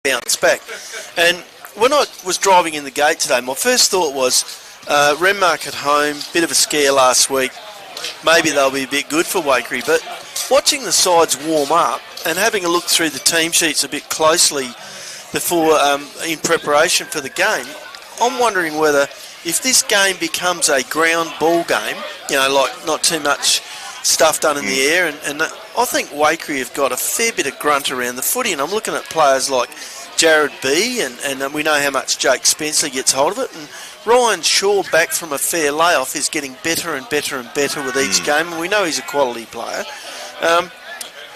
bounce back. And when I was driving in the gate today, my first thought was Renmark at home, bit of a scare last week. Maybe they'll be a bit good for Waikerie, but watching the sides warm up and having a look through the team sheets a bit closely before in preparation for the game, I'm wondering whether if this game becomes a ground ball game, like not too much stuff done in the air, and I think Waikerie have got a fair bit of grunt around the footy, and I'm looking at players like Jared B, and we know how much Jake Spencer gets hold of it, and Ryan Shaw back from a fair layoff is getting better and better and better with each game, and we know he's a quality player.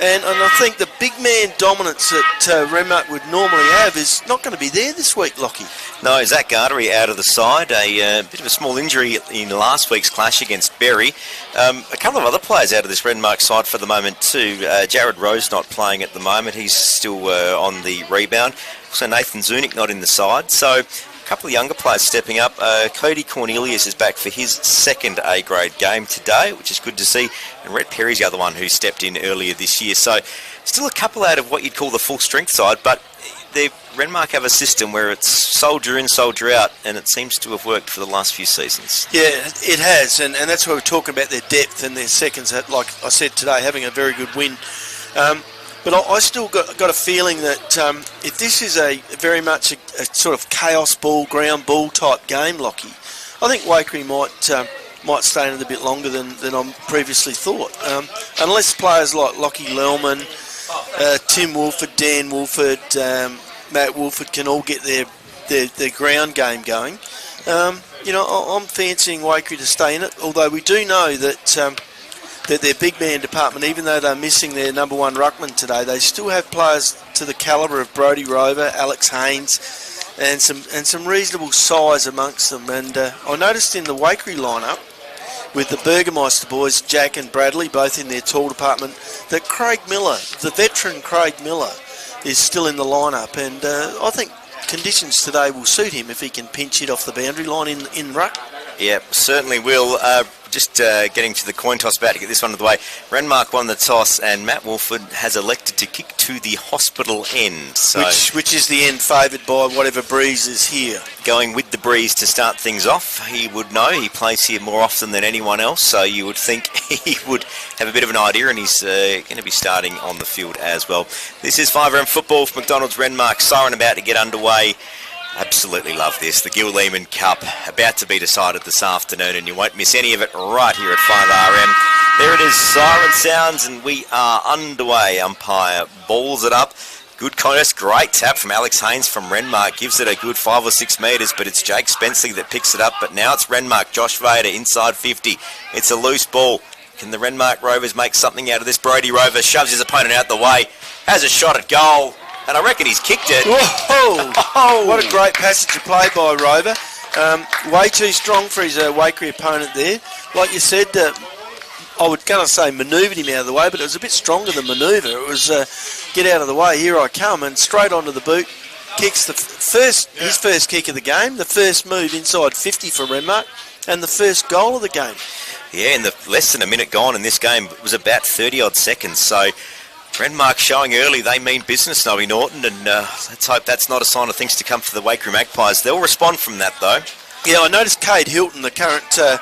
And I think the big man dominance that Renmark would normally have is not going to be there this week, Lockie. No, Zach Gartery out of the side. A bit of a small injury in last week's clash against Berry. A couple of other players out of this Renmark side for the moment too. Jared Rose not playing at the moment. He's still on the rebound. Also Nathan Zunic not in the side. So a couple of younger players stepping up. Cody Cornelius is back for his second A-grade game today, which is good to see. And Rhett Perry's the other one who stepped in earlier this year. So still a couple out of what you'd call the full strength side, but Renmark have a system where it's soldier in, soldier out, and it seems to have worked for the last few seasons. Yeah, it has, and that's why we're talking about their depth and their seconds, like I said today, having a very good win. But I still got a feeling that if this is a very much a sort of chaos ball, ground ball type game, Lockie, I think Waikerie might stay in it a bit longer than I previously thought. Unless players like Lockie Lellman, Tim Wolford, Dan Wolford, Matt Wolford can all get their ground game going. I'm fancying Waikerie to stay in it, although we do know that their big man department, even though they're missing their number one ruckman today, they still have players to the calibre of Brodie Rover, Alex Haynes, and some reasonable size amongst them. And I noticed in the Waikerie lineup, with the Burgermeister boys, Jack and Bradley, both in their tall department, that Craig Miller, the veteran Craig Miller, is still in the lineup. And I think conditions today will suit him if he can pinch it off the boundary line in ruck. Yeah, certainly will. Just getting to the coin toss, about to get this one out of the way. Renmark won the toss, and Matt Wolford has elected to kick to the hospital end. So which is the end favoured by whatever breeze is here. Going with the breeze to start things off. He would know. He plays here more often than anyone else, so you would think he would have a bit of an idea, and he's going to be starting on the field as well. This is 5RM football for McDonald's Renmark. Siren about to get underway. Absolutely love this. The Gil Lehman Cup about to be decided this afternoon, and you won't miss any of it right here at 5RM. There it is, siren sounds, and we are underway. Umpire balls it up. Good contest, great tap from Alex Haynes from Renmark. Gives it a good 5 or 6 metres, but it's Jake Spencer that picks it up. But now it's Renmark. Josh Vader inside 50. It's a loose ball. Can the Renmark Rovers make something out of this? Brodie Rover shoves his opponent out the way. Has a shot at goal. And I reckon he's kicked it. Whoa! What a great passage of play by Rover. Way too strong for his Waikerie opponent there. Like you said, I was going to say manoeuvred him out of the way, but it was a bit stronger than manoeuvre. It was get out of the way, here I come, and straight onto the boot. Kicks his first kick of the game, the first move inside 50 for Renmark, and the first goal of the game. Yeah, in the less than a minute gone in this game, it was about 30-odd seconds, so Renmark showing early they mean business, Noe Norton, and let's hope that's not a sign of things to come for the Waikerie Magpies. They'll respond from that, though. Yeah, I noticed Cade Hilton, the current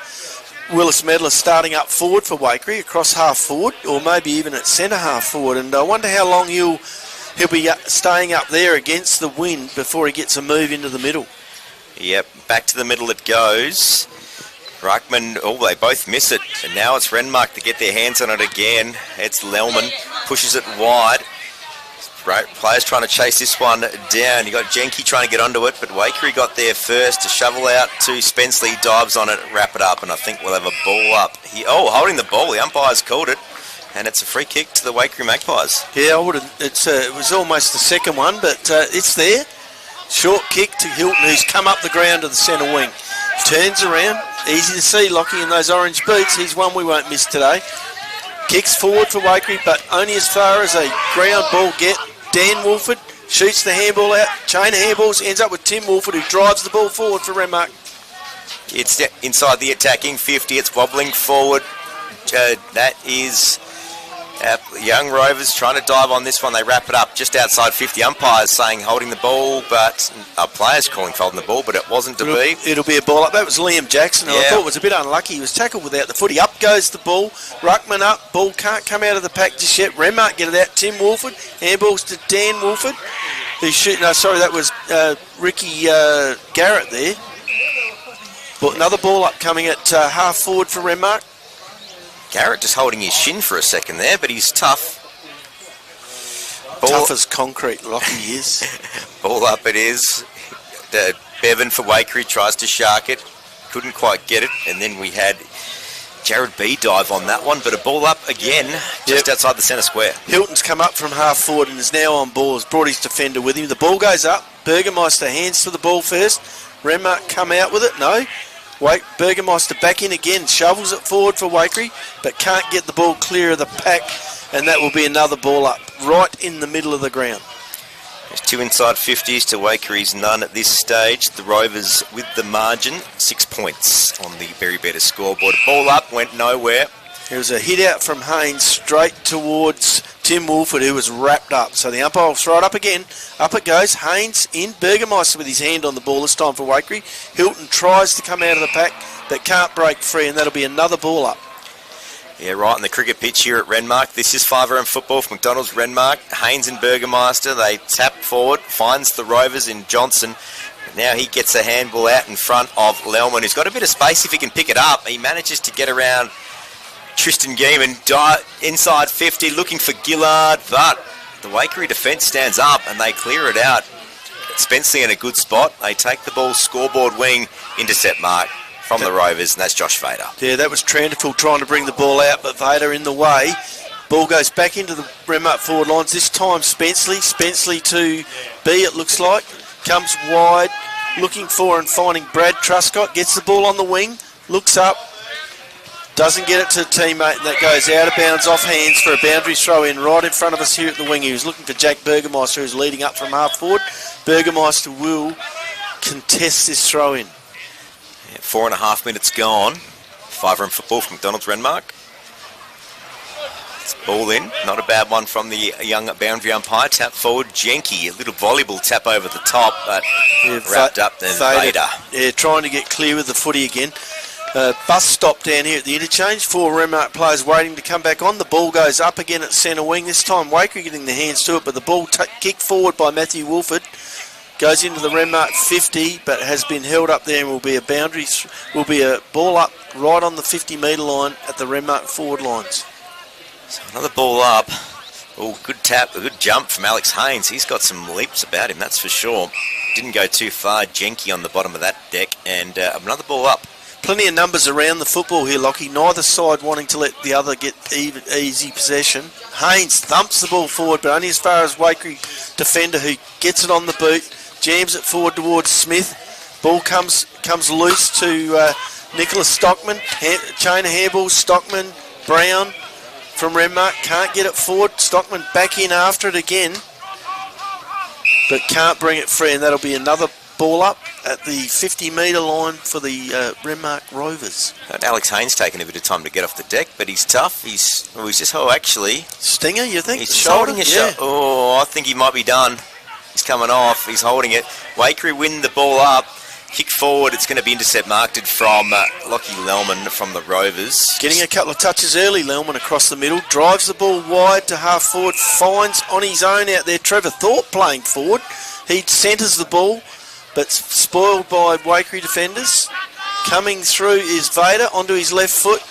Willis medalist, starting up forward for Waikerie, across half forward, or maybe even at centre half forward, and I wonder how long he'll be staying up there against the wind before he gets a move into the middle. Yep, back to the middle it goes. Ruckman, they both miss it, and now it's Renmark to get their hands on it again. It's Lellman, pushes it wide. Right, players trying to chase this one down. You got Jenke trying to get onto it, but Waikerie got there first to shovel out to Spenceley, dives on it, wrap it up, and I think we'll have a ball up. Holding the ball, the umpire's called it, and it's a free kick to the Waikerie Magpies. Yeah, it was almost the second one, but it's there. Short kick to Hilton, who's come up the ground to the centre wing. Turns around, easy to see Lockie in those orange boots. He's one we won't miss today. Kicks forward for Waikerie, but only as far as a ground ball get. Dan Wolford shoots the handball out. Chain of handballs, ends up with Tim Wolford, who drives the ball forward for Renmark. It's inside the attacking 50. It's wobbling forward. That is Young Rovers trying to dive on this one. They wrap it up just outside 50. Umpires saying holding the ball, but players calling for holding the ball, but it wasn't to be. It'll be a ball up. That was Liam Jackson, who I thought was a bit unlucky. He was tackled without the footy. Up goes the ball. Ruckman up. Ball can't come out of the pack just yet. Renmark get it out. Tim Wolford. Handballs to Dan Wolford. Who's shooting. No, sorry, that was Ricky Garrett there. But another ball up coming at half forward for Renmark. Garrett just holding his shin for a second there, but he's tough. Tough as concrete, Lockie is. Ball up it is. Bevan for Waikerie tries to shark it. Couldn't quite get it. And then we had Jared B dive on that one, but a ball up again just outside the centre square. Hilton's come up from half forward and is now on ball. Has brought his defender with him. The ball goes up. Burgermeister hands to the ball first. Renmark come out with it. No. Burgermeister back in again, shovels it forward for Waikerie, but can't get the ball clear of the pack, and that will be another ball up, right in the middle of the ground. There's 2 inside 50s to Waikeree's none at this stage. The Rovers with the margin, 6 points on the Berry Better scoreboard. Ball up, went nowhere. There was a hit out from Haynes straight towards Tim Wolford, who was wrapped up. So the umpire will throw it up again. Up it goes. Haynes in. Burgermeister with his hand on the ball this time for Waikerie. Hilton tries to come out of the pack, but can't break free, and that'll be another ball up. Yeah, right on the cricket pitch here at Renmark. This is 5RM football for McDonald's Renmark. Haynes and Burgermeister, they tap forward, finds the Rovers in Johnson. Now he gets a handball out in front of Lelman, who's got a bit of space if he can pick it up. He manages to get around Tristan Geeman, inside 50, looking for Gillard, but the Waikerie defence stands up and they clear it out. Spenceley in a good spot. They take the ball scoreboard wing, intercept mark from the Rovers, and that's Josh Vader. Yeah, that was Tranderfield trying to bring the ball out, but Vader in the way. Ball goes back into the Renmark forward lines. This time Spenceley to B, it looks like. Comes wide, looking for and finding Brad Truscott. Gets the ball on the wing, looks up. Doesn't get it to a teammate, and that goes out of bounds off hands for a boundary throw in right in front of us here at the wing. He was looking for Jack Burgermeister, who's leading up from half forward. Burgermeister will contest this throw in. 4.5 minutes gone. 5RM football from McDonald's Renmark. It's ball in. Not a bad one from the young boundary umpire. Tap forward. Jenke, a little volleyball tap over the top, but wrapped up then Vader. Yeah, trying to get clear with the footy again. Bus stop down here at the interchange. 4 Renmark players waiting to come back on. The ball goes up again at centre wing. This time Waikerie getting the hands to it, but the ball kicked forward by Matthew Wolford. Goes into the Renmark 50, but has been held up there and will be a boundary. Will be a ball up right on the 50-metre line at the Renmark forward lines. So another ball up. Oh, good tap, a good jump from Alex Haynes. He's got some leaps about him, that's for sure. Didn't go too far. Jenke on the bottom of that deck, and another ball up. Plenty of numbers around the football here, Lockie. Neither side wanting to let the other get easy possession. Haynes thumps the ball forward, but only as far as Waikerie defender, who gets it on the boot, jams it forward towards Smith. Ball comes loose to Nicholas Stockman. Chain of handballs, Stockman, Brown from Renmark. Can't get it forward. Stockman back in after it again, but can't bring it free, and that'll be another ball up at the 50-metre line for the Renmark Rovers. Alex Haynes taking a bit of time to get off the deck, but he's tough. He's just, actually. Stinger, you think? He's holding his shot. Oh, I think he might be done. He's coming off. He's holding it. Waikerie win the ball up. Kick forward. It's going to be intercept marked from Lockie Lelman from the Rovers. Getting a couple of touches early, Lelman across the middle. Drives the ball wide to half forward. Finds on his own out there Trevor Thorpe playing forward. He centres the ball, but spoiled by Waikerie defenders. Coming through is Vader onto his left foot.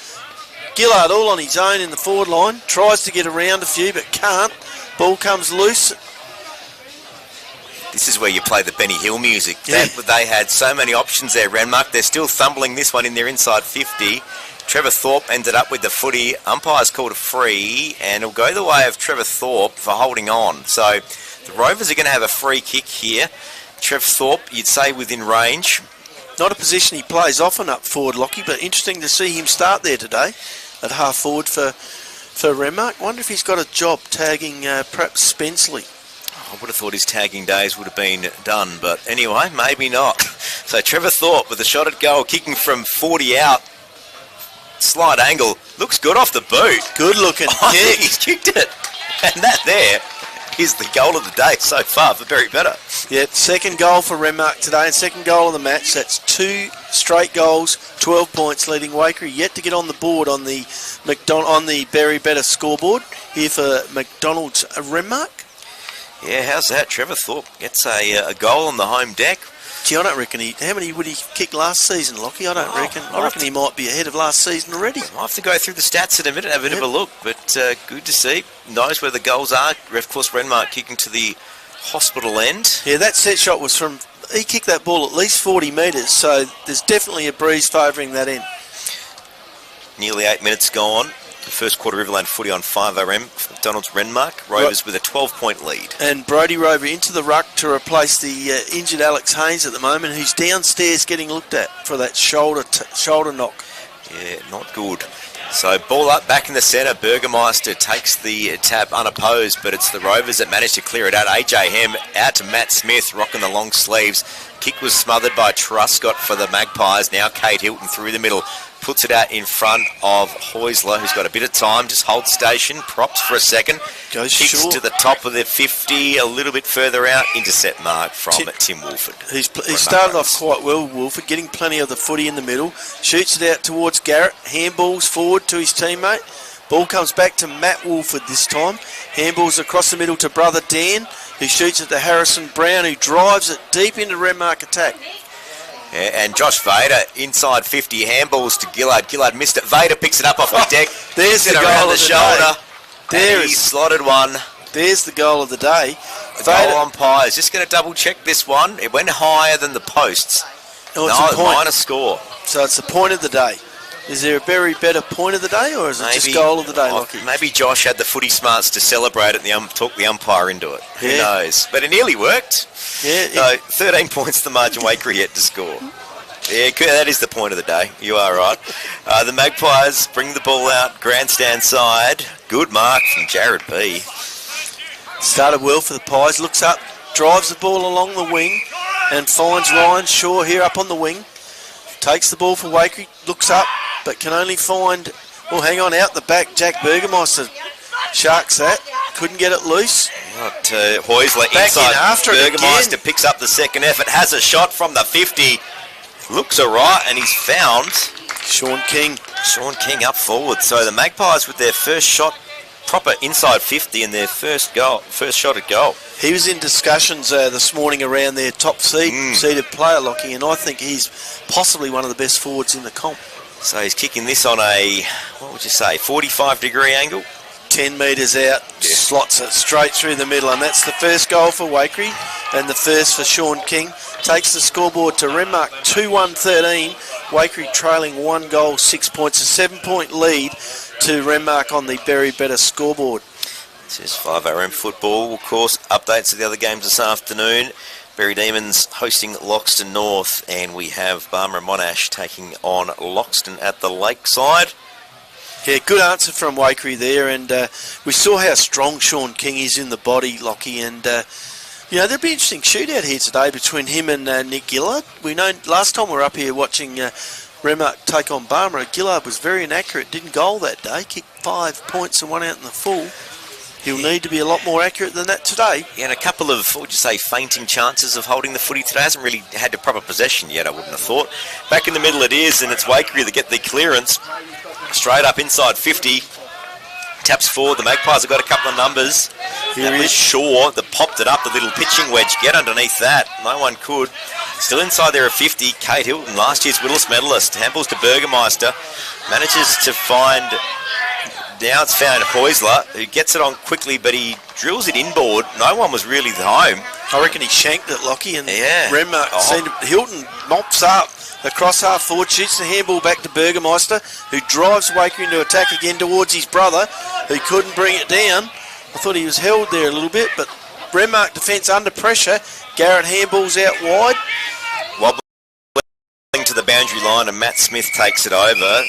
Gillard all on his own in the forward line. Tries to get around a few, but can't. Ball comes loose. This is where you play the Benny Hill music. Yeah. They had so many options there, Renmark. They're still thumbling this one in their inside 50. Trevor Thorpe ended up with the footy. Umpires called a free, and it'll go the way of Trevor Thorpe for holding on. So the Rovers are going to have a free kick here. Trev Thorpe, you'd say within range. Not a position he plays often up forward, Lockie, but interesting to see him start there today at half forward for Renmark. Wonder if he's got a job tagging perhaps Spenceley. I would have thought his tagging days would have been done, but anyway, maybe not. So Trevor Thorpe with a shot at goal, kicking from 40 out. Slight angle. Looks good off the boot. Good looking I think kick. he's kicked it. And that there is the goal of the day so far for Berry Better. Yep, second goal for Renmark today and second goal of the match. That's 2 straight goals, 12 points, leading Waikerie yet to get on the board on the Berry Better scoreboard here for McDonald's Renmark. Yeah, how's that? Trevor Thorpe gets a goal on the home deck. Gee, I don't reckon how many would he kick last season, Lockie? I reckon he might be ahead of last season already. I'll have to go through the stats in a minute, have a bit of a look, but good to see. Knows where the goals are. Of course, Renmark kicking to the hospital end. Yeah, that set shot was he kicked that ball at least 40 metres, so there's definitely a breeze favouring that end. Nearly 8 minutes gone. The first quarter Riverland footy on 5RM. McDonald's Renmark. Rovers with a 12-point lead. And Brodie Rover into the ruck to replace the injured Alex Haynes at the moment, who's downstairs getting looked at for that shoulder knock. Yeah, not good. So ball up back in the centre. Burgermeister takes the tap unopposed, but it's the Rovers that managed to clear it out. AJ Hem out to Matt Smith, rocking the long sleeves. Kick was smothered by Truscott for the Magpies. Now Kate Hilton through the middle. Puts it out in front of Heusler, who's got a bit of time. Just holds station. Props for a second. Goes Kicks short to the top of the 50, a little bit further out. Intercept mark from Tim Wolford. He started off quite well, Wolford, getting plenty of the footy in the middle. Shoots it out towards Garrett. Handballs forward to his teammate. Ball comes back to Matt Wolford this time. Handballs across the middle to brother Dan, who shoots it to Harrison Brown, who drives it deep into Renmark attack. Yeah, and Josh Vader inside 50, handballs to Gillard. Gillard missed it. Vader picks it up off the deck. There's the goal around of the the shoulder. There he slotted one. There's the goal of the day. The goal umpire is just going to double check this one. It went higher than the posts. Oh, it's a point. Minor score. So it's the point of the day. Is there a Berry Better point of the day, or is it just goal of the day, Lockie? Maybe Josh had the footy smarts to celebrate it and talk the umpire into it. Who knows? But it nearly worked. Yeah. So 13 points the margin Waikerie yet to score. Yeah, that is the point of the day. You are right. The Magpies bring the ball out, grandstand side. Good mark from Jared B. Started well for the Pies. Looks up, drives the ball along the wing, and finds Ryan Shaw here up on the wing. Takes the ball for Waikerie, looks up, but can only find, hang on, out the back, Jack Burgermeister sharks that. Couldn't get it loose. Heusler back inside. In after Burgermeister picks up the second effort, has a shot from the 50. Looks alright, and he's found Sean King up forward. So the Magpies with their first shot, proper inside 50, and their first shot at goal. He was in discussions this morning around their top seeded player, Lockie, and I think he's possibly one of the best forwards in the comp. So he's kicking this on a, 45-degree angle? 10 metres out, slots it straight through the middle, and that's the first goal for Waikerie and the first for Sean King. Takes the scoreboard to Renmark 2-1-13. Waikerie trailing 1 goal, 6 points, a 7-point lead to Renmark on the Berry Better scoreboard. This is 5RM football. Of course, updates of the other games this afternoon. Berry Demons hosting Loxton North, and we have Barmer and Monash taking on Loxton at the Lakeside. Yeah, good answer from Waikerie there, and we saw how strong Sean King is in the body, Lockie, and there'll be an interesting shootout here today between him and Nick Gillard. We know last time we were up here watching Renmark take on Barmer, Gillard was very inaccurate, didn't goal that day, kicked 5 points and 1 out in the full. He'll need to be a lot more accurate than that today. Yeah, and a couple of, fainting chances of holding the footy today. Hasn't really had the proper possession yet, I wouldn't have thought. Back in the middle it is, and it's Waikerie that get the clearance. Straight up inside 50. Taps forward. The Magpies have got a couple of numbers. Here is Shaw that popped it up, the little pitching wedge. Get underneath that. No one could. Still inside there at 50. Kate Hilton, last year's Willis medalist. Handballs to Burgermeister. Manages to find... Now it's found Heusler, who gets it on quickly, but he drills it inboard. No one was really home. I reckon he shanked it, Lockie, and Renmark Hilton mops up across half forward, shoots the handball back to Burgermeister, who drives Waikerie into attack again towards his brother, who couldn't bring it down. I thought he was held there a little bit, but Renmark defence under pressure. Garrett handballs out wide. Wobbling to the boundary line, and Matt Smith takes it over.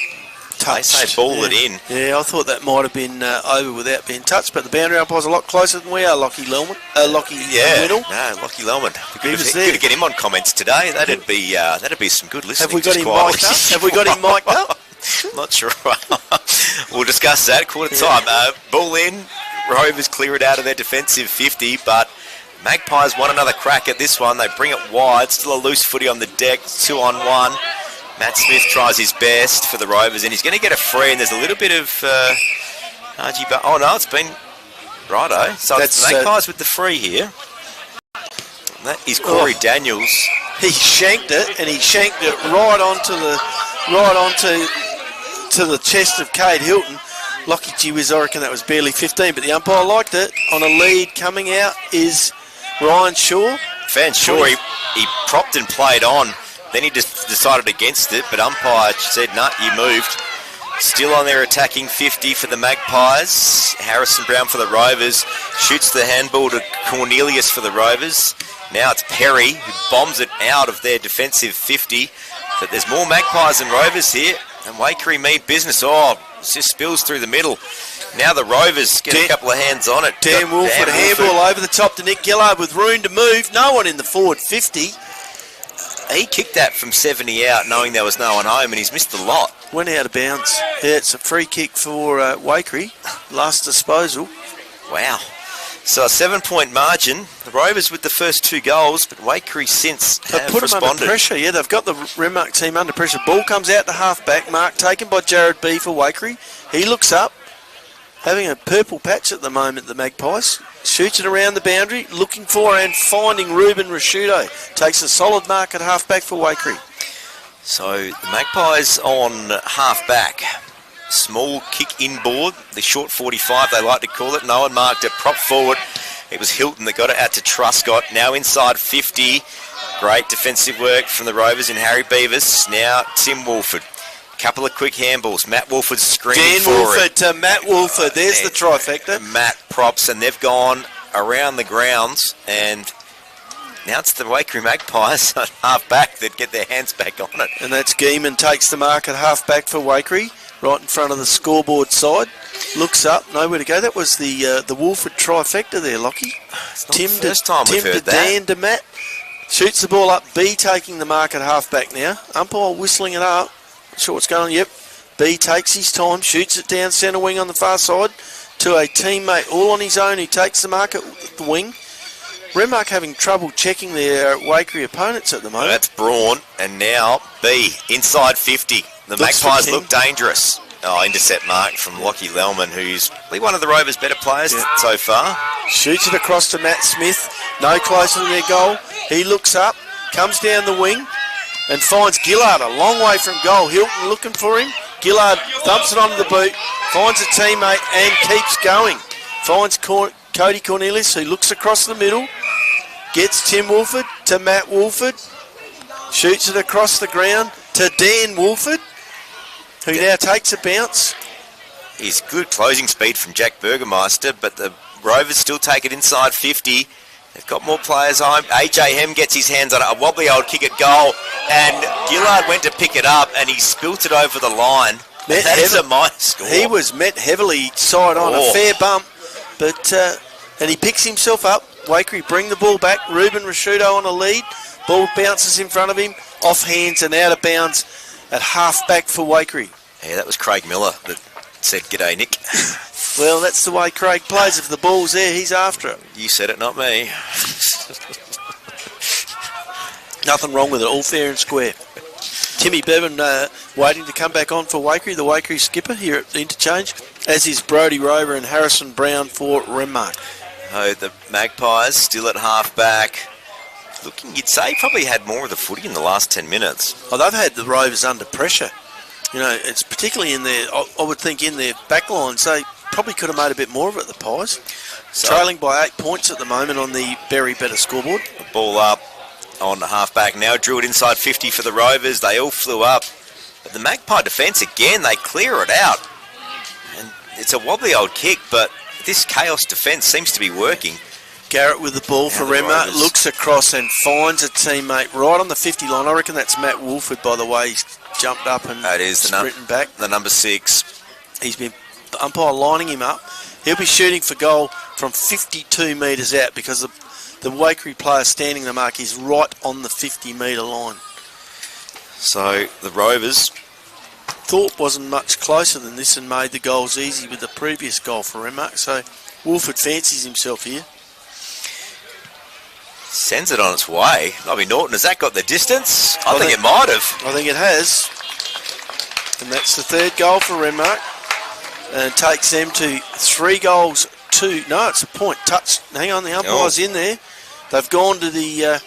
Touched. They ball it in. Yeah, I thought that might have been over without being touched, but the boundary umpire's a lot closer than we are, Lockie Lelman. Lockie Winnell. No, Lockie Lelman. We could get him on comments today. That'd be some good listening. Have we got him mic'd up? not sure. We'll discuss that quarter time. Ball in. Rovers clear it out of their defensive 50, but Magpies want another crack at this one. They bring it wide. Still a loose footy on the deck. 2-on-1. Matt Smith tries his best for the Rovers, and he's going to get a free, and there's a little bit of oh no, it's been righto. So it's the Magpies with the free here. And that is Corey Daniels. He shanked it, and he shanked it right onto the chest of Cade Hilton. Lucky gee whiz, I reckon that was barely 15, but the umpire liked it. On a lead coming out is Ryan Shaw. Van Shaw, he propped and played on. Then he just decided against it, but umpire said, no, you moved. Still on their attacking 50 for the Magpies. Harrison Brown for the Rovers. Shoots the handball to Cornelius for the Rovers. Now it's Perry who bombs it out of their defensive 50. But there's more Magpies than Rovers here. And Waikerie mean business. Oh, it just spills through the middle. Now the Rovers get a couple of hands on it. Dan Wolford, handball over the top to Nick Gillard with room to move. No one in the forward 50. He kicked that from 70 out knowing there was no one home, and he's missed a lot. Went out of bounds. Yeah, it's a free kick for Waikerie. Last disposal. Wow. So a 7-point margin. The Rovers with the first 2 goals, but Waikerie since have put responded. Them under pressure. Yeah, they've got the Renmark team under pressure. Ball comes out to half-back. Mark taken by Jared B for Waikerie. He looks up. Having a purple patch at the moment, the Magpies. Shoots it around the boundary, looking for and finding Ruben Rashudo. Takes a solid mark at half-back for Waikerie. So the Magpies on half-back. Small kick inboard, the short 45 they like to call it. No one marked it, prop forward. It was Hilton that got it out to Truscott. Now inside 50. Great defensive work from the Rovers in Harry Beavis. Now Tim Wolford. Couple of quick handballs. Matt Wolford screaming Dan for Wolford it. to Matt Wolford. There's the trifecta. Matt props, and they've gone around the grounds, and now it's the Waikerie Magpies on half-back that get their hands back on it. And that's Geeman takes the mark at half-back for Waikerie, right in front of the scoreboard side. Looks up, nowhere to go. That was the Wolford trifecta there, Lockie. Tim to Dan to Matt. Shoots the ball up. B taking the mark at half-back now. Umpire whistling it up. Not sure what's going on. Yep. B takes his time, shoots it down centre wing on the far side to a teammate all on his own who takes the mark at the wing. Renmark having trouble checking their Waikerie opponents at the moment. That's Braun, and now B inside 50. The Magpies look dangerous. Oh, intercept mark from Lockie Lellman, who's one of the Rovers' better players so far. Shoots it across to Matt Smith. No closer to their goal. He looks up, comes down the wing, and finds Gillard a long way from goal. Hilton looking for him. Gillard thumps it onto the boot, finds a teammate and keeps going. Finds Cody Cornelius, who looks across the middle. Gets Tim Wolford to Matt Wolford. Shoots it across the ground to Dan Wolford, who now takes a bounce. He's good closing speed from Jack Burgermeister, but the Rovers still take it inside 50. They've got more players home. AJ Hem gets his hands on it. A wobbly old kick at goal. And Gillard went to pick it up and he spilt it over the line. That is a minor score. He was met heavily side on. A fair bump. But and he picks himself up. Waikerie bring the ball back. Ruben Rashudo on a lead. Ball bounces in front of him. Off hands and out of bounds at half back for Waikerie. Yeah, that was Craig Miller that said, "G'day, Nick." Well, that's the way Craig plays. If the ball's there, he's after it. You said it, not me. Nothing wrong with it. All fair and square. Timmy Bevan waiting to come back on for Waikerie, the Waikerie skipper here at the interchange, as is Brodie Rover and Harrison Brown for Renmark. Oh, the Magpies still at half-back. Looking, you'd say, probably had more of the footy in the last 10 minutes. Oh, they've had the Rovers under pressure. You know, it's particularly in their, I would think, in their back lines. They probably could have made a bit more of it, the Pies. So, trailing by 8 points at the moment on the Berry Better scoreboard. The ball up on the half-back now. Drew it inside 50 for the Rovers. They all flew up. But the Magpie defence, again, they clear it out. And it's a wobbly old kick, but this chaos defence seems to be working. Garrett with the ball for Renmark, looks across and finds a teammate right on the 50 line. I reckon that's Matt Wolford, by the way. He's jumped up and sprinting back. The number 6. He's been umpire lining him up. He'll be shooting for goal from 52 metres out because the Waikerie player standing the mark is right on the 50-metre line. So the Rovers Thorpe wasn't much closer than this and made the goals easy with the previous goal for Renmark. So Wolford fancies himself here. Sends it on its way. Bobby Norton, has that got the distance? I think it might have. I think it has. And that's the third goal for Renmark. And it takes them to 3 goals, 2. No, it's a point. Touch. Hang on, the umpire's in there. They've gone to the...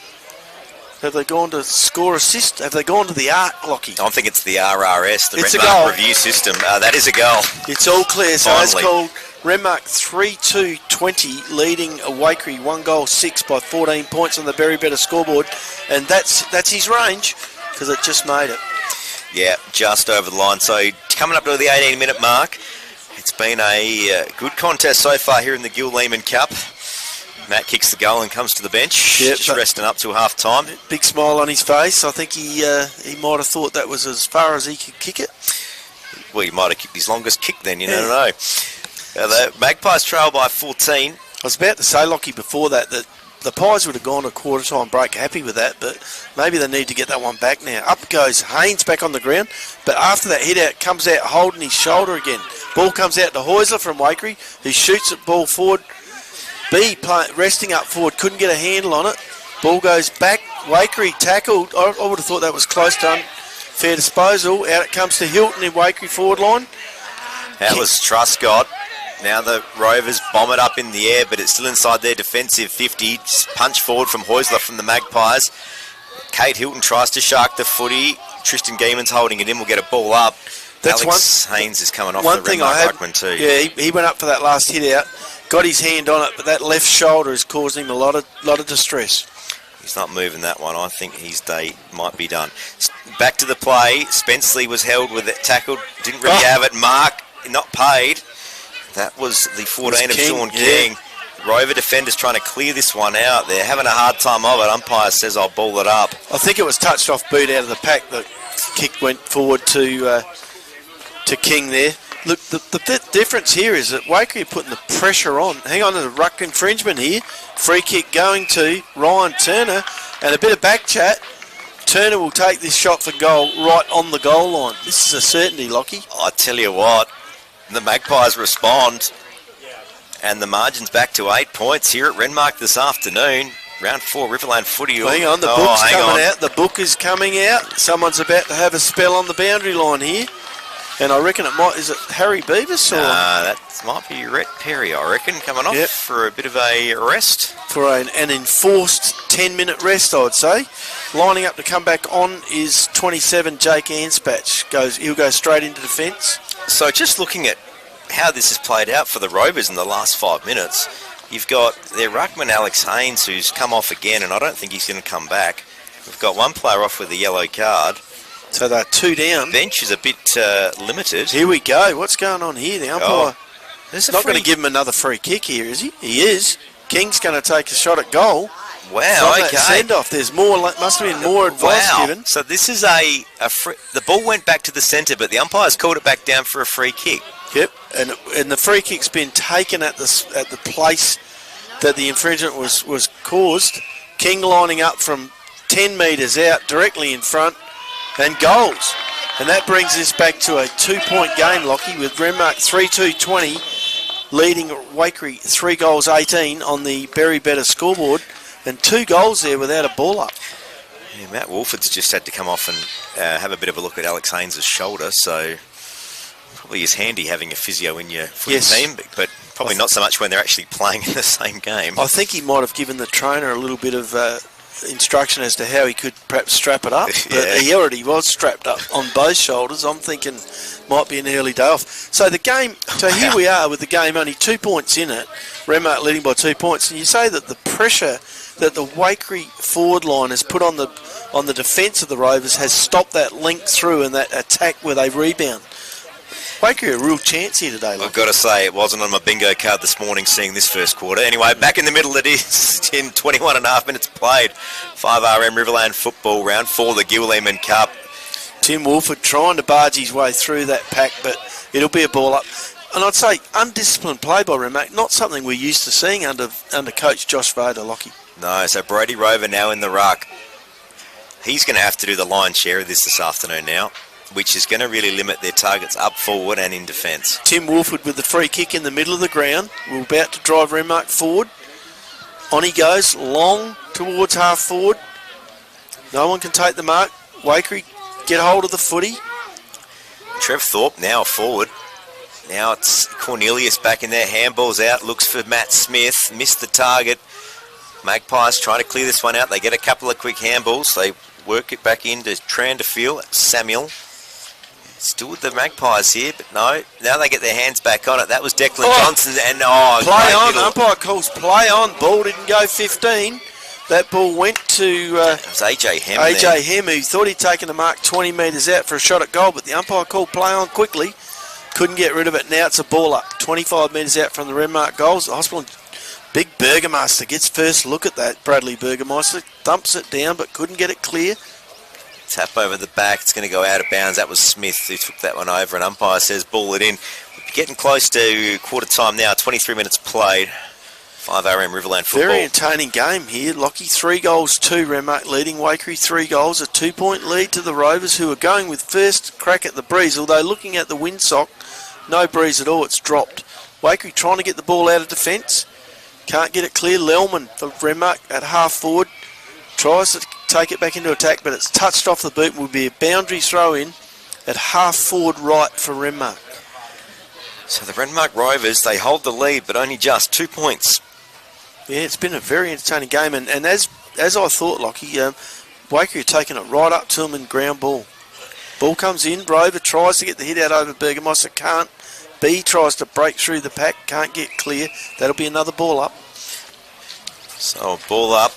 have they gone to score assist? Have they gone to the ARC, Lockie? I think it's the RRS, the It's a Renmark goal. review system. That is a goal. It's all clear. So Finally. it's called Renmark 3-2-20, leading Waikerie 1 goal 6 by 14 points on the very better scoreboard. And that's his range, because it just made it. Yeah, just over the line. So coming up to the 18-minute mark, it's been a good contest so far here in the Gil Lehman Cup. Matt kicks the goal and comes to the bench, Yep, just resting up to half-time. Big smile on his face. I think he might have thought that was as far as he could kick it. Well, he might have kicked his longest kick then, you never know. The Magpies trail by 14. I was about to say, Lockie, before that the Pies would have gone to quarter-time break happy with that, but maybe they need to get that one back now. Up goes Haynes back on the ground, but after that hit-out, comes out holding his shoulder again. Ball comes out to Heusler from Waikerie, who shoots it, ball forward. B resting up forward, couldn't get a handle on it. Ball goes back, Waikerie tackled. I would have thought that was close to unfair disposal. Out it comes to Hilton in Waikerie forward line. That was Truscott. Now the Rovers bomb it up in the air, but it's still inside their defensive 50. Punch forward from Heusler from the Magpies. Kate Hilton tries to shark the footy. Tristan Geeman's holding it in. We'll get a ball up. That's Alex Haynes is coming off one the thing Renmark I had, ruckman too. Yeah, he went up for that last hit out. Got his hand on it, but that left shoulder is causing him a lot of distress. He's not moving that one. I think his day might be done. Back to the play. Spenceley was held with it, tackled. Didn't really have it. Mark, not paid. That was the 14 of Sean King. Rover defenders trying to clear this one out. They're having a hard time of it. Umpire says, I'll ball it up. I think it was touched off boot out of the pack. The kick went forward to King there. Look, the difference here is that Waikerie are putting the pressure on. Hang on to the ruck infringement here. Free kick going to Ryan Turner. And a bit of back chat. Turner will take this shot for goal right on the goal line. This is a certainty, Lockie. I tell you what, the Magpies respond. And the margin's back to 8 points here at Renmark this afternoon. Round 4 Riverland footy. Hang on, the book's coming out. The book is coming out. Someone's about to have a spell on the boundary line here. And I reckon is it Harry Beavis? Or? That might be Rhett Perry, I reckon, coming off for a bit of a rest. For an enforced 10-minute rest, I would say. Lining up to come back on is 27, Jake Anspatch. He'll go straight into defence. So just looking at how this has played out for the Rovers in the last 5 minutes, you've got their ruckman Alex Haynes, who's come off again, and I don't think he's going to come back. We've got one player off with a yellow card. So they're 2 down. Bench is a bit limited. Here we go. What's going on here? The umpire not going to give him another free kick here, is he? He is. King's going to take a shot at goal. Wow, okay. Send-off. There's more. Must have been more advice given. So this is a free... The ball went back to the centre, but the umpire's called it back down for a free kick. Yep, and the free kick's been taken at the place that the infringement was caused. King lining up from 10 metres out, directly in front, and goals. And that brings us back to a 2-point game, Lockie, with Renmark 3-2-20, leading Waikerie 3 goals 18 on the Berry Better scoreboard, and 2 goals there without a ball up. Yeah, Matt Wolford's just had to come off and have a bit of a look at Alex Haynes' shoulder, so probably is handy having a physio in your footy team, but probably not so much when they're actually playing in the same game. I think he might have given the trainer a little bit of instruction as to how he could perhaps strap it up. But he already was strapped up on both shoulders. I'm thinking might be an early day off. So the game, here we are with the game only 2 points in it. Renmark leading by 2 points. And you say that the pressure that the Waikerie forward line has put on the defence of the Rovers has stopped that link through and that attack where they rebound. Waikerie a real chance here today. I've got to say, it wasn't on my bingo card this morning seeing this first quarter. Anyway, back in the middle it is in 21 and a half minutes played. 5RM Riverland football, round 4, the Gil Lehman Cup. Tim Wolford trying to barge his way through that pack, but it'll be a ball up. And I'd say undisciplined play by Renmark, not something we're used to seeing under coach Josh Vader, Lockie. No, so Brady Rover now in the ruck. He's going to have to do the lion's share of this afternoon now. which is going to really limit their targets up forward and in defence. Tim Wolford with the free kick in the middle of the ground. We're about to drive Renmark forward. On he goes, long towards half forward. No one can take the mark. Waikerie get hold of the footy. Trev Thorpe now forward. Now it's Cornelius back in there. Handball's out. Looks for Matt Smith. Missed the target. Magpies trying to clear this one out. They get a couple of quick handballs. They work it back into Tranderfield. Samuel. Still with the Magpies here, but no. Now they get their hands back on it. That was Declan Johnson. And play on. Umpire calls play on. Ball didn't go 15. That ball went to it was AJ Hem. AJ Hem, who thought he'd taken the mark 20 metres out for a shot at goal, but the umpire called play on quickly. Couldn't get rid of it. Now it's a ball up. 25 metres out from the Renmark goals. The hospital. Big Burgermeister gets first look at that. Bradley Burgermeister thumps it down, but couldn't get it clear. Tap over the back. It's going to go out of bounds. That was Smith who took that one over, and umpire says ball it in. We're getting close to quarter time now. 23 minutes played. 5RM Riverland football. Very entertaining game here. Lockie 3 goals, 2 Renmark leading. Waikerie 3 goals, a 2-point lead to the Rovers, who are going with first crack at the breeze. Although looking at the windsock, no breeze at all. It's dropped. Waikerie trying to get the ball out of defence. Can't get it clear. Lelman for Renmark at half forward. Tries to take it back into attack, but it's touched off the boot and will be a boundary throw in at half forward right for Renmark. So the Renmark Rovers, they hold the lead, but only just 2 points. Yeah, it's been a very entertaining game, and as I thought, Lockie, Waikerie taking it right up to him in ground ball. Ball comes in, Rover tries to get the hit out over Burgermeister, can't. B tries to break through the pack, can't get clear. That'll be another ball up. So ball up,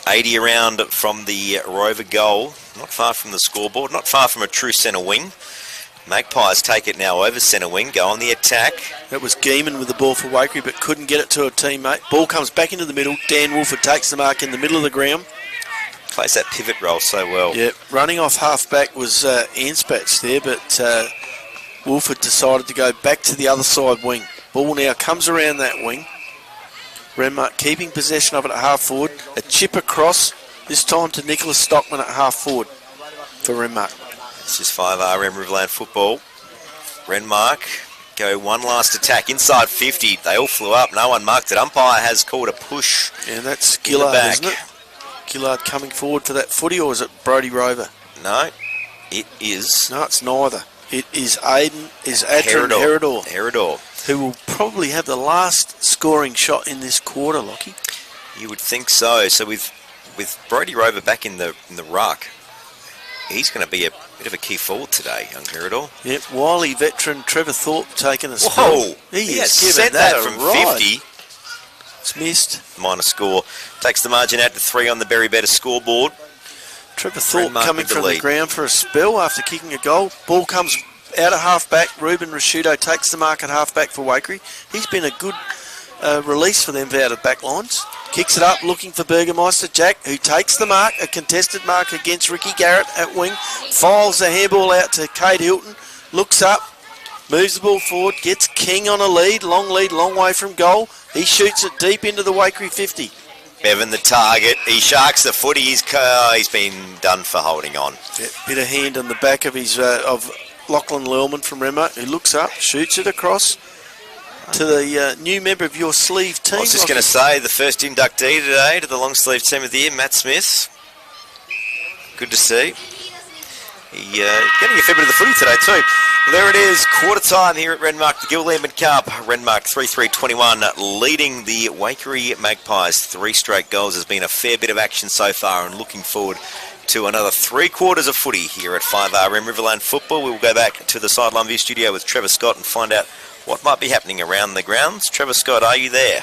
80 around from the Rover goal, not far from the scoreboard, not far from a true centre wing. Magpies take it now over centre wing, go on the attack. That was Geeman with the ball for Waikerie, but couldn't get it to a teammate. Ball comes back into the middle. Dan Wolford takes the mark in the middle of the ground. Plays that pivot role so well. Yeah, running off half-back was Anspatch there, but Wolford decided to go back to the other side wing. Ball now comes around that wing. Renmark keeping possession of it at half-forward. A chip across, this time to Nicholas Stockman at half-forward for Renmark. This is 5RM Riverland football. Renmark go one last attack inside 50. They all flew up. No one marked it. Umpire has called a push. And that's Gillard, isn't it? Gillard coming forward for that footy, or is it Brody Rover? No, it is. No, it's neither. It is Adrian Herodor, who will probably have the last scoring shot in this quarter, Lockie. You would think so. So with Brody Rover back in the ruck, he's going to be a bit of a key forward today, young Herodor. Yep, wily veteran Trevor Thorpe taking a spell. Whoa! He has sent given that from ride. 50. It's missed. Minor score. Takes the margin out to 3 on the Berry Better scoreboard. Trevor Thorpe Renmark coming with the from the lead. ground for a spell after kicking a goal. Ball comes out of half-back. Ruben Rashudo takes the mark at half-back for Waikerie. He's been a good release for them out of back lines. Kicks it up, looking for Burgermeister. Jack, who takes the mark, a contested mark against Ricky Garrett at wing. Files the handball out to Kate Hilton. Looks up, moves the ball forward, gets King on a lead, long way from goal. He shoots it deep into the Waikerie 50. Bevan the target. He sharks the footy. He's been done for holding on. Yeah, bit of hand on the back of his of Lachlan Lelman from Renmark, who looks up, shoots it across to the new member of your sleeve team. I was just going to say, the first inductee today to the long sleeve team of the year, Matt Smith. Good to see. He getting a fair bit of the footy today too. Well, there it is, quarter time here at Renmark, the Gil Lehman Cup. Renmark 3-3-21 leading the Waikerie Magpies. 3 straight goals. Has been a fair bit of action so far, and looking forward to another 3 quarters of footy here at 5RM Riverland football. We will go back to the sideline view studio with Trevor Scott and find out what might be happening around the grounds. Trevor Scott, are you there?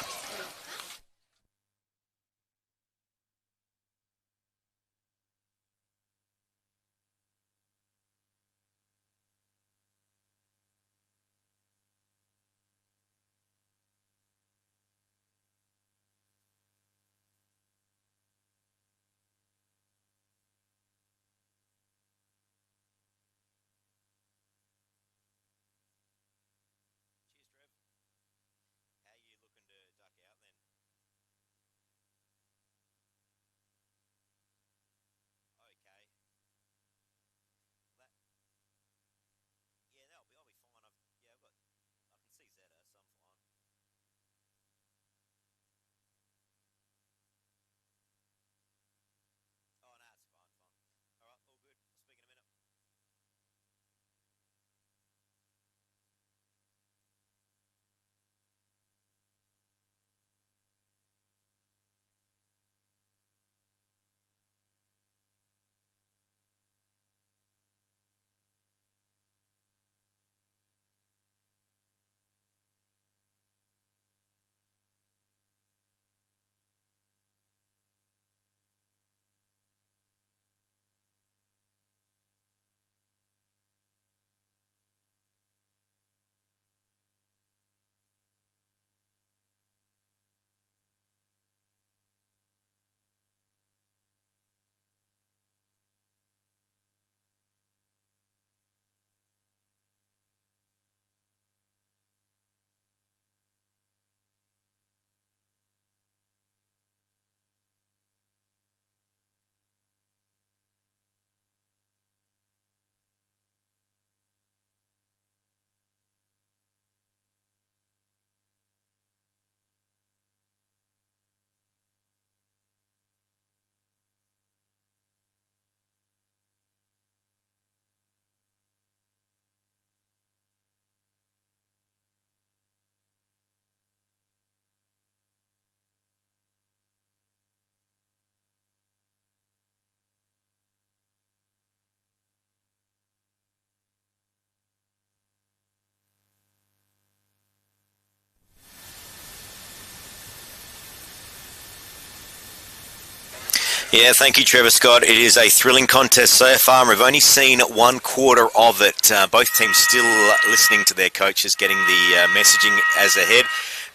Yeah, thank you, Trevor Scott. It is a thrilling contest so far. We've only seen 1/4 of it. Both teams still listening to their coaches, getting the messaging as ahead.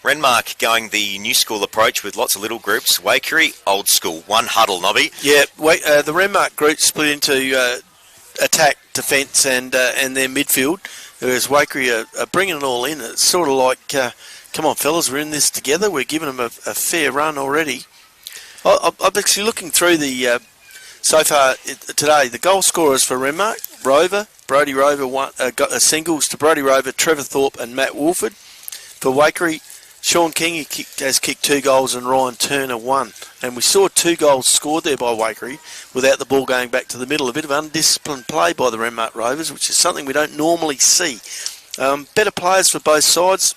Renmark going the new school approach with lots of little groups. Waikerie, old school, one huddle, Nobby. Yeah, the Renmark group split into attack, defence and their midfield, whereas Waikerie are bringing it all in. It's sort of like, come on fellas, we're in this together. We're giving them a fair run already. I'm actually looking through the so far today. The goal scorers for Renmark: Brody Rover got singles to Brody Rover, Trevor Thorpe, and Matt Wolford. For Waikerie, Sean King has kicked 2 goals and Ryan Turner 1. And we saw 2 goals scored there by Waikerie without the ball going back to the middle. A bit of undisciplined play by the Renmark Rovers, which is something we don't normally see. Better players for both sides.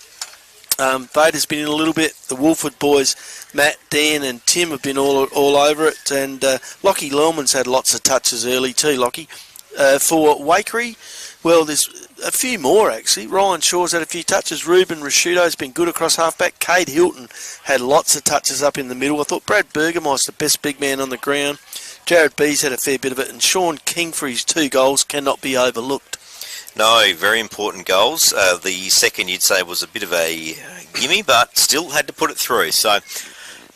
Vader's been in a little bit. The Wolford boys, Matt, Dan and Tim have been all over it. And Lockie Lellman's had lots of touches early too, Lockie. For Waikerie, well, there's a few more actually. Ryan Shaw's had a few touches. Ruben Rashudo's been good across half-back. Cade Hilton had lots of touches up in the middle. I thought Brad Bergermeister, the best big man on the ground. Jared Bees had a fair bit of it. And Sean King for his 2 goals cannot be overlooked. No, very important goals. The second you'd say was a bit of a gimme, but still had to put it through. So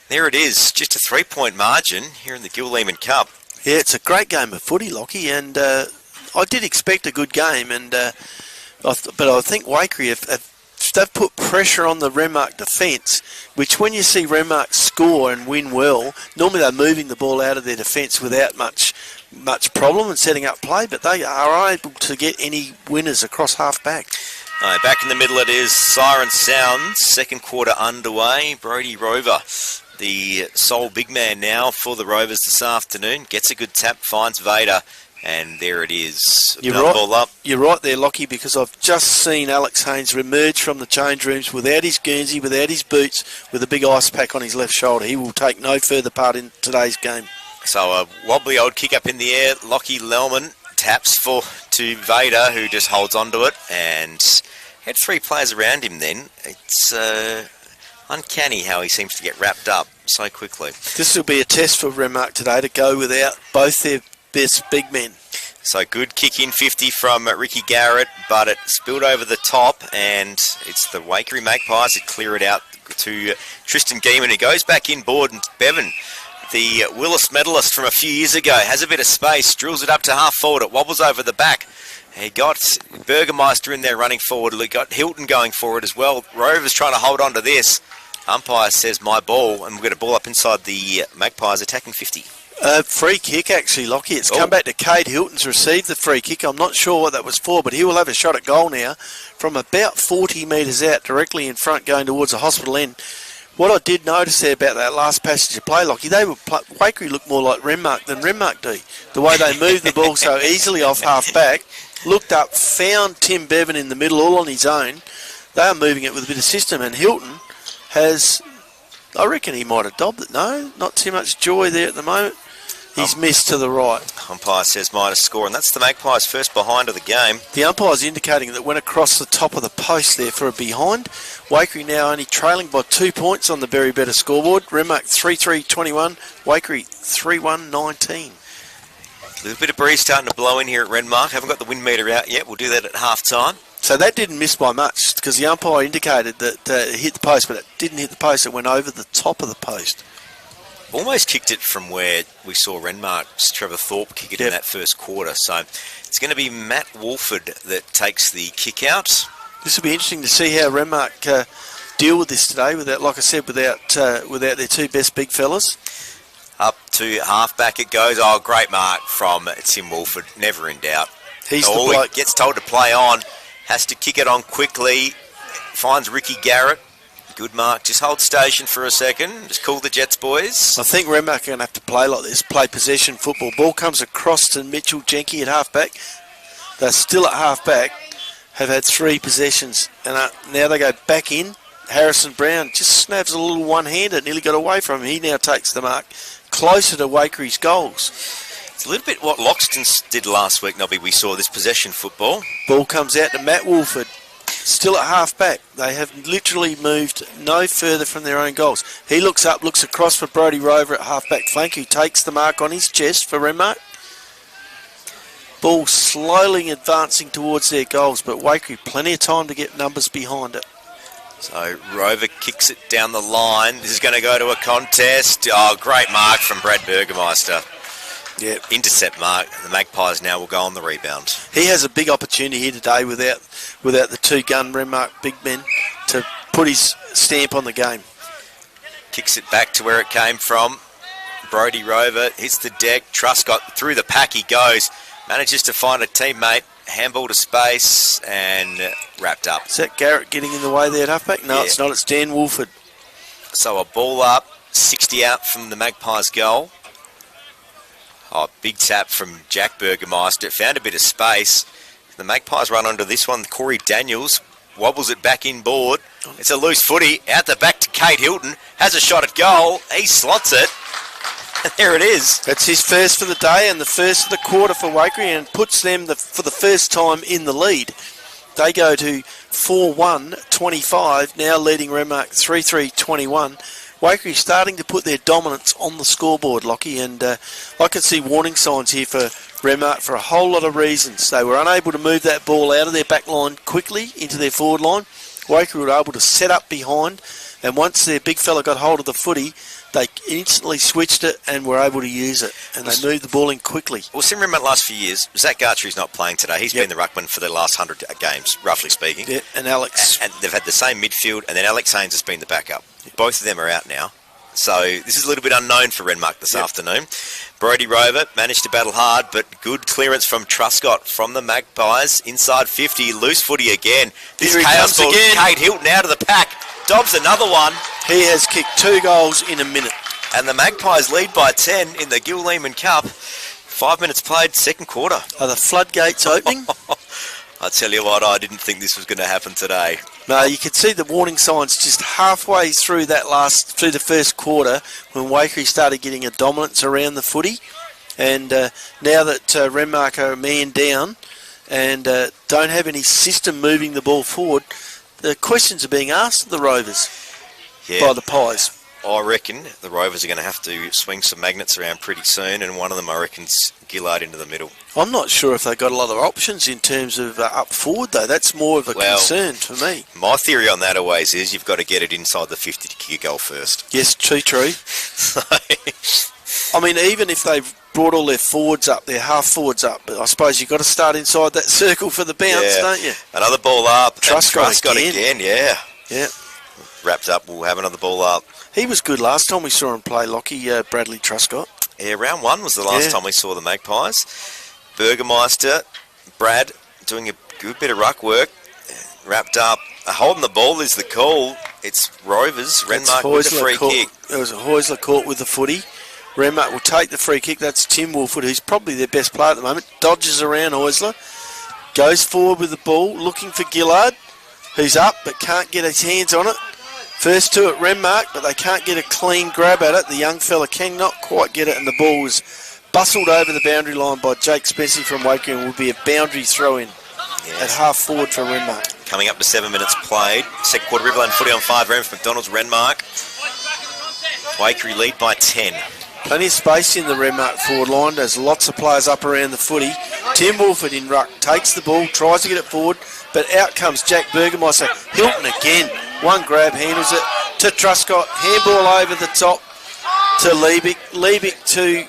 there it is, just a 3-point margin here in the Gil Lehman Cup. Yeah, it's a great game of footy, Lockie, and I did expect a good game, and but I think Waikerie they've put pressure on the Renmark defence, which when you see Renmark score and win well, normally they're moving the ball out of their defence without much problem and setting up play, but they are able to get any winners across half-back. Back in the middle it is, siren sounds, second quarter underway. Brody Rover, the sole big man now for the Rovers this afternoon, gets a good tap, finds Vader, and there it is. You're right, ball up. You're right there, Lockie, because I've just seen Alex Haynes emerge from the change rooms without his Guernsey, without his boots, with a big ice pack on his left shoulder. He will take no further part in today's game. So a wobbly old kick up in the air. Lockie Lellman taps to Vader, who just holds onto it, and had 3 players around him then. It's uncanny how he seems to get wrapped up so quickly. This will be a test for Renmark today to go without both their best big men. So good kick in 50 from Ricky Garrett, but it spilled over the top, and it's the Waikerie Magpies that clear it out to Tristan Geeman, who goes back inboard, and Bevan, the Willis medalist from a few years ago, has a bit of space, drills it up to half forward, it wobbles over the back. He got Bergermeister in there running forward, he got Hilton going forward as well. Rover's trying to hold on to this. Umpire says my ball, and we've got a ball up inside the Magpies attacking 50. Free kick actually, Lockie. It's come back to Cade Hilton's received the free kick. I'm not sure what that was for, but he will have a shot at goal now from about 40 metres out, directly in front going towards the hospital end. What I did notice there about that last passage of play, Lockie, Waikerie looked more like Renmark than Renmark do. The way they moved the ball so easily off half-back, looked up, found Tim Bevan in the middle all on his own. They are moving it with a bit of system, and Hilton has, I reckon he might have dobbed it. No, not too much joy there at the moment. He's missed to the right. Umpire says minus score, and that's the Magpies' first behind of the game. The umpire's indicating that went across the top of the post there for a behind. Waikerie now only trailing by 2 points on the very better scoreboard. Renmark 3-3-21, Waikerie 3-1-19. A little bit of breeze starting to blow in here at Renmark. Haven't got the wind meter out yet. We'll do that at half-time. So that didn't miss by much, because the umpire indicated that it hit the post, but it didn't hit the post. It went over the top of the post. Almost kicked it from where we saw Renmark's Trevor Thorpe kick it in that first quarter. So it's going to be Matt Wolford that takes the kick out. This will be interesting to see how Renmark deal with this today, without, like I said, without their 2 best big fellas. Up to half-back it goes. Oh, great mark from Tim Wolford. Never in doubt. He's the bloke. He gets told to play on. Has to kick it on quickly. Finds Ricky Garrett. Good mark. Just hold station for a second. Just call the Jets, boys. I think Renmark are going to have to play like this. Play possession football. Ball comes across to Mitchell Jenke at half-back. They're still at half-back. Have had 3 possessions. And now they go back in. Harrison Brown just snaps a little one-hander. Nearly got away from him. He now takes the mark. Closer to Wakerie's goals. It's a little bit what Loxton did last week, Nobby. We saw this possession football. Ball comes out to Matt Wolford. still at half-back. They have literally moved no further from their own goals. He looks up, looks across for Brodie Rover at half-back flank, who takes the mark on his chest for Renmark. Ball slowly advancing towards their goals, but Waikerie plenty of time to get numbers behind it. So Rover kicks it down the line. This is going to go to a contest. Oh, great mark from Brad Burgermeister. Yeah. Intercept mark. The Magpies now will go on the rebound. He has a big opportunity here today without the two-gun Renmark big men to put his stamp on the game. Kicks it back to where it came from. Brodie Rover hits the deck. Truscott through the pack he goes. Manages to find a teammate. Handball to space and wrapped up. Is that Garrett getting in the way there at halfback? No, Yeah. It's not. It's Dan Wolford. So a ball up, 60 out from the Magpies' goal. Oh, big tap from Jack Burgermeister. Found a bit of space. The Magpies run onto this one. Corey Daniels wobbles it back inboard. It's a loose footy. Out the back to Kate Hilton. Has a shot at goal. He slots it. And there it is. That's his first for the day and the first of the quarter for Waikerie, and puts them for the first time in the lead. They go to 4-1-25, now leading Renmark 3-3-21. Waikerie starting to put their dominance on the scoreboard, Lockie, and I can see warning signs here for Renmark for a whole lot of reasons. They were unable to move that ball out of their back line quickly into their forward line. Waikerie were able to set up behind, and once their big fella got hold of the footy, they instantly switched it and were able to use it, and they moved the ball in quickly. Well, similar in the last few years, Zach Gartry's not playing today. He's been the ruckman for the last 100 games, roughly speaking. Yeah, and Alex. And they've had the same midfield, and then Alex Haynes has been the backup. Both of them are out now. So this is a little bit unknown for Renmark this afternoon. Brodie Rover managed to battle hard, but good clearance from Truscott from the Magpies. Inside 50, loose footy again. This Here he chaos comes ball, again. Kate Hilton out of the pack. Dobbs another one. He has kicked 2 goals in a minute. And the Magpies lead by 10 in the Gil Lehman Cup. 5 minutes played, second quarter. Are the floodgates opening? I tell you what, I didn't think this was going to happen today. No, you could see the warning signs just halfway through the first quarter when Waikerie started getting a dominance around the footy. And now that Renmark are a man down and don't have any system moving the ball forward, the questions are being asked of the Rovers by the Pies. I reckon the Rovers are going to have to swing some magnets around pretty soon, and one of them, I reckon's Gillard into the middle. I'm not sure if they've got a lot of options in terms of up forward, though. That's more of a concern for me. My theory on that always is you've got to get it inside the 50 to kick a goal first. Yes, true. I mean, even if they've brought all their forwards up, their half forwards up, but I suppose you've got to start inside that circle for the bounce, don't you? Another ball up. Truscott again, yeah. Wrapped up, we'll have another ball up. He was good last time we saw him play, Lockie, Bradley Truscott. Yeah, round 1 was the last time we saw the Magpies. Burgermeister, Brad, doing a good bit of ruck work. Wrapped up. Holding the ball is the call. It's Rovers. Renmark with the free kick. It was a Heusler caught with the footy. Renmark will take the free kick. That's Tim Wolford, who's probably their best player at the moment. Dodges around Heusler. Goes forward with the ball, looking for Gillard, who's up but can't get his hands on it. First two at Renmark, but they can't get a clean grab at it. The young fella cannot quite get it, and the ball was bustled over the boundary line by Jake Spessy from Waikerie, and will be a boundary throw-in at half forward for Renmark. Coming up to 7 minutes played. Second quarter, Riverland footy on 5 rounds from McDonald's, Renmark. Waikerie lead by 10. Plenty of space in the Renmark forward line. There's lots of players up around the footy. Tim Wolford in ruck takes the ball, tries to get it forward, but out comes Jack Burgermeister. Hilton again. One grab, handles it to Truscott. Handball over the top to Liebig. Liebig to,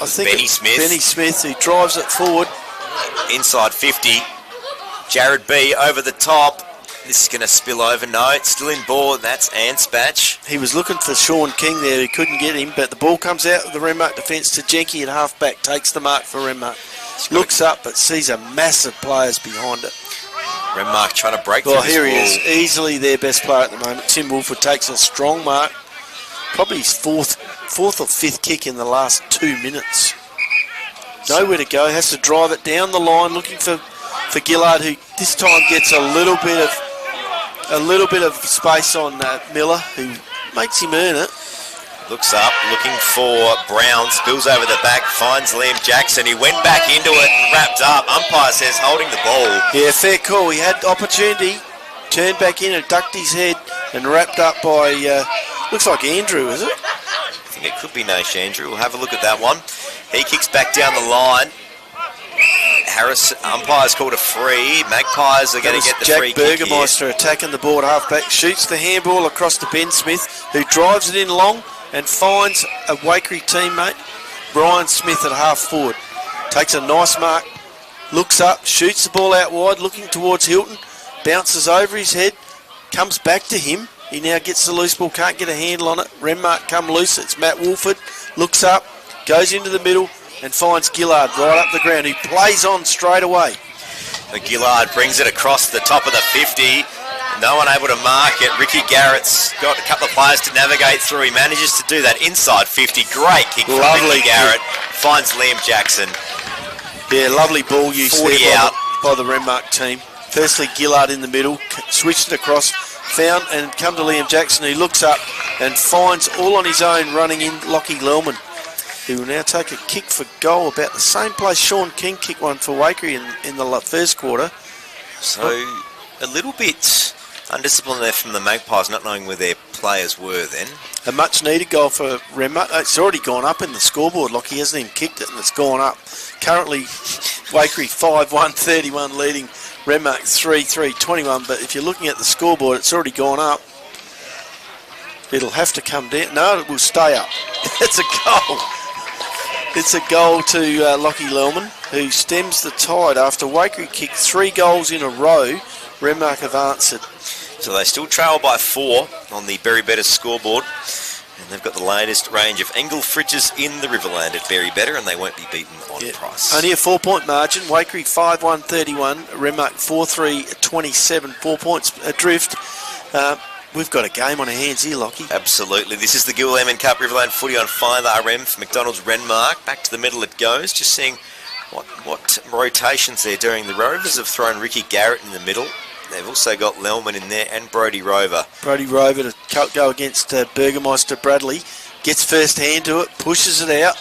I think, Benny Smith, who drives it forward. Inside 50. Jared B over the top. This is going to spill over. No, it's still in ball. That's Anspatch. He was looking for Sean King there. He couldn't get him, but the ball comes out of the Renmark defence to Jenke at half-back. Takes the mark for Renmark. Looks up, but sees a massive players behind it. Renmark trying to break through this here wall. he is, easily their best player at the moment. Tim Wolford takes a strong mark. Probably his fourth or fifth kick in the last 2 minutes. Nowhere to go, has to drive it down the line, looking for Gillard, who this time gets a little bit of space on Miller, who makes him earn it. Looks up, looking for Brown, spills over the back, finds Liam Jackson. He went back into it and wrapped up. Umpire says holding the ball. Yeah, fair call. He had opportunity turned back in and ducked his head and wrapped up by, looks like Andrew, is it? I think it could be Nash Andrew. We'll have a look at that one. He kicks back down the line. Harris, umpires called a free. Magpies are going to get the free kick here. Jack Burgermeister attacking the board halfback, shoots the handball across to Ben Smith, who drives it in long and finds a Waikerie teammate, Brian Smith, at half forward. Takes a nice mark, looks up, shoots the ball out wide, looking towards Hilton, bounces over his head, comes back to him. He now gets the loose ball, can't get a handle on it. Renmark come loose, it's Matt Wolford, looks up, goes into the middle and finds Gillard right up the ground, who plays on straight away. Gillard brings it across the top of the 50. No one able to mark it. Ricky Garrett's got a couple of players to navigate through. He manages to do that inside 50. Great kick from Ricky Garrett. Finds Liam Jackson. Yeah, lovely ball use 40 there out by the Renmark team. Firstly, Gillard in the middle, switched it across, found and come to Liam Jackson, who looks up and finds all on his own running in Lockie Lellman, who will now take a kick for goal about the same place Sean King kicked one for Waikerie in the first quarter. So a little bit undisciplined there from the Magpies, not knowing where their players were then. A much needed goal for Renmark. It's already gone up in the scoreboard. Lockie hasn't even kicked it and it's gone up. Currently Waikerie 5-1-31 leading Renmark 3-3-21, but if you're looking at the scoreboard, it's already gone up. It'll have to come down. No, it will stay up. It's a goal. It's a goal to Lockie Lellman, who stems the tide after Waikerie kicked 3 goals in a row. Renmark have answered. So they still trail by 4 on the Berry Better scoreboard. And they've got the latest range of Engel fridges in the Riverland at Berry Better, and they won't be beaten on price. Only a 4-point margin. Waikerie 5-1-31, Renmark 4-3-27, 4 points adrift. We've got a game on our hands here, Lockie. Absolutely. This is the Gill Lemon Cup Riverland footy on 5RM for McDonald's Renmark. Back to the middle it goes. Just seeing what rotations they're doing. The Rovers have thrown Ricky Garrett in the middle. They've also got Lellman in there and Brody Rover. Brody Rover to go against Burgermeister Bradley. Gets first hand to it, pushes it out.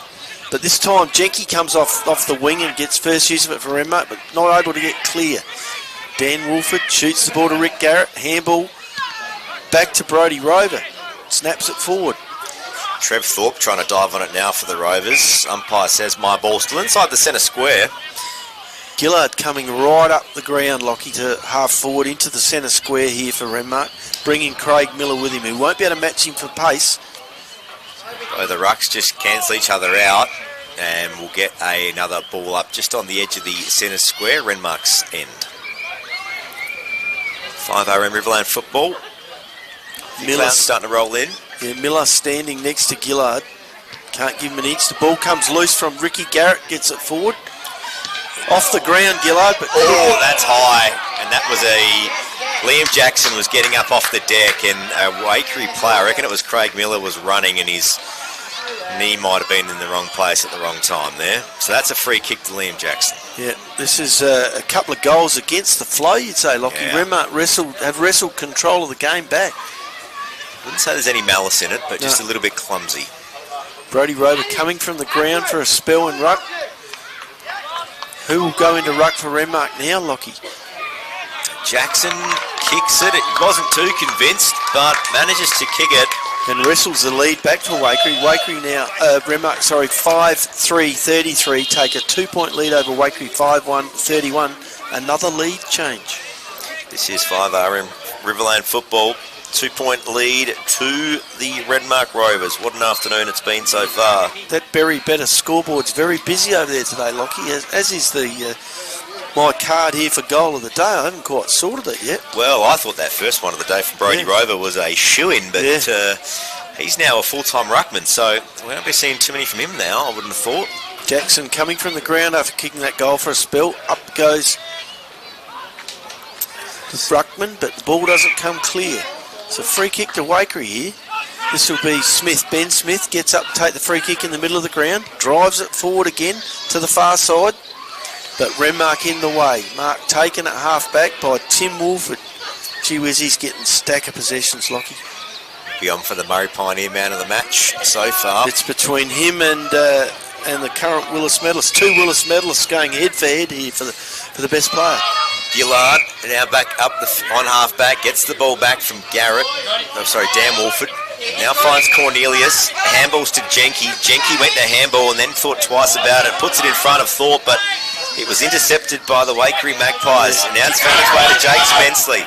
But this time Jenke comes off the wing and gets first use of it for Renmark, but not able to get clear. Dan Wolford shoots the ball to Rick Garrett. Handball back to Brody Rover. Snaps it forward. Trev Thorpe trying to dive on it now for the Rovers. Umpire says my ball's still inside the centre square. Gillard coming right up the ground, Lockie, to half forward into the centre square here for Renmark, bringing Craig Miller with him, who won't be able to match him for pace. So the rucks just cancel each other out, and we'll get another ball up just on the edge of the centre square, Renmark's end. 5RM Riverland football. Miller's starting to roll in. Yeah, Miller standing next to Gillard. Can't give him an inch. The ball comes loose from Ricky Garrett, gets it forward. Off the ground, Gillard, but that's high, and that was Liam Jackson was getting up off the deck, and a Waikerie player, I reckon it was Craig Miller, was running, and his knee might have been in the wrong place at the wrong time there. So that's a free kick to Liam Jackson. Yeah, this is a couple of goals against the flow, you'd say, Lockie. Yeah. Renmark have wrestled control of the game back. Wouldn't say there's any malice in it, but just a little bit clumsy. Brody Rover coming from the ground for a spell in ruck. Who will go into ruck for Renmark now, Lockie? Jackson kicks it. It wasn't too convinced, but manages to kick it. And wrestles the lead back for Waikerie. Waikerie now, Renmark, 5-3-33, take a 2-point lead over Waikerie, 5-1-31. Another lead change. This is 5RM Riverland football. 2-point lead to the Renmark Rovers. What an afternoon it's been so far. That Berry Better scoreboard's very busy over there today, Lockie, as is the my card here for goal of the day. I haven't quite sorted it yet. Well, I thought that first one of the day from Brody Rover was a shoo-in, but he's now a full-time ruckman, so we won't be seeing too many from him now, I wouldn't have thought. Jackson coming from the ground after kicking that goal for a spell. Up goes the ruckman, but the ball doesn't come clear. It's a free kick to Waikerie here. This will be Smith. Ben Smith gets up to take the free kick in the middle of the ground, drives it forward again to the far side, but Renmark in the way. Mark taken at half back by Tim Wolford. Gee whiz, he's getting stack of possessions, Lockie. Be on for the Murray Pioneer man of the match so far. It's between him and the current Willis medalist. 2 Willis medalists going head for head here for the best player. Gillard now back up on half back, gets the ball back from Dan Wolford. Now finds Cornelius, handballs to Jenke. Jenke went to handball and then thought twice about it, puts it in front of Thorpe, but it was intercepted by the Waikerie Magpies. And now it's found its way to Jake Spenceley.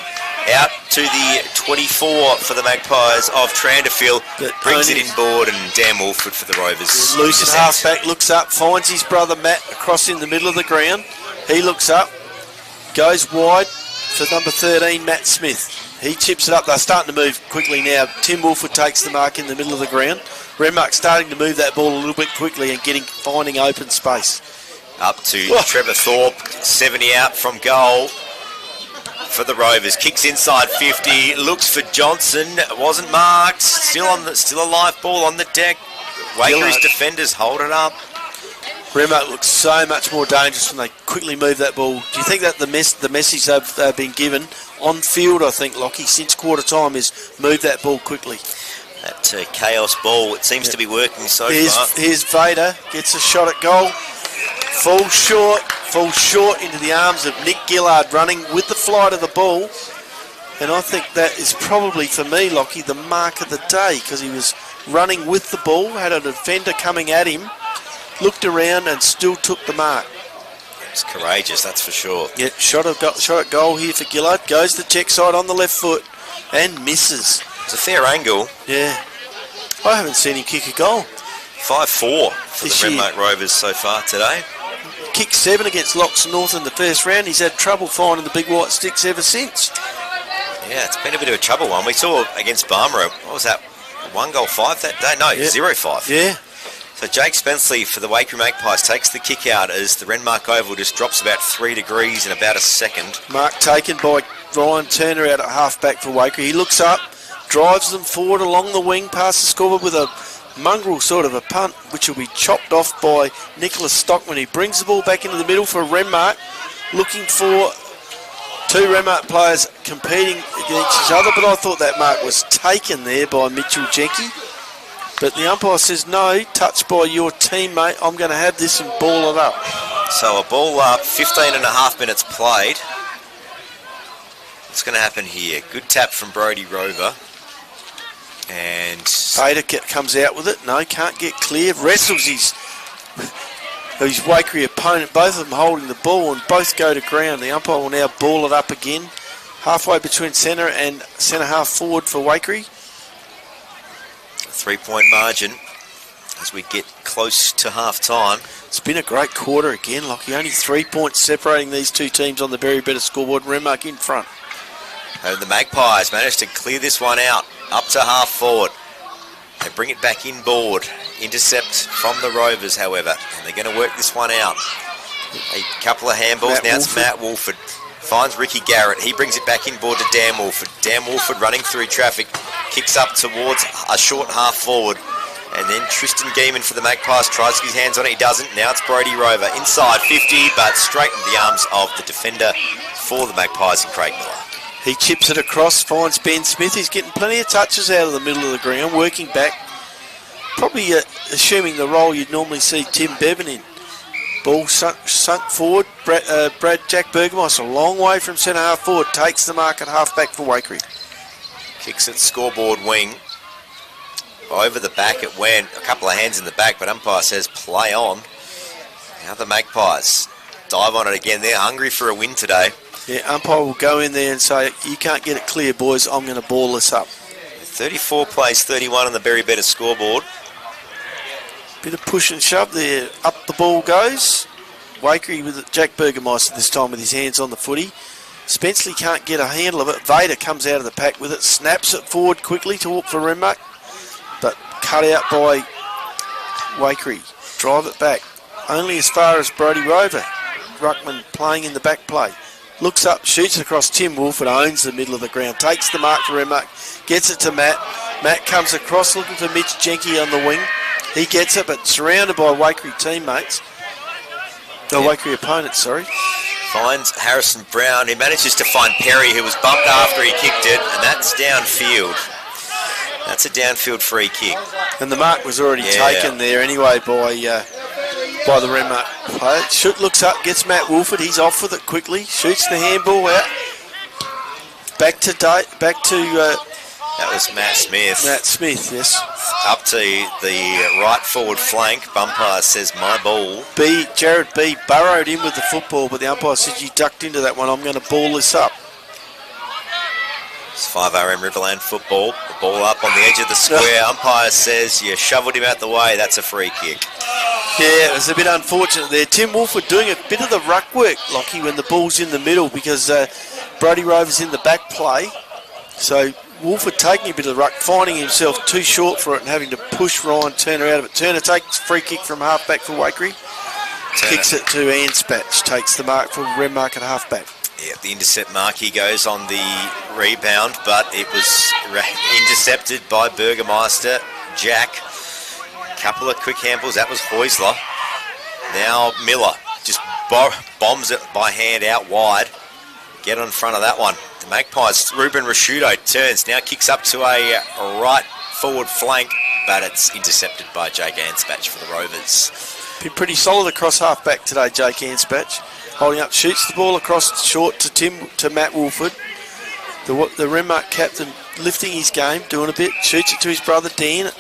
Out to the 24 for the Magpies of Tranderfield, brings it inboard, and Dan Wolford for the Rovers. Loose at half-back, looks up, finds his brother Matt across in the middle of the ground. He looks up, goes wide for number 13, Matt Smith. He chips it up. They're starting to move quickly now. Tim Wolford takes the mark in the middle of the ground. Renmark starting to move that ball a little bit quickly and finding open space. Up to Trevor Thorpe, 70 out from goal for the Rovers. Kicks inside 50, looks for Johnson, wasn't marked. Still a live ball on the deck. Wakerie's defenders hold it up. Renmark looks so much more dangerous when they quickly move that ball. Do you think that the message they've been given on field, I think, Lockie, since quarter time is move that ball quickly? That chaos ball, it seems to be working so far. Here's Vader, gets a shot at goal. Falls short into the arms of Nick Gillard running with the flight of the ball. And I think that is probably, for me, Lockie, the mark of the day, because he was running with the ball, had a defender coming at him, looked around and still took the mark. It's courageous, that's for sure. Yeah, shot at goal here for Gillard. Goes the check side on the left foot and misses. It's a fair angle. Yeah. I haven't seen him kick a goal. 5-4 for the Renmark Rovers so far today. Kicked 7 against Lox North in the first round. He's had trouble finding the big white sticks ever since. Yeah, it's been a bit of a trouble one. We saw against Barmera, what was that, 1-5 that day? No, 0-5. Yeah. So Jake Spenceley for the Waikerie Magpies takes the kick out as the Renmark Oval just drops about 3 degrees in about a second. Mark taken by Ryan Turner out at half-back for Waikerie. He looks up, drives them forward along the wing, past the scoreboard with a mongrel sort of a punt, which will be chopped off by Nicholas Stockman. He brings the ball back into the middle for Renmark, looking for 2 Renmark players competing against each other, but I thought that mark was taken there by Mitchell Jenke. But the umpire says, no, touched by your teammate, I'm going to have this and ball it up. So a ball up, 15 and a half minutes played. What's going to happen here? Good tap from Brodie Rover. And Bader comes out with it. No, can't get clear. Wrestles his Waikerie opponent. Both of them holding the ball and both go to ground. The umpire will now ball it up again. Halfway between centre and centre half forward for Waikerie. 3-point margin as we get close to half time. It's been a great quarter again, Lockie. Only 3 points separating these two teams on the very better scoreboard. Renmark in front. And the Magpies managed to clear this one out. Up to half forward. They bring it back inboard. Intercept from the Rovers, however. And they're going to work this one out. A couple of handballs. Now it's Matt Wolford. Finds Ricky Garrett. He brings it back inboard to Dan Wolford. Dan Wolford running through traffic. Kicks up towards a short half forward. And then Tristan Geeman for the Magpies tries to get his hands on it. He doesn't. Now it's Brodie Rover. Inside 50, but straight into the arms of the defender for the Magpies in Craig Miller. He chips it across, finds Ben Smith. He's getting plenty of touches out of the middle of the ground, working back. Probably assuming the role you'd normally see Tim Bevan in. Ball sunk forward. Jack Burgermeister, a long way from centre half forward, takes the mark at half back for Waikerie. Kicks it scoreboard wing. Over the back it went. A couple of hands in the back, but umpire says play on. Now the Magpies dive on it again. They're hungry for a win today. Yeah, umpire will go in there and say, you can't get it clear, boys. I'm going to ball this up. 34 plays 31 on the Berry Better scoreboard. Bit of push and shove there. Up the ball goes. Waikerie with Jack Burgermeister this time with his hands on the footy. Spenceley can't get a handle of it. Vader comes out of the pack with it. Snaps it forward quickly to walk for Renmark. But cut out by Waikerie. Drive it back. Only as far as Brodie Rover. Ruckman playing in the back play. Looks up, shoots across Tim Wolford, owns the middle of the ground, takes the mark for Renmark, gets it to Matt. Matt comes across looking for Mitch Jenke on the wing. He gets it, but surrounded by Waikerie teammates. Waikerie opponents, sorry. Finds Harrison Brown. He manages to find Perry, who was bumped after he kicked it, and that's downfield. That's a downfield free kick. And the mark was already taken there anyway by by the Renmark player. Looks up, gets Matt Wolford. He's off with it quickly. Shoots the handball out. Back to that was Matt Smith. Matt Smith, yes. Up to the right forward flank. Umpire says my ball. Jared B burrowed in with the football, but the umpire said you ducked into that one. I'm going to ball this up. It's 5RM Riverland football. The ball up on the edge of the square. Umpire says you shoveled him out the way. That's a free kick. Yeah, it was a bit unfortunate there. Tim Wolford doing a bit of the ruck work, Lockie, when the ball's in the middle because Brody Rover's in the back play. So Wolford taking a bit of the ruck, finding himself too short for it and having to push Ryan Turner out of it. Turner takes free kick from half-back for Waikerie. Kicks it to Anspatch, takes the mark for Renmark at half-back. Yeah, the intercept mark, he goes on the rebound, but it was intercepted by Burgermeister Jack. Couple of quick handballs, that was Heusler. Now Miller just bombs it by hand out wide. Get on front of that one. The Magpies, Ruben Rashudo turns, now kicks up to a right forward flank, but it's intercepted by Jake Anspatch for the Rovers. Been pretty solid across half-back today, Jake Anspatch. Holding up, shoots the ball across short to Matt Wolford. The Renmark captain lifting his game, doing a bit. Shoots it to his brother Dan,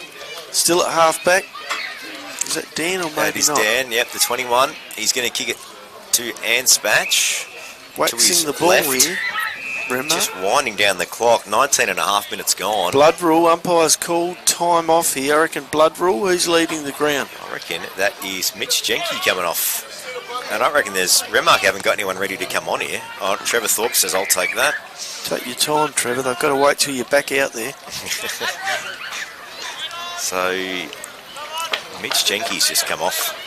still at half-back. Is that Dan or maybe that is not? Dan, yep, the 21. He's going to kick it to Anspatch. Waxing the ball left. here. Renmark. Just winding down the clock. 19 and a half minutes gone. Blood rule. Umpire's called time off here. I reckon blood rule. Who's leading the ground? I reckon that is Mitch Jenke coming off. And I reckon Renmark haven't got anyone ready to come on here. Oh, Trevor Thorpe says, I'll take that. Take your time, Trevor. They've got to wait till you're back out there. So, Mitch Jenke's just come off.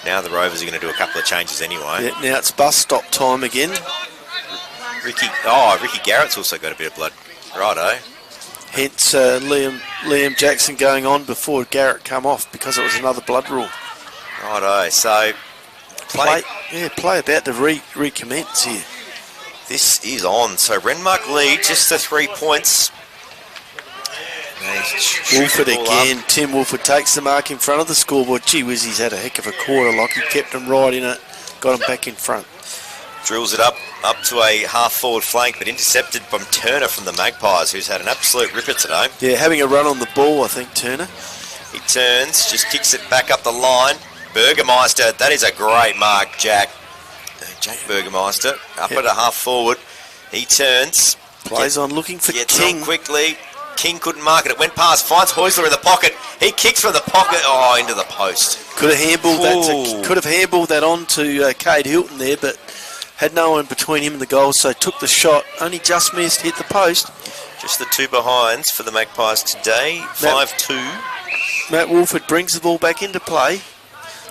Now the Rovers are going to do a couple of changes anyway. Yeah, now it's bus stop time again. Ricky Garrett's also got a bit of blood. Righto. Hence Liam Jackson going on before Garrett come off because it was another blood rule. Righto. So play about to recommence here. This is on. So Renmark lead just to 3 points. Wolford again. Tim Wolford takes the mark in front of the scoreboard. Gee whiz, he's had a heck of a quarter. Like he kept him right in it. Got him back in front. Drills it up to a half-forward flank, but intercepted from Turner from the Magpies, who's had an absolute ripper today. Yeah, having a run on the ball, I think, Turner. He turns, just kicks it back up the line. Burgermeister, that is a great mark, Jack Burgermeister, up at a half-forward. He turns. Plays on looking for King. King. On quickly. King couldn't mark it. It went past, finds Heusler in the pocket. He kicks from the pocket, into the post. Could have handballed that on to Cade Hilton there, but had no one between him and the goal, so took the shot. Only just missed, hit the post. Just the two behinds for the Magpies today. 5-2. Matt Wolford brings the ball back into play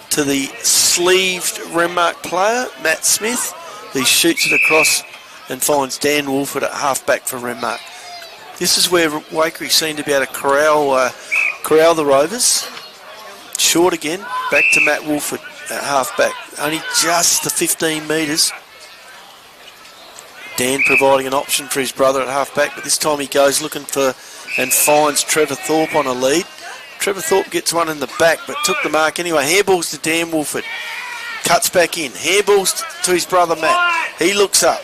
to the sleeved Renmark player, Matt Smith. He shoots it across and finds Dan Wolford at half-back for Renmark. This is where Waikerie seemed to be able to corral the Rovers. Short again, back to Matt Wolford at half-back. Only just the 15 metres. Dan providing an option for his brother at half-back, but this time he goes looking for and finds Trevor Thorpe on a lead. Trevor Thorpe gets one in the back, but took the mark anyway. Handballs to Dan Wolford. Cuts back in. Handballs to his brother Matt. He looks up.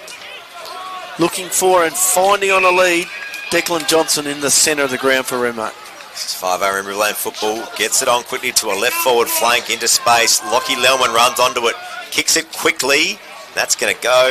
Looking for and finding on a lead. Declan Johnson in the centre of the ground for Renmark. This is 5RM Riverland football. Gets it on quickly to a left forward flank into space. Lockie Lellman runs onto it. Kicks it quickly. That's going to go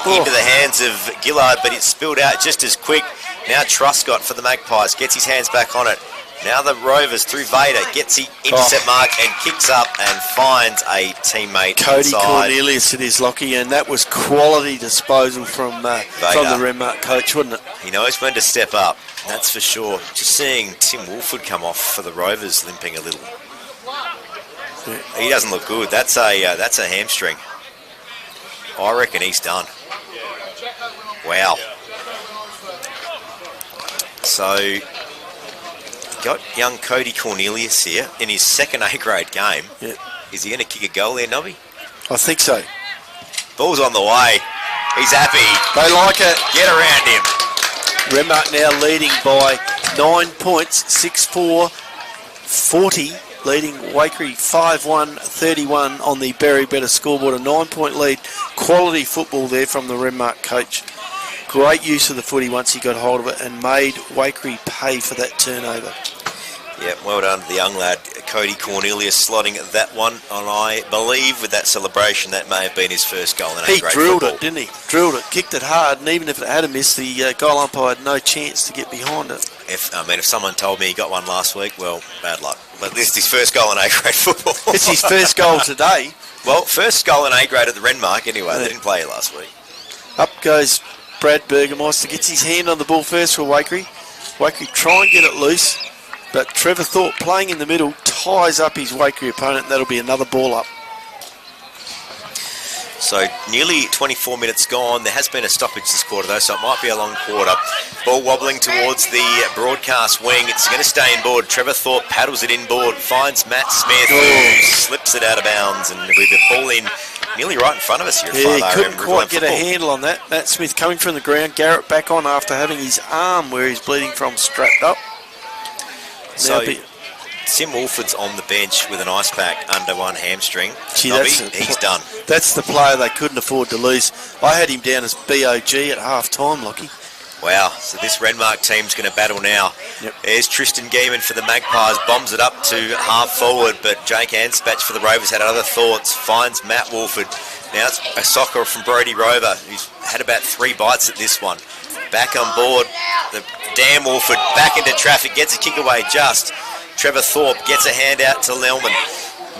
into the hands of Gillard, but it's spilled out just as quick. Now Truscott for the Magpies. Gets his hands back on it. Now the Rovers through Vader. Gets the intercept mark and kicks up and finds a teammate Cody inside. Cornelius it is, Lockie, and that was quality disposal from the Renmark coach, wasn't it? He knows when to step up, that's for sure. Just seeing Tim Wolford come off for the Rovers limping a little. Yeah. He doesn't look good. That's a hamstring. I reckon he's done. Wow. So got young Cody Cornelius here in his second A-grade game. Yeah. Is he going to kick a goal there, Nobby? I think so. Ball's on the way. He's happy. They like it. Get around him. Renmark now leading by 9 points, 6-4, 40 leading Waikerie 5-1-31 on the Berry Better scoreboard. A 9-point lead. Quality football there from the Renmark coach. Great use of the footy once he got hold of it and made Waikerie pay for that turnover. Yeah, well done to the young lad, Cody Cornelius, slotting that one. And I believe with that celebration, that may have been his first goal in A-grade football. He drilled it, didn't he? Drilled it, kicked it hard, and even if it had a miss, the goal umpire had no chance to get behind it. If someone told me he got one last week, well, bad luck. But this is his first goal in A-grade football. It's his first goal today. Well, first goal in A-grade at the Renmark anyway. Yeah. They didn't play last week. Up goes Brad Burgermeister, gets his hand on the ball first for Waikerie. Waikerie try and get it loose, but Trevor Thorpe playing in the middle ties up his Waikerie opponent, and that'll be another ball up. So nearly 24 minutes gone. There has been a stoppage this quarter though, so it might be a long quarter. Ball wobbling towards the broadcast wing. It's going to stay inboard. Trevor Thorpe paddles it inboard, finds Matt Smith, who slips it out of bounds, and with the ball in nearly right in front of us here. Yeah, he couldn't quite get a handle on that. Matt Smith coming from the ground. Garrett back on after having his arm where he's bleeding from strapped up. So Tim Wolford's on the bench with an ice pack under one hamstring. Gee, he's done. That's the player they couldn't afford to lose. I had him down as BOG at half-time, Lockie. Wow, so this Renmark team's going to battle now. Yep. There's Tristan Geeman for the Magpies, bombs it up to half forward, but Jake Anspatch for the Rovers had other thoughts, finds Matt Wolford. Now it's a soccer from Brodie Rover, who's had about 3 bites at this one. Back on board, the Dan Wolford back into traffic, gets a kick away just. Trevor Thorpe gets a hand out to Lelman.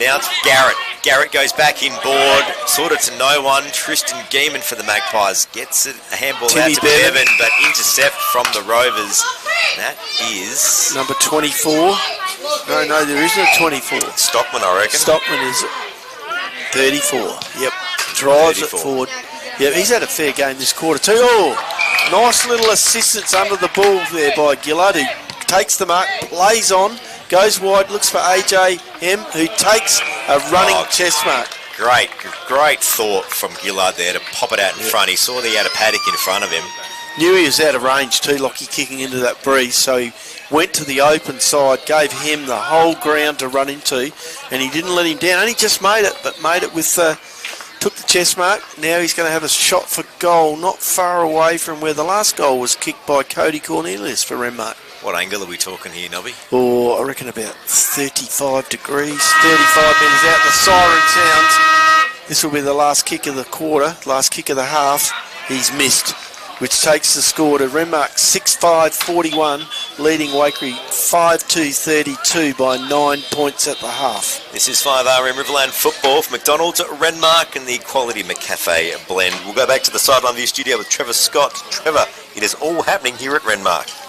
Now it's Garrett. Garrett goes back inboard, sort of to no one. Tristan Geeman for the Magpies gets a handball out to Bevan, but intercept from the Rovers. That is number 24. No, there isn't a 24. Stockman, I reckon. Stockman is 34. Yep, drives 34. It forward. Yep, he's had a fair game this quarter too. Oh, nice little assistance under the ball there by Gillard, who takes the mark, plays on, goes wide, looks for AJ M, who takes a running chest mark. Great thought from Gillard there to pop it out in front. He saw that he had a paddock in front of him. Knew he was out of range too, Lockie, kicking into that breeze, so he went to the open side, gave him the whole ground to run into, and he didn't let him down. Only just made it, but made it with took the chest mark. Now he's going to have a shot for goal, not far away from where the last goal was kicked by Cody Cornelius for Renmark. What angle are we talking here, Nobby? Oh, I reckon about 35 degrees, 35 metres out. The siren sounds. This will be the last kick of the quarter, last kick of the half. He's missed, which takes the score to Renmark 6-5-41, leading Waikerie 5-2-32 by 9 points at the half. This is 5RM Riverland football from McDonald's at Renmark and the Quality McCafe blend. We'll go back to the sideline view studio with Trevor Scott. Trevor, it is all happening here at Renmark.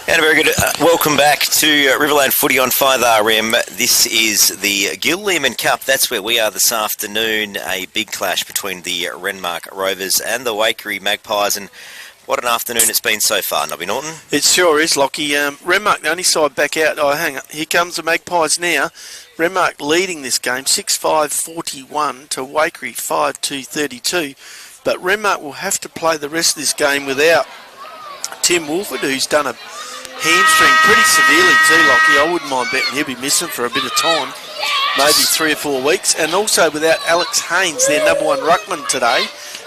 And a very good welcome back to Riverland Footy on 5RM. This is the Gil Lehman Cup. That's where we are this afternoon. A big clash between the Renmark Rovers and the Waikerie Magpies. And what an afternoon it's been so far, Nobby Norton. It sure is, Lockie. Renmark, the only side back out. Oh, hang on. Here comes the Magpies now. Renmark leading this game, 6-5-41 to Waikerie, 5-2-32. But Renmark will have to play the rest of this game without Tim Wolford, who's done a hamstring pretty severely too, Lockie. I wouldn't mind betting he'll be missing for a bit of time, maybe 3 or 4 weeks. And also without Alex Haynes, their number one ruckman today,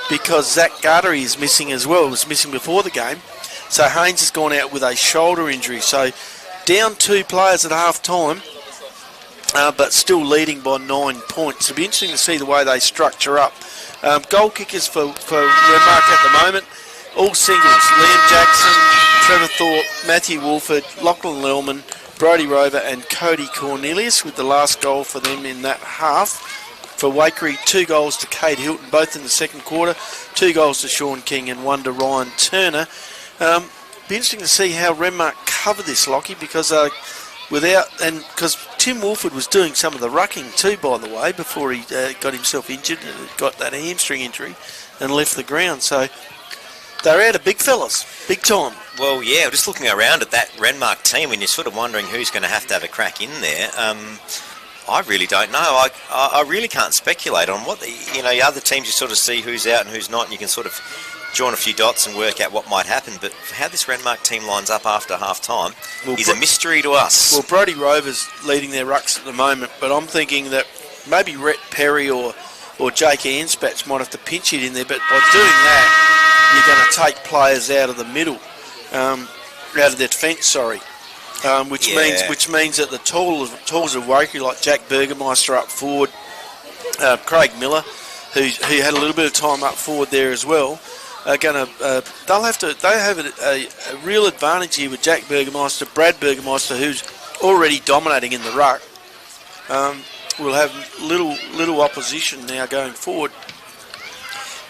because Zach Gartery is missing as well. He was missing before the game. So Haynes has gone out with a shoulder injury. So down 2 players at half time, but still leading by 9 points. It'll be interesting to see the way they structure up. Goal kickers for Renmark at the moment, all singles. Liam Jackson, Trevor Thorpe, Matthew Wolford, Lachlan Lellman, Brodie Rover and Cody Cornelius with the last goal for them in that half. For Waikerie, 2 goals to Cade Hilton, both in the second quarter, 2 goals to Sean King and 1 to Ryan Turner. Be interesting to see how Renmark cover this, Lockie, because because Tim Wolford was doing some of the rucking too, by the way, before he got himself injured, got that hamstring injury and left the ground. So they're out of big fellas, big time. Well, yeah, just looking around at that Renmark team and you're sort of wondering who's going to have a crack in there. I really don't know. I really can't speculate on what the other teams. You sort of see who's out and who's not, and you can sort of join a few dots and work out what might happen. But how this Renmark team lines up after half time is a mystery to us. Well, Brodie Rover's leading their rucks at the moment, but I'm thinking that maybe Rhett Perry or Jake Anspatch might have to pinch it in there. But by doing that, you're going to take players out of the middle, out of their defence. Sorry. Which means that the tools of Waikerie, like Jack Burgermeister up forward, Craig Miller, who had a little bit of time up forward there as well, are going to they have a real advantage here with Jack Burgermeister, Brad Burgermeister, who's already dominating in the ruck. Will have little opposition now going forward.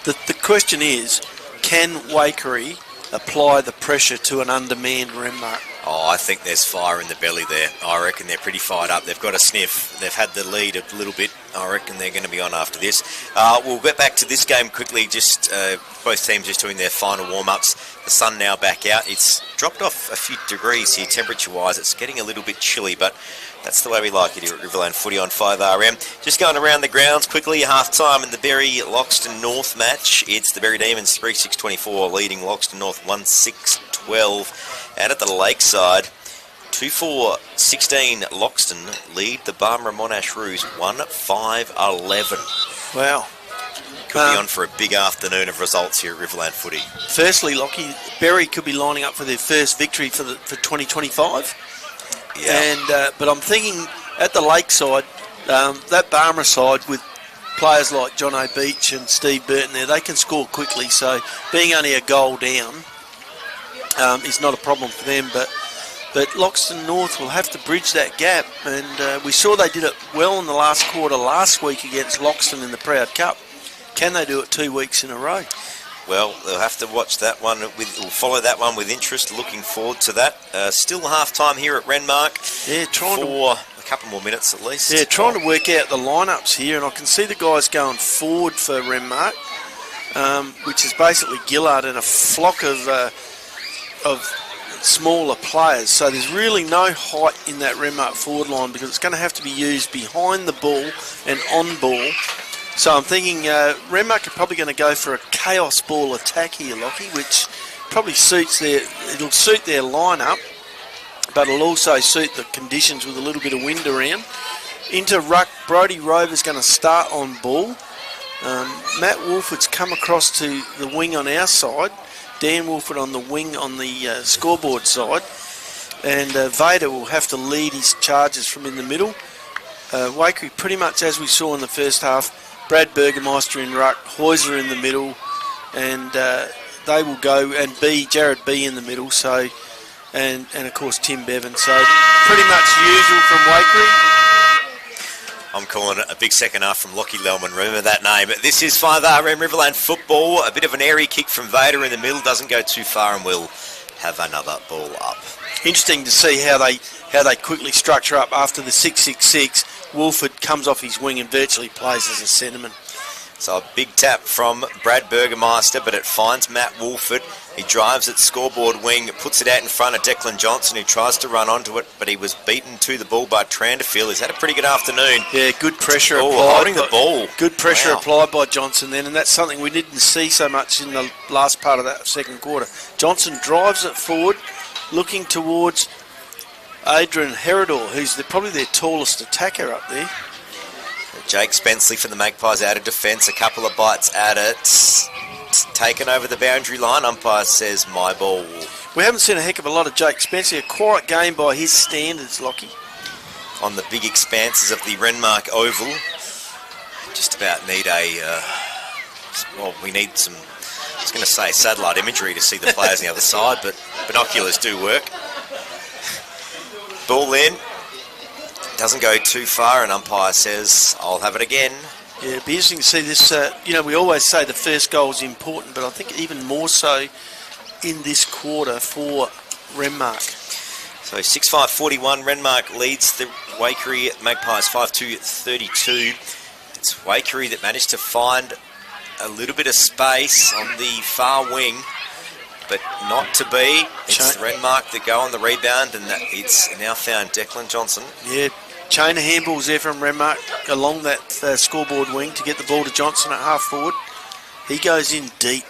The question is, can Waikerie apply the pressure to an undermanned Renmark? Oh, I think there's fire in the belly there. I reckon they're pretty fired up. They've got a sniff. They've had the lead a little bit. I reckon they're going to be on after this. We'll get back to this game quickly. Just both teams just doing their final warm-ups. The sun now back out. It's dropped off a few degrees here temperature-wise. It's getting a little bit chilly, but that's the way we like it here at Riverland Footy on 5RM. Just going around the grounds quickly, half-time in the Berry-Loxton North match. It's the Berry Demons 3-6-24 leading Loxton North 1-6-12. And at the Lakeside, 2-4-16 Loxton lead the Barmera Monash Roos 1-5-11. Wow. Could be on for a big afternoon of results here at Riverland Footy. Firstly, Lockie, Berry could be lining up for their first victory for 2025. Yeah. And but I'm thinking at the Lakeside, that Barmera side with players like John O'Beach and Steve Burton there, they can score quickly. So being only a goal down is not a problem for them. But Loxton North will have to bridge that gap. And we saw they did it well in the last quarter last week against Loxton in the Proud Cup. Can they do it 2 weeks in a row? Well, they'll have to watch that one. We'll follow that one with interest. Looking forward to that. Still half-time here at Renmark. Yeah, for a couple more minutes at least. Yeah, trying to work out the lineups here, and I can see the guys going forward for Renmark, which is basically Gillard and a flock of smaller players. So there's really no height in that Renmark forward line because it's going to have to be used behind the ball and on ball. So I'm thinking Renmark are probably going to go for a chaos ball attack here, Lockie, which probably suits their lineup, but it'll also suit the conditions with a little bit of wind around. Into ruck, Brodie Rover's going to start on ball. Matt Wolford's come across to the wing on our side. Dan Wolford on the wing on the scoreboard side. And Vader will have to lead his charges from in the middle. Waikerie pretty much as we saw in the first half. Brad Burgermeister in ruck, Heuser in the middle, and they will go, and Jared B in the middle, so and of course Tim Bevan. So pretty much usual from Waikerie. I'm calling it a big second half from Lockie Lellman. Remember that name. This is 5RM Riverland football. A bit of an airy kick from Vader in the middle. Doesn't go too far and will have another ball up. Interesting to see how they quickly structure up after the 6-6-6. Wolford comes off his wing and virtually plays as a centreman. So a big tap from Brad Burgermeister, but it finds Matt Wolford. He drives at scoreboard wing, puts it out in front of Declan Johnson, who tries to run onto it, but he was beaten to the ball by Tranderfield. He's had a pretty good afternoon. Yeah, good pressure applied. Holding the ball. Good pressure applied by Johnson then, and that's something we didn't see so much in the last part of that second quarter. Johnson drives it forward, looking towards Adrian Herodor, who's probably their tallest attacker up there. Jake Spenceley for the Magpies out of defence. A couple of bites at it. Taken over the boundary line. Umpire says, my ball. We haven't seen a heck of a lot of Jake Spenceley. A quiet game by his standards, Lockie. On the big expanses of the Renmark Oval. Just about need we need some, I was going to say satellite imagery to see the players on the other side, but binoculars do work. Ball in. Doesn't go too far, and umpire says, I'll have it again. Yeah, it'd be interesting to see this. We always say the first goal is important, but I think even more so in this quarter for Renmark. So 6-5-41, Renmark leads the Waikerie Magpies 5-2-32. It's Waikerie that managed to find a little bit of space on the far wing, but not to be. It's Renmark that go on the rebound, and it's now found Declan Johnson. Yeah. Chain of handballs there from Renmark along that scoreboard wing to get the ball to Johnson at half forward. He goes in deep.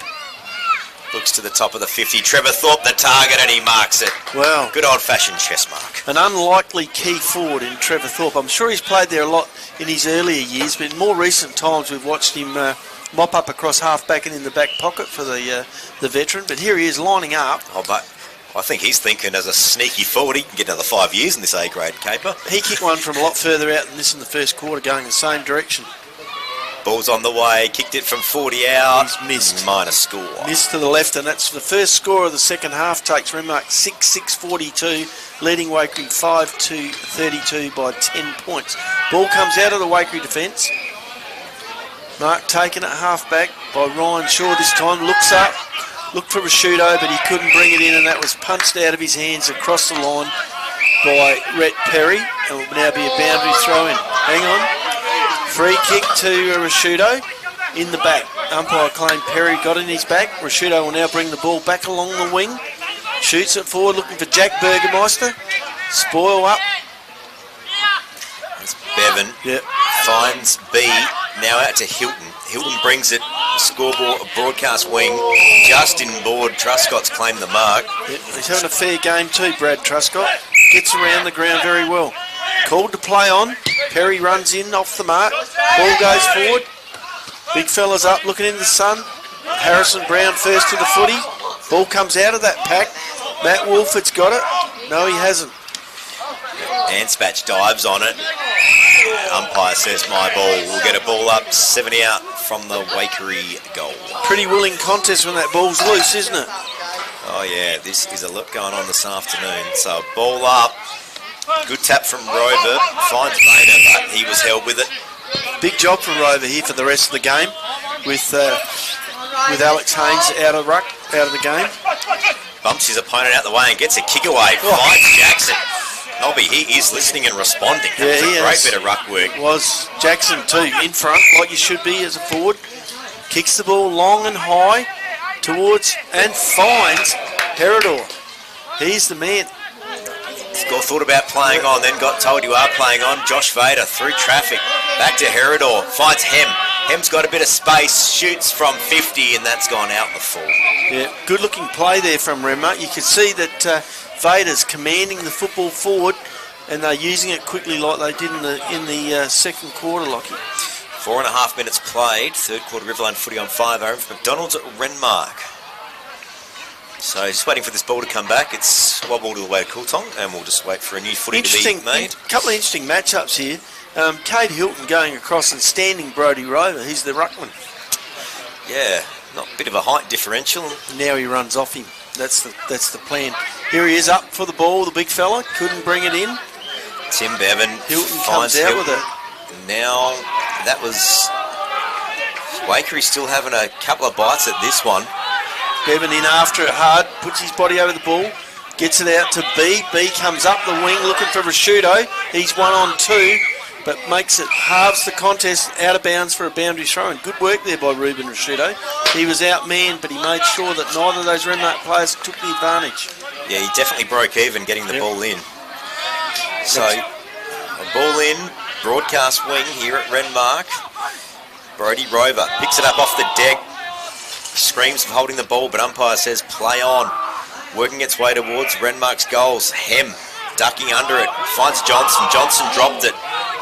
Looks to the top of the 50. Trevor Thorpe the target, and he marks it. Wow. Good old-fashioned chess mark. An unlikely key forward in Trevor Thorpe. I'm sure he's played there a lot in his earlier years, but in more recent times we've watched him mop up across half-back and in the back pocket for the veteran. But here he is lining up. Oh, but I think he's thinking as a sneaky forward, he can get another 5 years in this A-grade caper. He kicked one from a lot further out than this in the first quarter, going the same direction. Ball's on the way, kicked it from 40 out. He's missed. Minor score. Missed to the left, and that's the first score of the second half. Takes Renmark 6-6-42, leading Waikerie 5-2-32 by 10 points. Ball comes out of the Waikerie defence. Mark taken at half-back by Ryan Shaw this time. Looks up. Looked for Rashudo, but he couldn't bring it in, and that was punched out of his hands across the line by Rhett Perry. It will now be a boundary throw-in. Hang on. Free kick to Rashudo in the back. Umpire claimed Perry got in his back. Rashudo will now bring the ball back along the wing. Shoots it forward, looking for Jack Burgermeister. Spoil up. It's Bevan. Yep. Finds B. Now out to Hilton. Hilton brings it, scoreboard, broadcast wing, just inboard. Truscott's claimed the mark. Yep. He's having a fair game too, Brad Truscott. Gets around the ground very well. Called to play on. Perry runs in off the mark. Ball goes forward. Big fella's up looking into the sun. Harrison Brown first to the footy. Ball comes out of that pack. Matt Wolford's got it. No, he hasn't. Anspatch dives on it. Umpire says my ball. We'll get a ball up, 70 out from the Waikerie goal. Pretty willing contest when that ball's loose, isn't it? Oh yeah, this is a lot going on this afternoon. So ball up. Good tap from Rover. Finds Vader, but he was held with it. Big job from Rover here for the rest of the game with Alex Haynes out of the game. Bumps his opponent out the way and gets a kick away. Finds Jackson. Nobby, he is listening and responding. That was a great bit of ruck work. Was Jackson too, in front, like you should be as a forward. Kicks the ball long and high towards and finds Herodor. He's the man. Thought about playing on, then got told you are playing on. Josh Vader through traffic. Back to Herodor. Finds Hem. Hem's got a bit of space. Shoots from 50, and that's gone out in the full. Yeah, good looking play there from Renmark. You can see that Vader's commanding the football forward, and they're using it quickly like they did in the second quarter, Lockie. 4.5 minutes played. Third quarter Riverland footy on 5 over from McDonald's at Renmark. So just waiting for this ball to come back. It's wobbled all the way to Coultong, and we'll just wait for a new footy to be made. A couple of interesting matchups here. Cade Hilton going across and standing Brodie Rover. He's the ruckman. Yeah, not a bit of a height differential. Now he runs off him. That's the plan. Here he is up for the ball, the big fella. Couldn't bring it in. Tim Bevan Hilton comes out with it. Now, that was... Waikerie still having a couple of bites at this one. Bevan in after it hard. puts his body over the ball, gets it out to B. B comes up the wing looking for Rashudo. He's 1-on-2, but makes it, halves the contest, out of bounds for a boundary throw. And good work there by Ruben Rashudo. He was outmanned, but he made sure that neither of those Renmark players took the advantage. Yeah, he definitely broke even getting the ball in. So, a ball in, broadcast wing here at Renmark. Brodie Rover picks it up off the deck, screams of holding the ball, but umpire says play on. Working its way towards Renmark's goals. Hem ducking under it, finds Johnson. Johnson dropped it.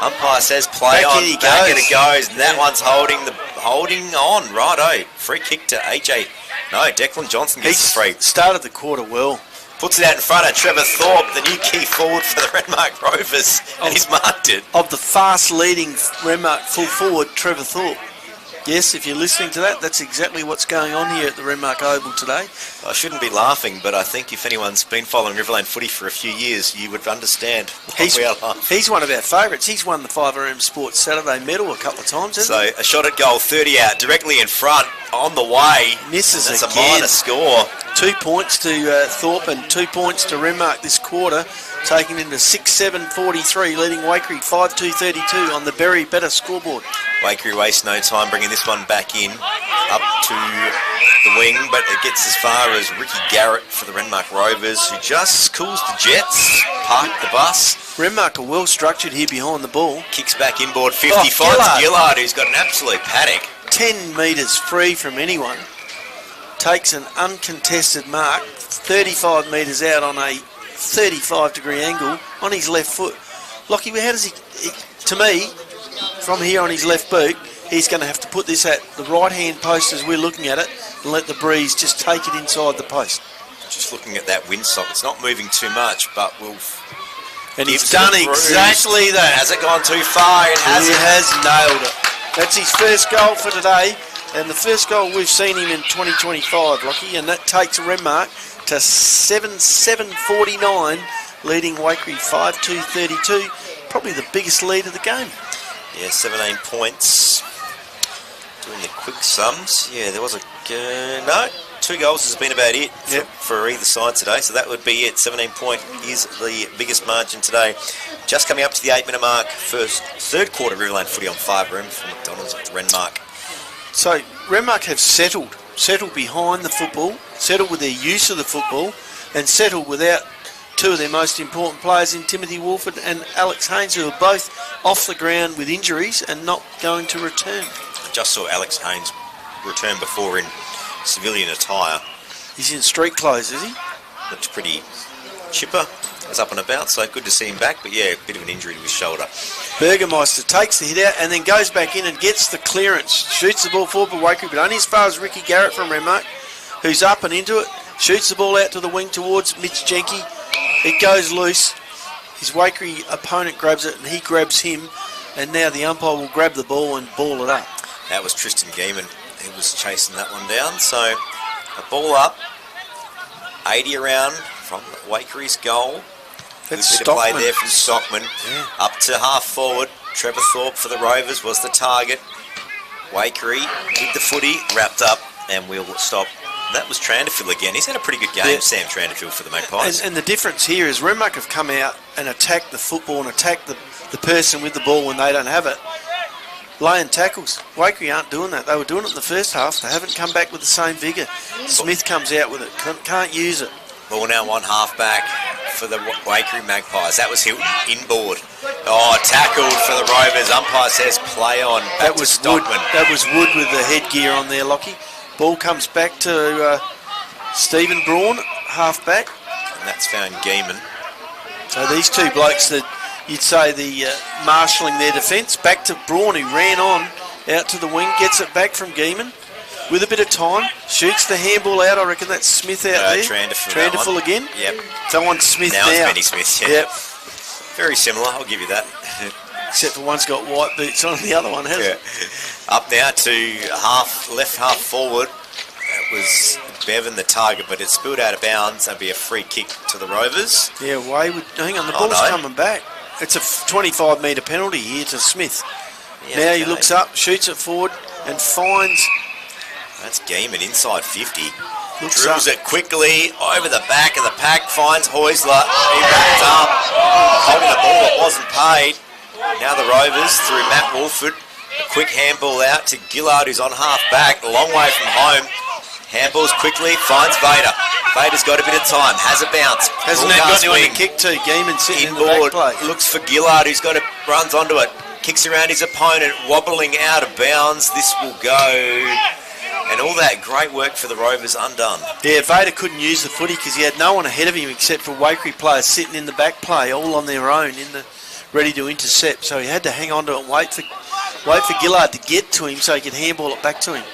Umpire says play on. Back it goes. And that one's holding on. Righto. Free kick to AJ. No, Declan Johnson gets the free. Started the quarter well. Puts it out in front of Trevor Thorpe, the new key forward for the Renmark Rovers, and he's marked it. Of the fast leading Renmark full forward, Trevor Thorpe. Yes, if you're listening to that, that's exactly what's going on here at the Renmark Oval today. I shouldn't be laughing, but I think if anyone's been following Riverland footy for a few years, you would understand why we are laughing. He's one of our favourites. He's won the 5RM Sports Saturday medal a couple of times, hasn't he? So a shot at goal, 30 out, directly in front, on the way. Misses again. That's a minor score. 2 points to Thorpe and 2 points to Renmark this quarter, taking into 6-7-43, leading Waikerie 5-2-32 on the very better scoreboard. Waikerie wastes no time bringing this one back in, up to the wing, but it gets as far as Ricky Garrett for the Renmark Rovers, who just schools the Jets, parked the bus. Renmark are well structured here behind the ball. Kicks back inboard 50, finds Gillard, who's got an absolute paddock. 10 metres free from anyone. Takes an uncontested mark, 35 metres out on a 35-degree angle on his left foot. Lockie, how does he, to me, from here on his left boot, he's going to have to put this at the right-hand post as we're looking at it and let the breeze just take it inside the post. Just looking at that windsock, it's not moving too much, but we'll... And he's done exactly that. Has it gone too far? It hasn't. He has nailed it. That's his first goal for today, and the first goal we've seen him in 2025, Lockie, and that takes Renmark to 7-7-49, leading Waikerie 5-2-32. Probably the biggest lead of the game. Yeah, 17 points. Doing the quick sums. Yeah, there was a... no, 2 goals has been about it for either side today, so that would be it. 17 point is the biggest margin today. Just coming up to the 8-minute mark, third quarter Riverland footy on 5RM from McDonald's at Renmark. So, Renmark have settled behind the football, settled with their use of the football, and settled without 2 of their most important players in Timothy Wolford and Alex Haynes, who are both off the ground with injuries and not going to return. I just saw Alex Haynes return before in civilian attire. He's in street clothes, is he? Looks pretty chipper. Was up and about, so good to see him back, but yeah, a bit of an injury to his shoulder. Burgermeister takes the hit out and then goes back in and gets the clearance. Shoots the ball forward for Waikerie, but only as far as Ricky Garrett from Renmark, who's up and into it. Shoots the ball out to the wing towards Mitch Jenke. It goes loose. His Waikerie opponent grabs it and he grabs him, and now the umpire will grab the ball and ball it up. That was Tristan Geeman. He was chasing that one down, so a ball up, 80 around from Wakerie's goal. Good bit of play there from Stockman. Yeah. Up to half forward. Trevor Thorpe for the Rovers was the target. Waikerie with the footy wrapped up, and we'll stop. That was Tranderfield again. He's had a pretty good game, Sam Tranderfield for the Magpies. And the difference here is Renmark have come out and attacked the football and attacked the person with the ball when they don't have it. Laying tackles. Waikerie aren't doing that. They were doing it in the first half. They haven't come back with the same vigour. Smith comes out with it. Can't use it. Ball now one half back for the Waikerie Magpies. That was Hilton inboard. Oh, tackled for the Rovers. Umpire says play on. That was Stockman. That was Wood with the headgear on there, Lockie. Ball comes back to Stephen Braun, half back. And that's found Geeman. So these 2 blokes that you'd say the marshalling their defence. Back to Braun, who ran on out to the wing, gets it back from Geeman. With a bit of time, shoots the handball out. I reckon that's Smith out there. Tranderfield again. Yep. So on Smith now. Now it's Benny Smith. Yeah. Yep. Very similar, I'll give you that. Except for one's got white boots on, the other one hasn't. Up now to left half forward. That was Bevan the target, but it spilled out of bounds. That'd be a free kick to the Rovers. Yeah, Wayward. Hang on, the ball's coming back. It's a 25-metre penalty here to Smith. Yeah, now he looks up, shoots it forward, and finds... That's Geeman inside 50. Drills it quickly over the back of the pack, finds Heusler. He wrapped up, holding the ball that wasn't paid. Now the Rovers through Matt Wolford. A quick handball out to Gillard, who's on half back, a long way from home. Handballs quickly, finds Vader. Vader's got a bit of time, has a bounce. Hasn't that got anyone to kick to? Gaiman sitting in the back play. Looks for Gillard, who's runs onto it. Kicks around his opponent, wobbling out of bounds. This will go. And all that great work for the Rovers undone. Yeah, Vader couldn't use the footy because he had no one ahead of him except for Waikerie players sitting in the back play, all on their own, ready to intercept. So he had to hang on to it and wait for Gillard to get to him so he could handball it back to him.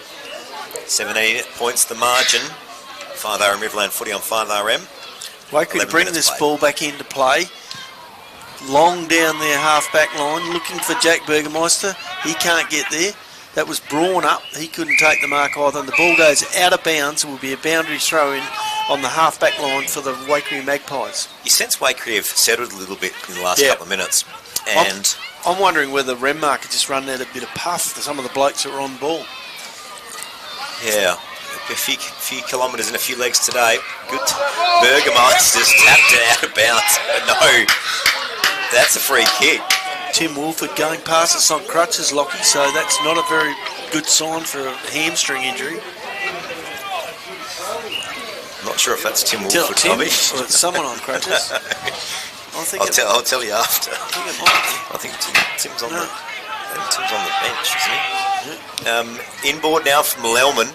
17 points the margin. 5RM Riverland footy on 5RM. Waikerie bring this ball back into play. Long down their half-back line, looking for Jack Burgermeister. He can't get there. That was Braun up. He couldn't take the mark either. And the ball goes out of bounds. It will be a boundary throw-in on the half-back line for the Waikerie Magpies. You sense Waikerie have settled a little bit in the last couple of minutes. And I'm wondering whether Renmark had just run out a bit of puff to some of the blokes that were on the ball. Yeah, a few kilometres and a few legs today. Good. Burgermeister's tapped it out of bounds. No, that's a free kick. Tim Wolford going past us on crutches, Lockie, so that's not a very good sign for a hamstring injury. I'm not sure if that's Tim Wolford, Tommy. Or it's someone on crutches. I'll tell you after. I think Tim's on the bench, isn't he? Inboard now from Lelman.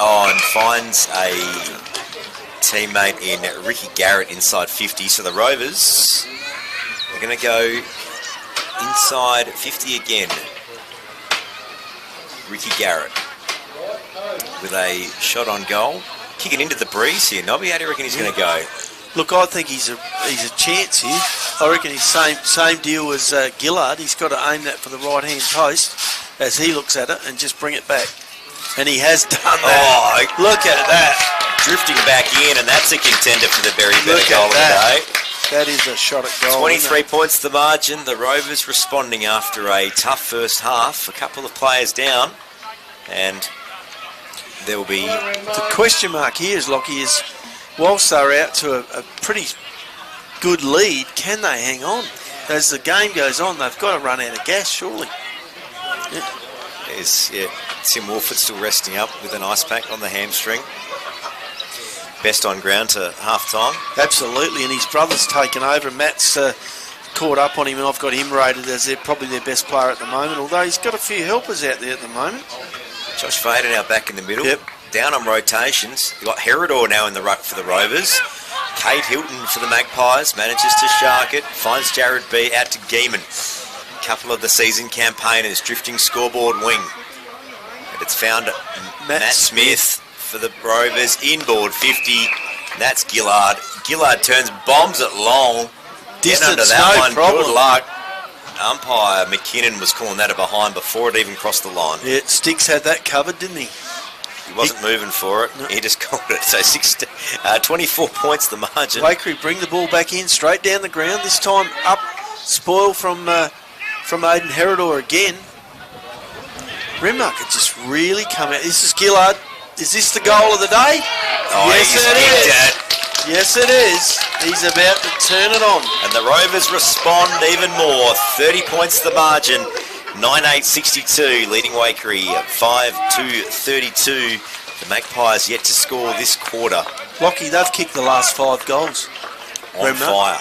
And finds a teammate in Ricky Garrett inside 50. So the Rovers are going to go inside 50 again. Ricky Garrett with a shot on goal. Kicking into the breeze here. Nobby, how do you reckon he's going to go? Look, I think he's a chance here. I reckon he's same deal as Gillard. He's got to aim that for the right-hand post as he looks at it and just bring it back. And he has done that. Oh, look at that. Drifting back in, and that's a contender for the very better goal of the day. That is a shot at goal. 23 points the margin. The Rovers responding after a tough first half. A couple of players down. And there will be... The question mark here is, Lockie, is whilst they're out to a pretty good lead, can they hang on? As the game goes on, they've got to run out of gas, surely. Tim Wolford still resting up with an ice pack on the hamstring. Best on ground to half-time. Absolutely, and his brother's taken over. Matt's caught up on him, and I've got him rated as probably their best player at the moment, although he's got a few helpers out there at the moment. Josh Vader now back in the middle. Yep. Down on rotations. You've got Herodor now in the ruck for the Rovers. Kate Hilton for the Magpies. Manages to shark it. Finds Jared B out to Gaiman. Couple of the season campaigners drifting scoreboard wing. And it's found Matt Smith for the Rovers. Inboard 50. That's Gillard. Gillard turns, bombs it long. Distance, under that no one. problem. Good luck. Umpire McKinnon was calling that a behind before it even crossed the line. Yeah, Sticks had that covered, didn't he? He wasn't moving for it. No. He just called it. So 24 points the margin. Waikerie bring the ball back in, straight down the ground. This time up, spoil from Aidan Herodor again. Renmark had just really come out. This is Gillard. Is this the goal of the day? Oh, yes, it is. Yes, it is. He's about to turn it on. And the Rovers respond even more. 30 points the margin. 9-8-62, leading Waikerie 5-2-32. The Magpies yet to score this quarter. Lockie, they've kicked the last 5 goals. On fire.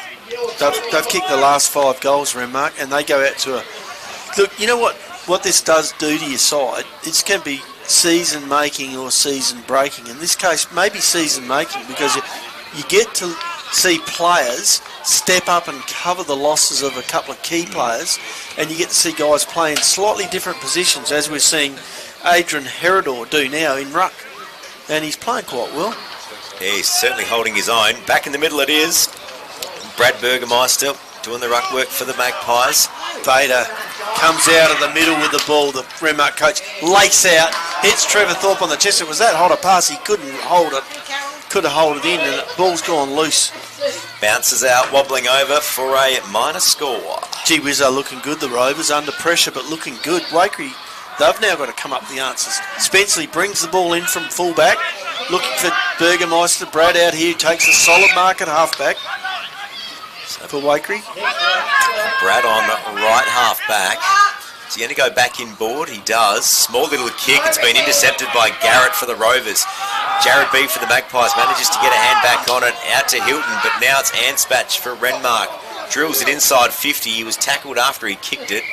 They've kicked the last 5 goals, Renmark, and they go out to a... Look, you know what this does do to your side? It can be season-making or season-breaking. In this case, maybe season-making, because you get to see players step up and cover the losses of a couple of key players, and you get to see guys playing slightly different positions, as we're seeing Adrian Herodor do now in ruck. And he's playing quite well. Yeah, he's certainly holding his own. Back in the middle it is. Brad Burgermeister doing the ruck work for the Magpies. Vader comes out of the middle with the ball. The Renmark coach lace out, hits Trevor Thorpe on the chest. It was that hot a pass, he couldn't hold it. Could have held it in, and the ball's gone loose. Bounces out, wobbling over for a minor score. Gee whiz, they're looking good, the Rovers, under pressure, but looking good. Waikerie, they've now got to come up with the answers. Spenceley brings the ball in from full back. looking for Burgermeister. Brad out here takes a solid mark at halfback for Waikerie. Brad on right halfback. Is he going to go back inboard? He does. Small little kick. It's been intercepted by Garrett for the Rovers. Jared B for the Magpies manages to get a hand back on it. Out to Hilton, but now it's Anspatch for Renmark. Drills it inside 50. He was tackled after he kicked it.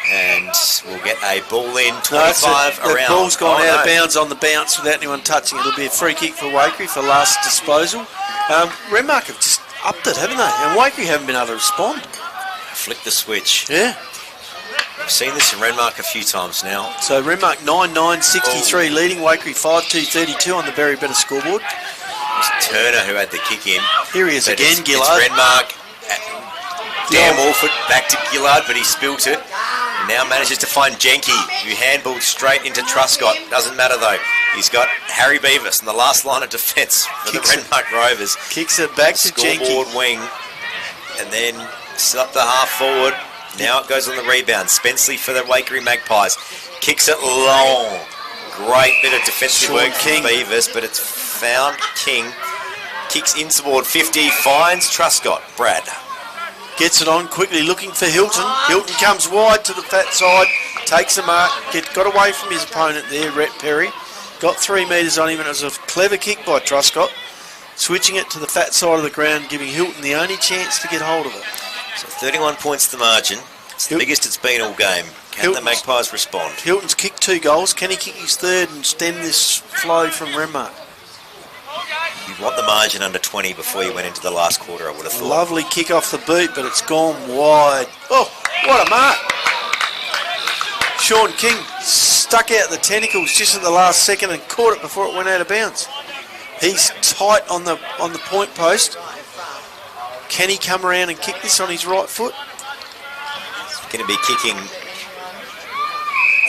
And we'll get a ball in 25 around. The ball's gone out of bounds on the bounce without anyone touching it. It'll be a free kick for Waikerie for last disposal. Renmark have just upped it, haven't they? And Waikerie haven't been able to respond. Flick the switch. Yeah. We've seen this in Renmark a few times now. So Renmark 9-9-63 leading Waikerie 5-2-32 on the very better scoreboard. It was Turner who had the kick in. Here he is again, Gillard. It's Renmark. Dan Wolford back to Gillard, but he spilt it. And now manages to find Jenke, who handballed straight into Truscott. Doesn't matter though. He's got Harry Beavis in the last line of defence for the Renmark Rovers. Kicks it back to Jenke. Scoreboard wing. And then up the half forward. Now it goes on the rebound. Spenceley for the Waikerie Magpies. Kicks it long. Great bit of defensive work from Beavis, but it's found King. Kicks in toward 50. Finds Truscott. Brad. Gets it on quickly, looking for Hilton. Hilton comes wide to the fat side. Takes a mark. Got away from his opponent there, Rhett Perry. Got 3 metres on him, and it was a clever kick by Truscott. Switching it to the fat side of the ground, giving Hilton the only chance to get hold of it. So 31 points the margin. It's the biggest it's been all game. Can the Magpies respond? Hilton's kicked 2 goals. Can he kick his third and stem this flow from Renmark? You want the margin under 20 before you went into the last quarter, I would have thought. Lovely kick off the boot, but it's gone wide. Oh, what a mark. Sean King stuck out the tentacles just at the last second and caught it before it went out of bounds. He's tight on the point post. Can he come around and kick this on his right foot? Going to be kicking.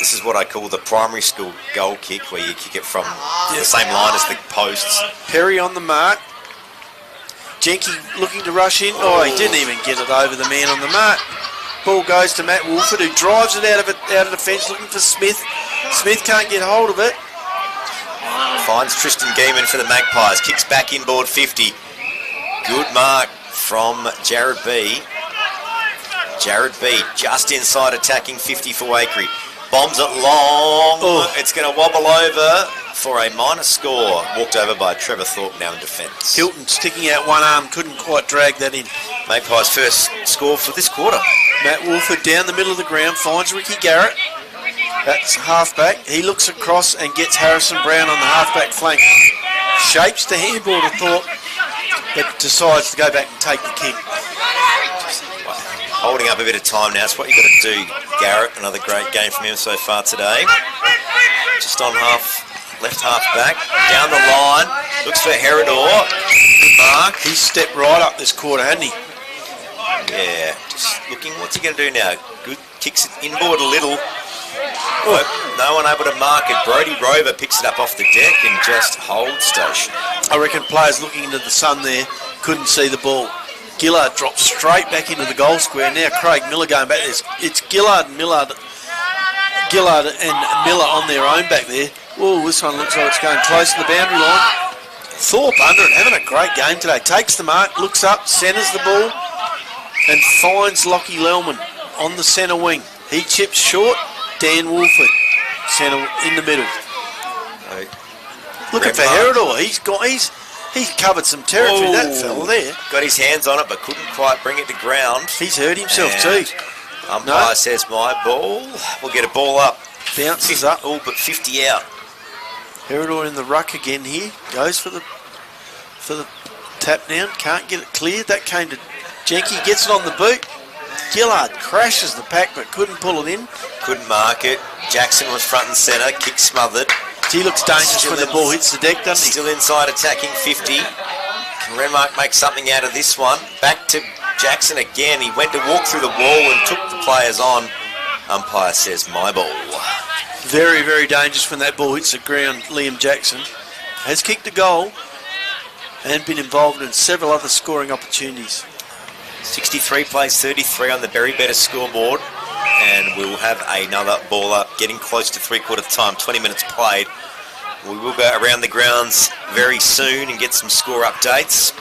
This is what I call the primary school goal kick, where you kick it from the same line as the posts. Perry on the mark. Jenke looking to rush in. Oh, he didn't even get it over the man on the mark. Ball goes to Matt Wolford, who drives it out of the fence, looking for Smith. Smith can't get hold of it. Finds Tristan Geeman for the Magpies. Kicks back inboard 50. Good mark from Jared B. Jared B just inside attacking 50 for Waikerie. Bombs it long. Oh. It's going to wobble over for a minor score. Walked over by Trevor Thorpe now in defence. Hilton sticking out one arm, couldn't quite drag that in. Magpies first score for this quarter. Matt Wolford down the middle of the ground, finds Ricky Garrett. That's halfback. He looks across and gets Harrison Brown on the halfback flank. Shapes the handball to Thorpe, but decides to go back and take the kick. Holding up a bit of time now. That's what you've got to do, Garrett. Another great game from him so far today. Just on left half back. Down the line. Looks for Herodor. Good mark. He's stepped right up this quarter, hasn't he? Yeah. Just looking. What's he going to do now? Good. Kicks it inboard a little. Oh, no one able to mark it. Brody Rover picks it up off the deck and just holds station. I reckon players looking into the sun there couldn't see the ball. Gillard drops straight back into the goal square. Now Craig Miller going back there. It's Gillard and Miller on their own back there. Oh, this one looks like it's going close to the boundary line. Thorpe under it, having a great game today. Takes the mark, looks up, centres the ball, and finds Lockie Lellman on the centre wing. He chips short. Dan Wolford, centre in the middle. Looking for Herodor. He's covered some territory, that fella there. Got his hands on it, but couldn't quite bring it to ground. He's hurt himself too. Umpire says my ball. We'll get a ball up. Bounces up. All but 50 out. Herodor in the ruck again here. Goes for the tap down. Can't get it cleared. That came to Jenke. Gets it on the boot. Gillard crashes the pack but couldn't pull it in. Couldn't mark it. Jackson was front and centre. Kick smothered. He looks dangerous when the ball hits the deck, doesn't he? Still inside attacking 50. Can Renmark make something out of this one? Back to Jackson again. He went to walk through the wall and took the players on. Umpire says my ball. Very, very dangerous when that ball hits the ground. Liam Jackson has kicked a goal and been involved in several other scoring opportunities. 63 plays 33 on the very better scoreboard, and we'll have another ball up, getting close to three-quarter time. 20 minutes played. We will go around the grounds very soon and get some score updates.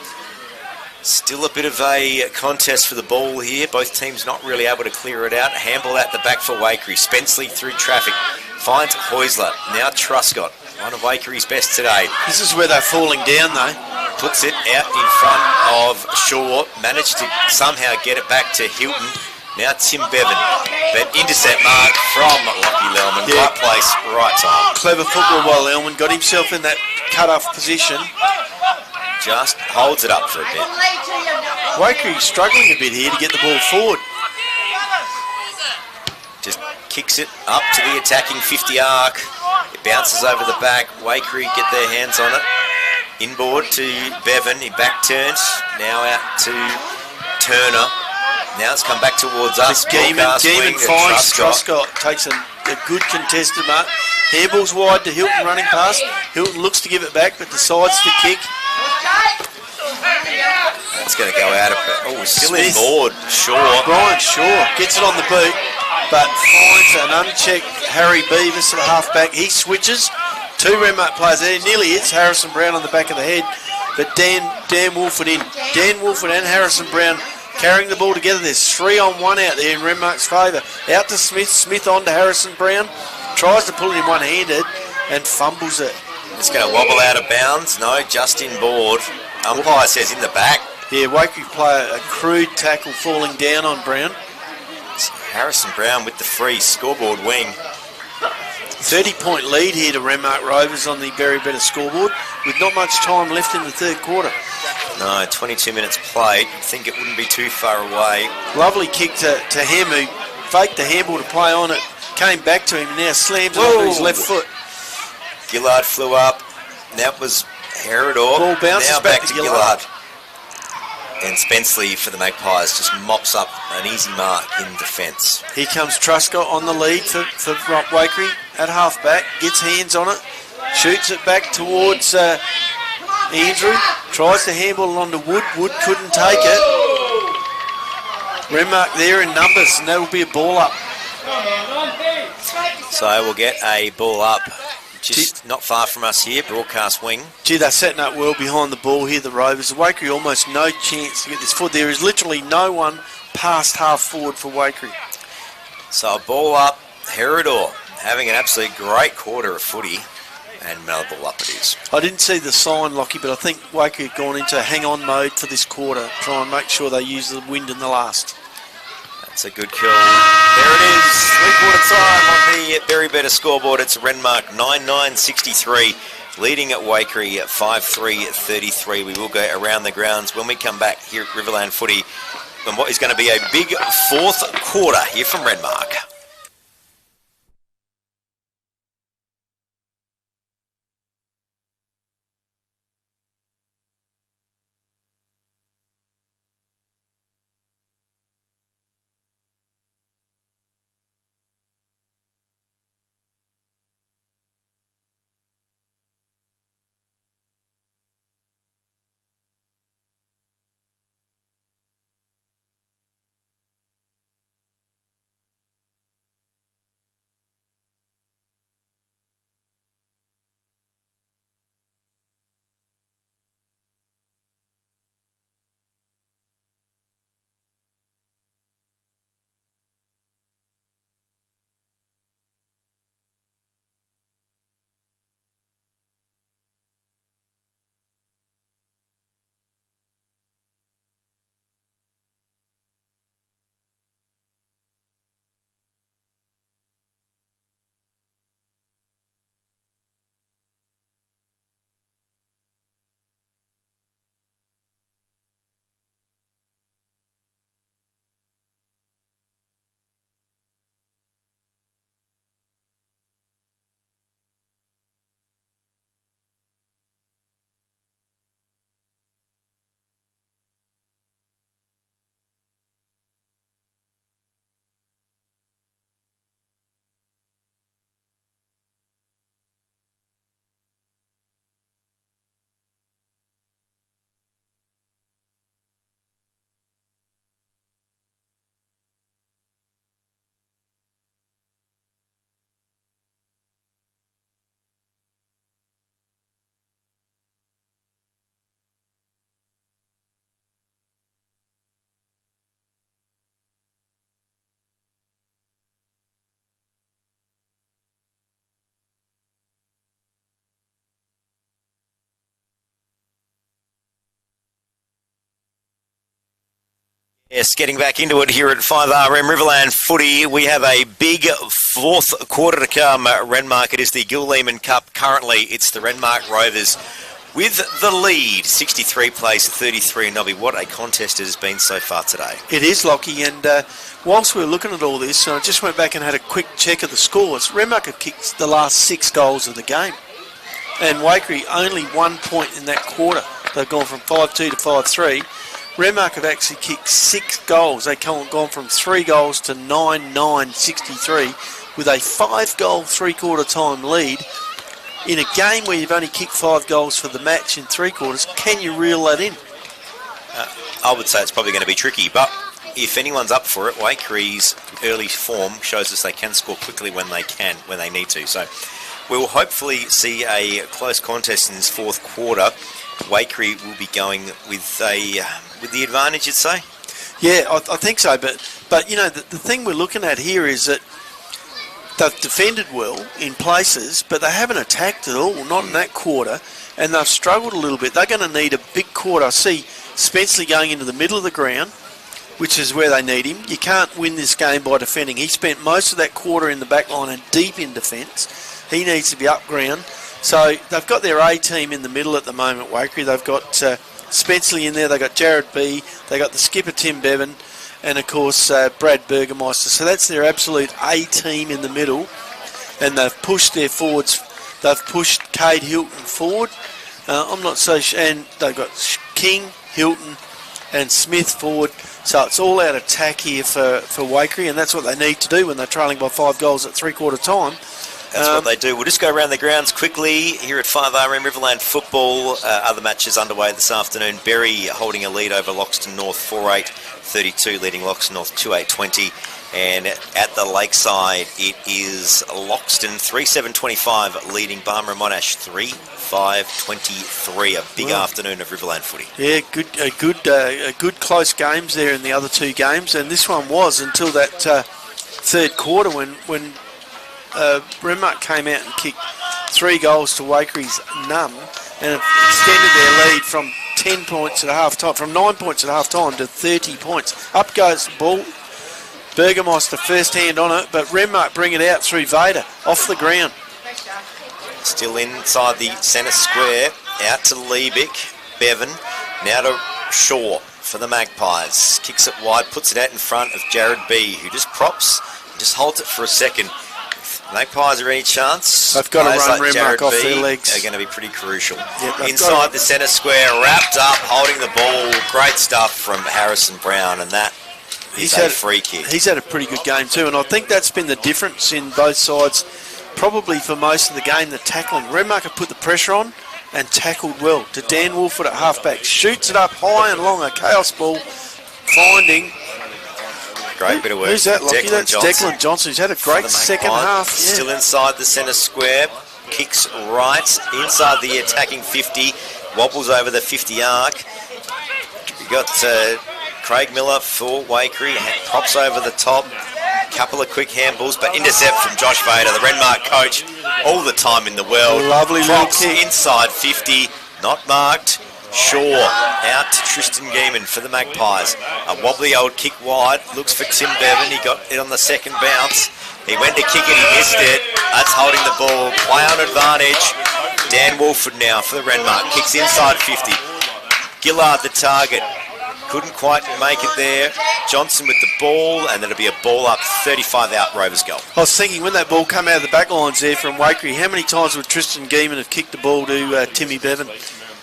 Still a bit of a contest for the ball here. Both teams not really able to clear it out. Handball at the back for Waikerie. Spenceley through traffic. Finds Heusler. Now Truscott. One of Waikere's best today. This is where they're falling down, though. Puts it out in front of Shaw. Managed to somehow get it back to Hilton. Now Tim Bevan. But intercept mark from Lockie Lellman. Yeah. Right place, right time. Clever football by Lellman. Got himself in that cut-off position. Just holds it up for a bit. Waikerie struggling a bit here to get the ball forward. Just kicks it up to the attacking 50 arc. It bounces over the back. Waikerie get their hands on it. Inboard to Bevan. He back turns. Now out to Turner. Now it's come back towards us. Geeman finds Truscott. Takes a good contested mark. Handball's wide to Hilton running past. Hilton looks to give it back but decides to kick. That's going to go out of it. Oh, still Smith. inboard. Shaw. Brian Shaw gets it on the boot but finds an unchecked Harry Beavis at half-back. He switches. Two Renmark players there. Nearly hits Harrison Brown on the back of the head. But Dan Wolford in. Dan Wolford and Harrison Brown carrying the ball together. There's 3-on-1 out there in Renmark's favour. Out to Smith. Smith on to Harrison Brown. Tries to pull it in one-handed and fumbles it. It's going to wobble out of bounds. No, just inboard. Umpire says in the back. Yeah, Waikerie play a crude tackle falling down on Brown. It's Harrison Brown with the free scoreboard wing. 30-point lead here to Renmark Rovers on the Berry Better scoreboard with not much time left in the third quarter. No, 22 minutes played. I think it wouldn't be too far away. Lovely kick to Hem, who faked the handball to play on it, came back to him, and now slams it onto his left foot. Gillard flew up. That was Herodor. Ball bounces now back to Gillard. And Spenceley for the Magpies just mops up an easy mark in defence. Here comes Truscott on the lead for Waikerie at half-back. Gets hands on it. Shoots it back towards Andrew. Tries to handball it onto Wood. Wood couldn't take it. Renmark there in numbers, and that'll be a ball up. So we'll get a ball up just not far from us here, broadcast wing. Gee, they're setting up well behind the ball here, the Rovers. Waikerie almost no chance to get this forward. There is literally no one past half forward for Waikerie. So a ball up, Herodor having an absolute great quarter of footy, and another ball up it is. I didn't see the sign, Lockie, but I think Waikerie have gone into hang-on mode for this quarter, try and make sure they use the wind in the last. That's a good kill. There it is, three-quarter time on the Berry Better scoreboard. It's Renmark 9-9-63, leading at Waikerie at 5-3-33. We will go around the grounds when we come back here at Riverland Footy, and what is going to be a big fourth quarter here from Renmark. Yes, getting back into it here at 5RM Riverland footy. We have a big fourth quarter to come. Renmark, it is the Gil Lehman Cup. Currently, it's the Renmark Rovers with the lead, 63 plays, 33 Nobby. What a contest it has been so far today. It is, Lockie, and whilst we were looking at all this, I just went back and had a quick check of the scores. Renmark have kicked the last 6 goals of the game, and Waikerie only 1 point in that quarter. They've gone from 5-2 to 5-3. Renmark have actually kicked 6 goals. They've gone from 3 goals to 9-9, 63, with a 5-goal three-quarter time lead. In a game where you've only kicked 5 goals for the match in 3 quarters, can you reel that in? I would say it's probably going to be tricky, but if anyone's up for it, Waikere's early form shows us they can score quickly when they need to. So we'll hopefully see a close contest in this fourth quarter. Waikerie will be going with the advantage, you'd say? Yeah, I think so. But you know, the thing we're looking at here is that they've defended well in places, but they haven't attacked at all, not in that quarter, and they've struggled a little bit. They're going to need a big quarter. I see Spenceley going into the middle of the ground, which is where they need him. You can't win this game by defending. He spent most of that quarter in the back line and deep in defence. He needs to be up ground. So they've got their A team in the middle at the moment, Waikerie. They've got Spenceley in there. They've got Jared B. They've got the skipper, Tim Bevan, and, of course, Brad Burgermeister. So that's their absolute A team in the middle. And they've pushed their forwards. They've pushed Cade Hilton forward. I'm not so sure. And they've got King, Hilton, and Smith forward. So it's all out attack here for Waikerie, and that's what they need to do when they're trailing by 5 goals at three-quarter time. That's what they do. We'll just go around the grounds quickly here at 5RM Riverland football. Other matches underway this afternoon. Berry holding a lead over Loxton North 4-8-32, leading Loxton North 2-8-20. And at the Lakeside, it is Loxton 3-7-25, leading Barmera Monash 3-5-23. A big afternoon of Riverland footy. Yeah, good close games there in the other 2 games, and this one was until that third quarter when Renmark came out and kicked 3 goals to Waikere's none, and extended their lead from 10 points at half time, from 9 points at half time to 30 points. Up goes the ball. Burgermeister first hand on it, but Renmark bring it out through Vader off the ground. Still inside the centre square, out to Liebeck, Bevan, now to Shaw for the Magpies. Kicks it wide, puts it out in front of Jared B, who just props, just holds it for a second. Magpies are any chance? They've got to run Renmark off their legs. They're going to be pretty crucial. Yep, inside the centre square, wrapped up, holding the ball. Great stuff from Harrison Brown, and that is a free kick. He's had a pretty good game too, and I think that's been the difference in both sides, probably for most of the game, the tackling. Renmark have put the pressure on and tackled well. To Dan Wolford at halfback, shoots it up high and long, a chaos ball, finding... Great bit of work. Who's that, Lockie? That's Declan Johnson, who's had a great second half. Still inside the centre square. Kicks right inside the attacking 50. Wobbles over the 50 arc. We've got Craig Miller for Waikerie. Props over the top. Couple of quick handballs, but intercept from Josh Vader, the Renmark coach. All the time in the world. Lovely Props kick. Inside 50. Not marked. Shaw out to Tristan Geeman for the Magpies. A wobbly old kick wide. Looks for Tim Bevan. He got it on the second bounce. He went to kick it. He missed it. That's holding the ball. Play on advantage. Dan Wolford now for the Renmark. Kicks inside 50. Gillard the target. Couldn't quite make it there. Johnson with the ball, and that'll be a ball up, 35 out, Rovers goal. I was thinking when that ball came out of the back lines there from Waikerie, how many times would Tristan Geeman have kicked the ball to Timmy Bevan?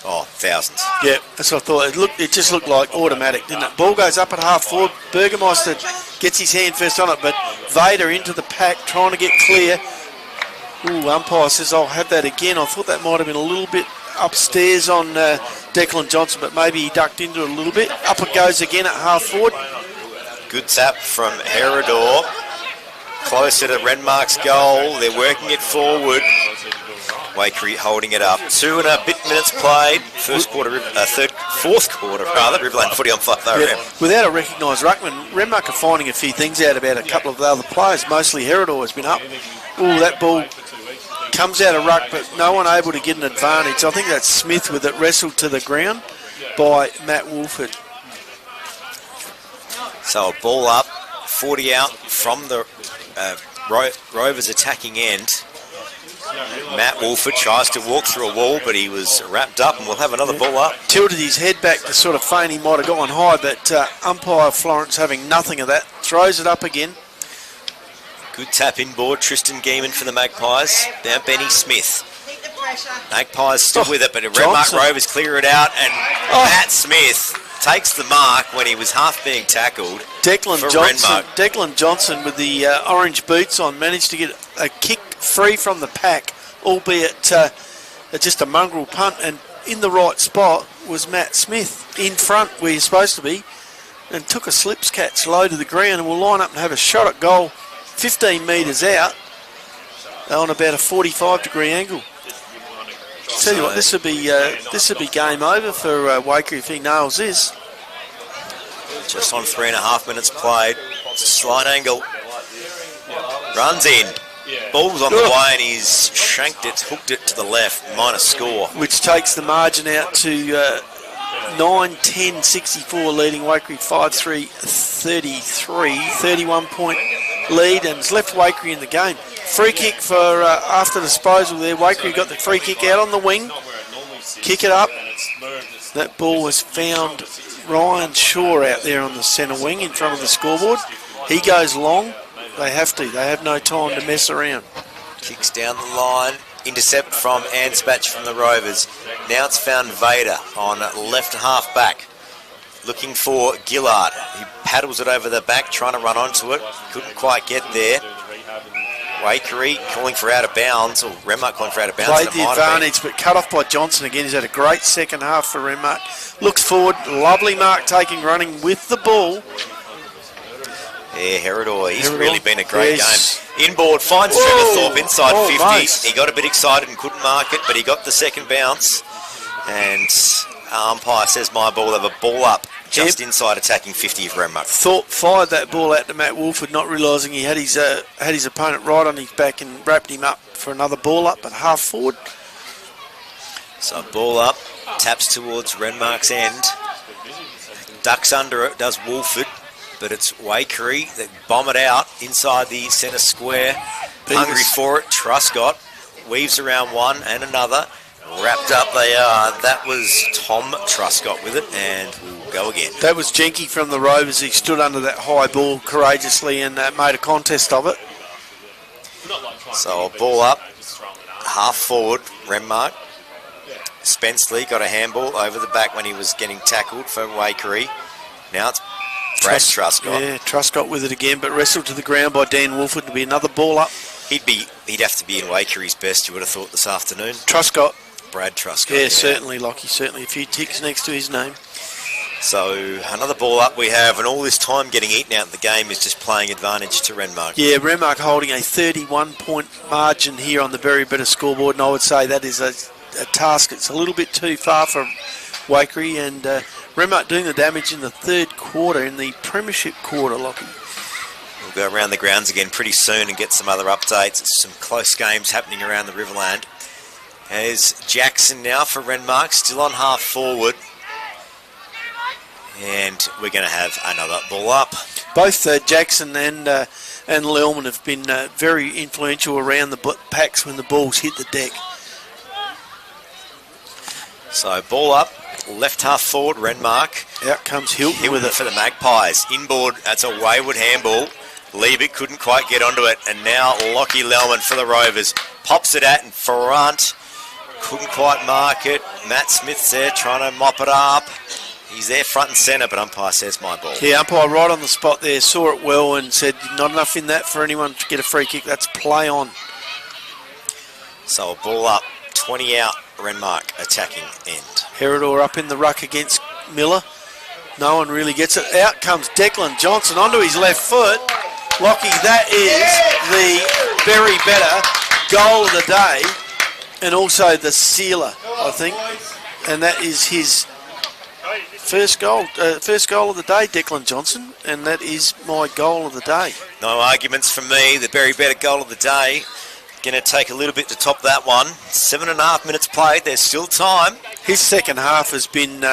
Oh, thousands. Yeah, that's what I thought. It just looked like automatic, didn't it? Ball goes up at half forward. Burgermeister gets his hand first on it, but Vader into the pack, trying to get clear. Ooh, umpire says, I'll have that again. I thought that might have been a little bit upstairs on Declan Johnson, but maybe he ducked into it a little bit. Up it goes again at half forward. Good tap from Herodor. Closer to Renmark's goal. They're working it forward. Waikerie holding it up. 2 and a bit minutes played. Fourth quarter, Riverland footy on 5RM. Yeah, without a recognised ruckman, Renmark are finding a few things out about a couple of the other players. Mostly Herodor has been up. Ooh, that ball comes out of ruck, but no one able to get an advantage. I think that's Smith with it wrestled to the ground by Matt Wolford. So a ball up, 40 out from the Rovers attacking end. Matt Wolford tries to walk through a wall, but he was wrapped up, and we'll have another ball up. Tilted his head back to sort of feign he might have gone high, but umpire Florence having nothing of that. Throws it up again. Good tap inboard, Tristan Geeman for the Magpies. Now Benny Smith. Magpies still with it, but Renmark Rovers clear it out, and Matt Smith takes the mark when he was half being tackled. Declan Johnson with the orange boots on managed to get a kick free from the pack, albeit just a mongrel punt, and in the right spot was Matt Smith in front where you're supposed to be, and took a slips catch low to the ground, and will line up and have a shot at goal 15 metres out on about a 45-degree angle. Tell you what, this would be game over for Waikerie if he nails this. Just on 3.5 minutes played. Slight angle. Runs in. Ball's on the way, and he's shanked it, hooked it to the left, minus score. Which takes the margin out to 9-10-64, leading Waikerie 5-3-33, 31-point lead, and has left Waikerie in the game. Free kick for after disposal there. Waikerie got the free kick out on the wing. Kick it up. That ball was found. Ryan Shaw out there on the centre wing in front of the scoreboard. He goes long. They have to. They have no time to mess around. Kicks down the line. Intercept from Anspach from the Rovers. Now it's found Vader on left half back. Looking for Gillard. He paddles it over the back, trying to run onto it. Couldn't quite get there. Waikerie calling for out of bounds, or Renmark calling for out of bounds. Played the advantage, but cut off by Johnson again. He's had a great second half for Renmark. Looks forward, lovely mark taking, running with the ball. Yeah, Herodor, he's really been a great game. Inboard, finds Trevor Thorpe inside 50. Nice. He got a bit excited and couldn't mark it, but he got the second bounce. And umpire says my ball, have a ball up just inside attacking 50 of Renmark. Thorpe fired that ball out to Matt Wolford, not realising he had his opponent right on his back and wrapped him up for another ball up at half forward. So ball up, taps towards Renmark's end. Ducks under it, does Wolford, but it's Waikerie that bomb it out inside the centre square. Hungry for it, Truscott weaves around one and another. Wrapped up they are. That was Tom Truscott with it, and we'll go again. That was Jenky from the Rovers. He stood under that high ball courageously and made a contest of it. So a ball up, half forward, Renmark. Spenceley got a handball over the back when he was getting tackled for Waikerie. Now it's Brad Truscott. Yeah, Truscott with it again, but wrestled to the ground by Dan Wolford to be another ball up. He'd have to be in Wakerie's best, you would have thought, this afternoon. Truscott. Brad Truscott. Yeah, certainly, Lockie, certainly. A few ticks next to his name. So another ball up we have, and all this time getting eaten out of the game is just playing advantage to Renmark. Yeah, Renmark holding a 31-point margin here on the very better scoreboard, and I would say that is a task that's a little bit too far for Waikerie, and Renmark doing the damage in the third quarter, in the premiership quarter, Lockie. We'll go around the grounds again pretty soon and get some other updates. Some close games happening around the Riverland. There's Jackson now for Renmark, still on half forward. And we're going to have another ball up. Both Jackson and Lelman have been very influential around the packs when the balls hit the deck. So ball up, left half forward, Renmark. Out comes Hilton with it for the Magpies. Inboard, that's a wayward handball. Liebig couldn't quite get onto it, and now Lockie Lelman for the Rovers. Pops it at in front. Couldn't quite mark it. Matt Smith's there trying to mop it up. He's there front and centre, but umpire says my ball. Yeah, umpire right on the spot there, saw it well and said not enough in that for anyone to get a free kick. That's play on. So a ball up, 20 out, Renmark attacking end. Herodor up in the ruck against Miller. No one really gets it. Out comes Declan Johnson onto his left foot. Lockie, that is the very better goal of the day, and also the sealer, I think. And that is his first goal of the day, Declan Johnson, and that is my goal of the day. No arguments from me. The very better goal of the day. Going to take a little bit to top that one. 7.5 minutes played. There's still time. His second half has been,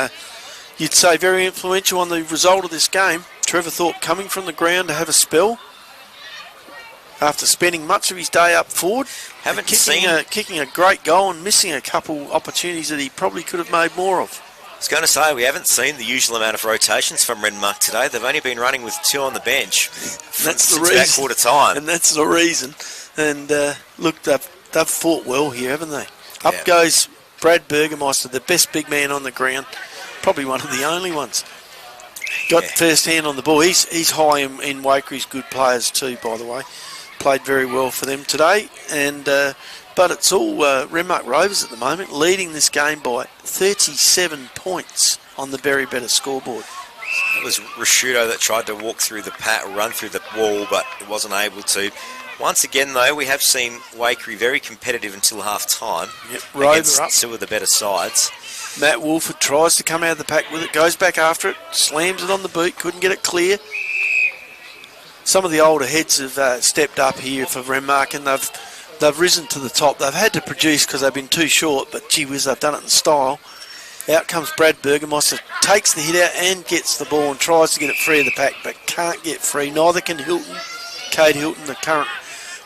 you'd say, very influential on the result of this game. Trevor Thorpe coming from the ground to have a spell after spending much of his day up forward. Kicking a great goal and missing a couple opportunities that he probably could have made more of. I was going to say, we haven't seen the usual amount of rotations from Renmark today. They've only been running with 2 on the bench since about quarter time. And that's the reason. And look, they've fought well here, haven't they? Up goes Brad Burgermeister, the best big man on the ground. Probably one of the only ones. Got first hand on the ball. He's high in Waikere's good players too, by the way. Played very well for them today. And but it's all Renmark Rovers at the moment, leading this game by 37 points on the very better scoreboard. It was Rashudo that tried to walk through the run through the wall, but it wasn't able to. Once again, though, we have seen Waikerie very competitive until half-time against 2 of the better sides. Matt Wolford tries to come out of the pack with it, goes back after it, slams it on the boot, couldn't get it clear. Some of the older heads have stepped up here for Renmark, and they've risen to the top. They've had to produce because they've been too short, but gee whiz, they've done it in style. Out comes Brad Burgermeister, takes the hit out and gets the ball and tries to get it free of the pack, but can't get free. Neither can Hilton. Cade Hilton, the current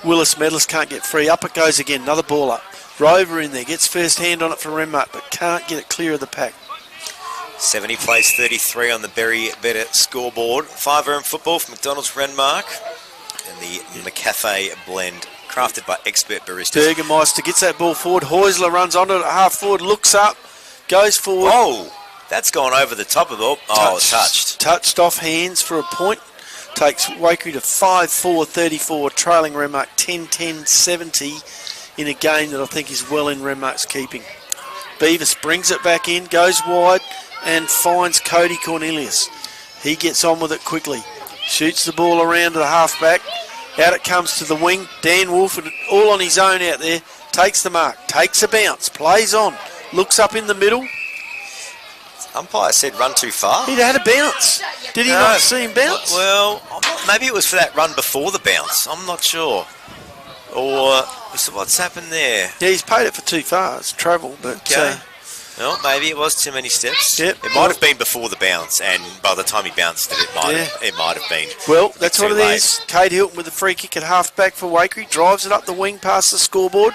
Willis medalist, can't get free. Up it goes again, another ball up. Rover in there, gets first hand on it for Renmark, but can't get it clear of the pack. 70 plays 33 on the very better scoreboard. 5 football for McDonald's Renmark. And the McCafe blend, crafted by expert baristas. Burgermeister gets that ball forward. Heusler runs onto it at half forward, looks up, goes forward. Oh, that's gone over the top of the ball. Oh, touched. Touched off hands for a point. Takes Waikerie to 5-4-34, trailing Renmark 10-10-70 in a game that I think is well in Renmark's keeping. Beavis brings it back in, goes wide and finds Cody Cornelius. He gets on with it quickly. Shoots the ball around to the halfback. Out it comes to the wing. Dan Wolford all on his own out there. Takes the mark. Takes a bounce. Plays on. Looks up in the middle. Umpire said run too far. He'd had a bounce. Did he not see him bounce? Well, maybe it was for that run before the bounce. I'm not sure. Or what's happened there? Yeah, he's paid it for too far. It's travel, but... Okay. Well, maybe it was too many steps. Yep. It might have been before the bounce, and by the time he bounced it, it might have been. Well, that's what it is. Cade Hilton with the free kick at half-back for Waikerie. Drives it up the wing past the scoreboard.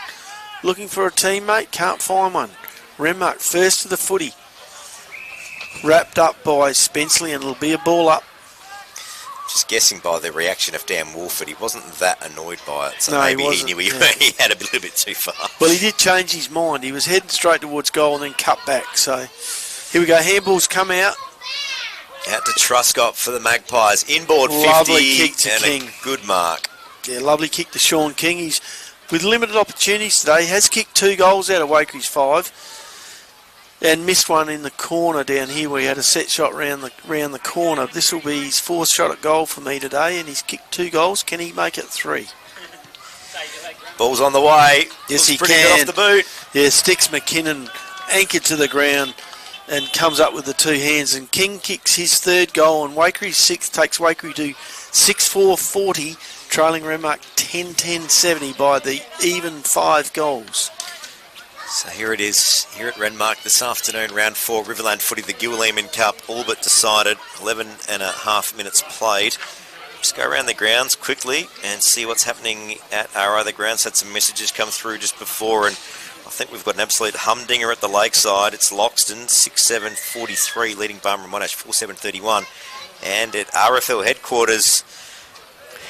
Looking for a teammate. Can't find one. Renmark first to the footy. Wrapped up by Spenceley, and it'll be a ball up. Just guessing by the reaction of Dan Wolford, he wasn't that annoyed by it, so no, maybe he knew he had a little bit too far. Well, he did change his mind. He was heading straight towards goal and then cut back. So here we go. Handballs come out. Out to Truscott for the Magpies. Inboard 50 lovely kick to and King. A good mark. Yeah, lovely kick to Sean King. He's with limited opportunities today. Has kicked 2 goals out of Waikere's 5. And missed one in the corner down here where he had a set shot round the corner. This will be his 4th shot at goal for me today, and he's kicked 2 goals. Can he make it 3? Ball's on the way. Yes, he pretty can. good off the boot. Yeah, sticks McKinnon anchored to the ground and comes up with the 2 hands. And King kicks his 3rd goal, and Waikere's 6th takes Waikerie to 6-4-40, trailing Renmark 10-10-70 by the even 5 goals. So here it is, here at Renmark this afternoon, round 4, Riverland footy, the Gill Lehman Cup, all but decided, 11 and a half minutes played. Just go around the grounds quickly and see what's happening at our other grounds. Had some messages come through just before, and I think we've got an absolute humdinger at the lakeside. It's Loxton, 6-7-43, leading Barmera Monash, 4-7-31. And at RFL headquarters,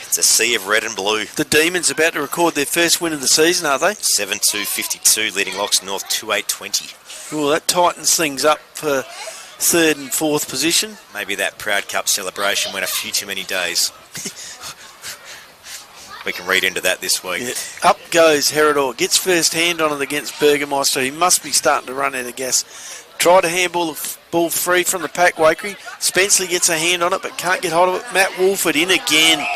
it's a sea of red and blue. The Demons about to record their first win of the season, are they? 7-2-52, leading Loxton North 2-8-20. Well, that tightens things up for 3rd and 4th position. Maybe that Proud Cup celebration went a few too many days. We can read into that this week. Yeah. Up goes Herodor. Gets first hand on it against Burgermeister. He must be starting to run out of gas. Tried to handball the ball free from the pack, Waikerie. Spenceley gets a hand on it but can't get hold of it. Matt Wolford in again.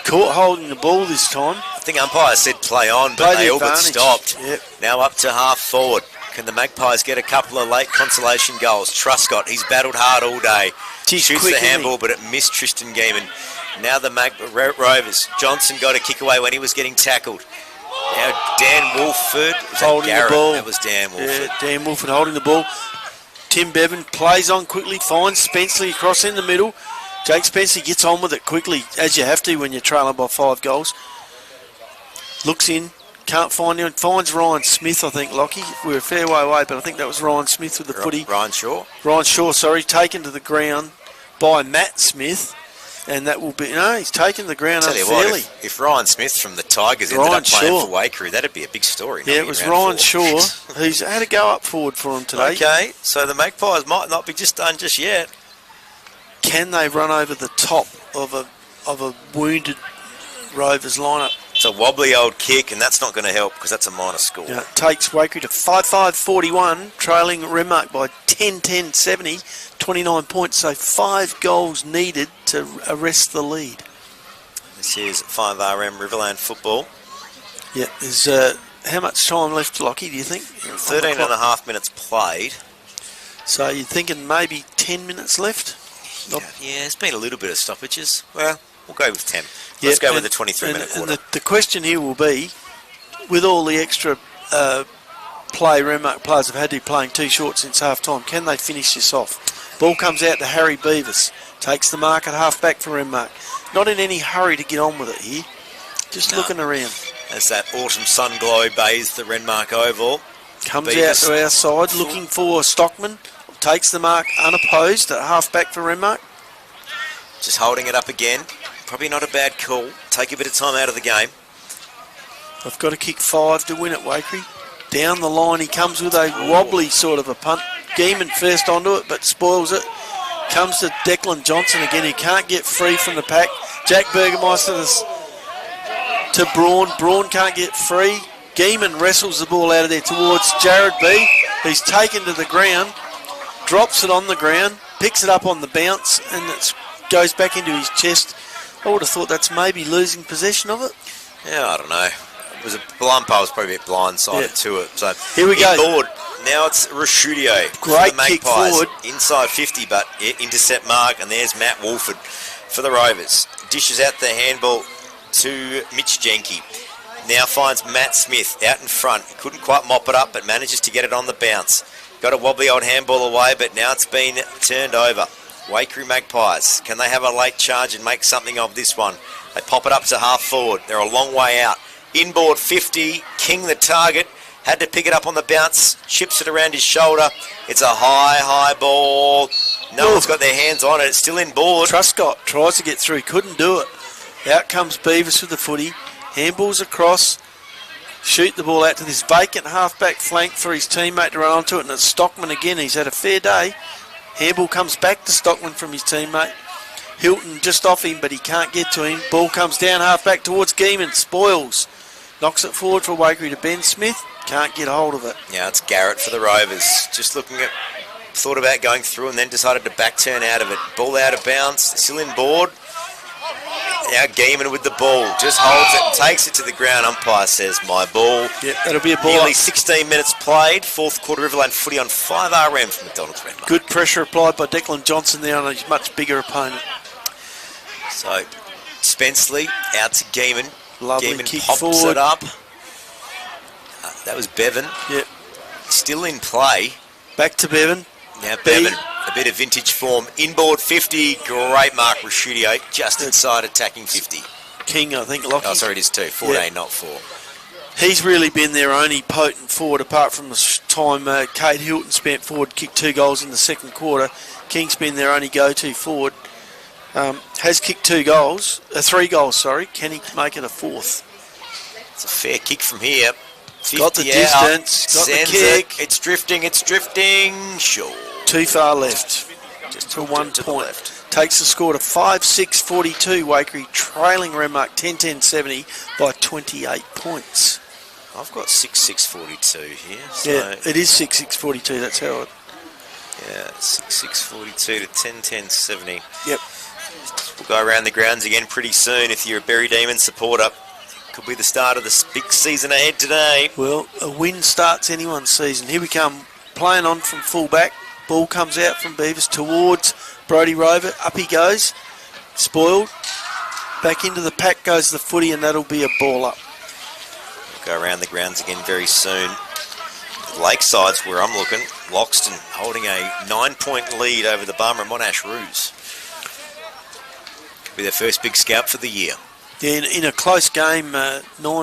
Caught holding the ball this time. I think umpire said play on, but they all but stopped. Yep. Now up to half forward. Can the Magpies get a couple of late consolation goals? Truscott, he's battled hard all day. Shoots the handball, but it missed Tristan Gaiman. Now the Rovers. Johnson got a kick away when he was getting tackled. Now Dan Wolford. Holding the ball. That was Dan Wolford. Yeah, Dan Wolford holding the ball. Tim Bevan plays on quickly, finds Spenceley across in the middle. Jake Spencer gets on with it quickly, as you have to when you're trailing by 5 goals. Looks in, can't find him. Finds Ryan Smith, I think, Lockie. We're a fair way away, but I think that was Ryan Smith with the footy. Ryan Shaw. Ryan Shaw, sorry, taken to the ground by Matt Smith. And that will be, he's taken the ground unfairly. If Ryan Smith from the Tigers ended up playing for Waikerie, that'd be a big story. Yeah, it was Ryan Shaw who's had to go up forward for him today. Okay, so the Magpies might not be just done just yet. Can they run over the top of a wounded Rovers lineup? It's a wobbly old kick, and that's not going to help because that's a minor score. Yeah, it takes Waikerie to 5-5-41, trailing Renmark by 10-10-70, 29 points. So 5 goals needed to arrest the lead. This is 5RM Riverland football. Yeah, there's how much time left, Lockie, do you think? 13 and a half minutes played. So you're thinking maybe 10 minutes left? Yeah, there's been a little bit of stoppages. Well, we'll go with 10. Let's go with the 23-minute quarter. And the question here will be, with all the extra play Renmark players have had to be playing too short since half-time, can they finish this off? Ball comes out to Harry Beavis. Takes the mark at half-back for Renmark. Not in any hurry to get on with it here. Just looking around. As that autumn sun glow bathes the Renmark oval. Comes out to our side, looking for Stockman. Takes the mark unopposed at half-back for Renmark. Just holding it up again. Probably not a bad call. Take a bit of time out of the game. I've got to kick 5 to win at Waikerie. Down the line he comes with a wobbly sort of a punt. Geeman first onto it but spoils it. Comes to Declan Johnson again. He can't get free from the pack. Jack Burgermeister to Braun. Braun can't get free. Geeman wrestles the ball out of there towards Jared B. He's taken to the ground. Drops it on the ground. Picks it up on the bounce and it goes back into his chest. I would have thought that's maybe losing possession of it. Yeah, I don't know. It was the umpire was probably a bit blindsided to it. So here we go. Board. Now it's Rashudio. Great kick forward. Inside 50, but intercept mark, and there's Matt Wolford for the Rovers. Dishes out the handball to Mitch Jenke. Now finds Matt Smith out in front. He couldn't quite mop it up, but manages to get it on the bounce. Got a wobbly old handball away, but now it's been turned over. Waikerie Magpies, can they have a late charge and make something of this one? They pop it up to half forward. They're a long way out. Inboard 50, King the target. Had to pick it up on the bounce, chips it around his shoulder. It's a high ball. No one's got their hands on it. It's still inboard. Truscott tries to get through, couldn't do it. Out comes Beavis with the footy. Handballs across. Shoot the ball out to this vacant half-back flank for his teammate to run onto it, and it's Stockman again. He's had a fair day. Handball comes back to Stockman from his teammate. Hilton just off him, but he can't get to him. Ball comes down half-back towards Geeman. Spoils. Knocks it forward for Waikerie to Ben Smith. Can't get a hold of it. Yeah, it's Garrett for the Rovers. Just looking at, thought about going through and then decided to back turn out of it. Ball out of bounds. Still inboard. Now Geeman with the ball. Just holds it, takes it to the ground. Umpire says, my ball. Yep, that'll be a ball. Nearly 16 minutes played. Fourth quarter Riverland footy on 5RM from McDonald's Renmark. Good pressure applied by Declan Johnson there on a much bigger opponent. So, Spenceley out to Geeman. Lovely Geeman kick pops forward. it up. That was Bevan. Yep. Still in play. Back to Bevan. Now Bevan, a bit of vintage form. Inboard 50. Great mark, Rashudio. Just inside attacking 50. King, I think, Lockie. Oh, sorry, it is 2. 14, not 4. He's really been their only potent forward, apart from the time Kate Hilton spent forward, kicked 2 goals in the second quarter. King's been their only go-to forward. Has kicked 3 goals, sorry. Can he make it a 4th? It's a fair kick from here. Got the distance, got the kick. It's drifting. Sure. Too far left. Just for 1 point. Left. Takes the score to 5-6-42. Waikerie trailing Renmark 10-10-70 by 28 points. I've got 6-6-42 here. So yeah, it is 6-6-42. That's how it. Yeah, 6-6-42 to 10-10-70. Yep. We'll go around the grounds again pretty soon. If you're a Berry Demon supporter, could be the start of the big season ahead today. Well, a win starts anyone's season. Here we come, playing on from full-back. Ball comes out from Beavis towards Brodie Rover. Up he goes. Spoiled. Back into the pack goes the footy, and that'll be a ball up. We'll go around the grounds again very soon. Lakeside's where I'm looking. Loxton holding a 9-point lead over the Barmah Monash Roos. Be their first big scalp for the year. Yeah, in a close game, 9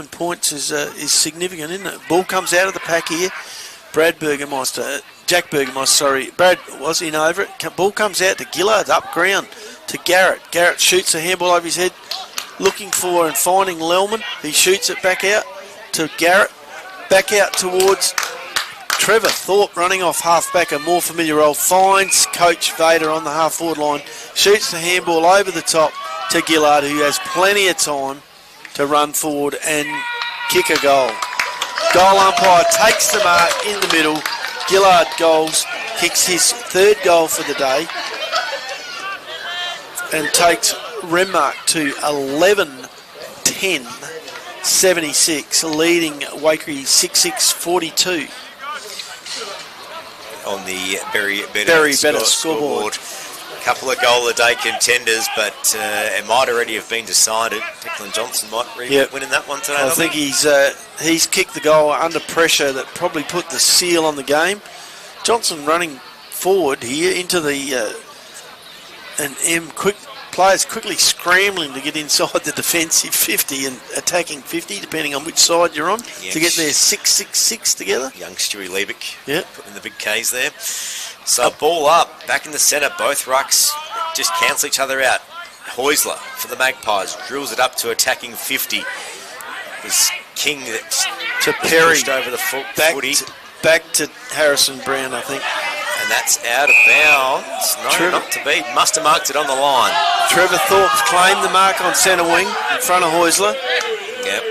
points is significant, isn't it? Ball comes out of the pack here. Jack Burgermeister, sorry. Brad was in over it. Ball comes out to Gillard, up ground to Garrett. Garrett shoots a handball over his head, looking for and finding Lellman. He shoots it back out to Garrett. Back out towards Trevor Thorpe, running off half-back, a more familiar role. Finds Coach Vader on the half-forward line. Shoots the handball over the top to Gillard, who has plenty of time to run forward and kick a goal. Goal umpire takes the mark in the middle. Gillard kicks his 3rd goal for the day and takes Renmark to 11-10-76, leading Waikerie 6-6-42. On the Berry Better scoreboard. Couple of goal-a-day contenders, but it might already have been decided. Declan Johnson might win in that one today. I think he's kicked the goal under pressure that probably put the seal on the game. Johnson running forward here into the players quickly scrambling to get inside the defensive 50 and attacking 50, depending on which side you're on, to get their 6-6-6 together. Young Stewie Liebeck putting the big Ks there. So ball up, back in the centre, both rucks just cancel each other out. Heusler for the Magpies, drills it up to attacking 50. There's King that's to Perry, pushed over the footy. Back to Harrison Brown, I think. And that's out of bounds. No, not to be. Must have marked it on the line. Trevor Thorpe's claimed the mark on centre wing in front of Heusler. Yep.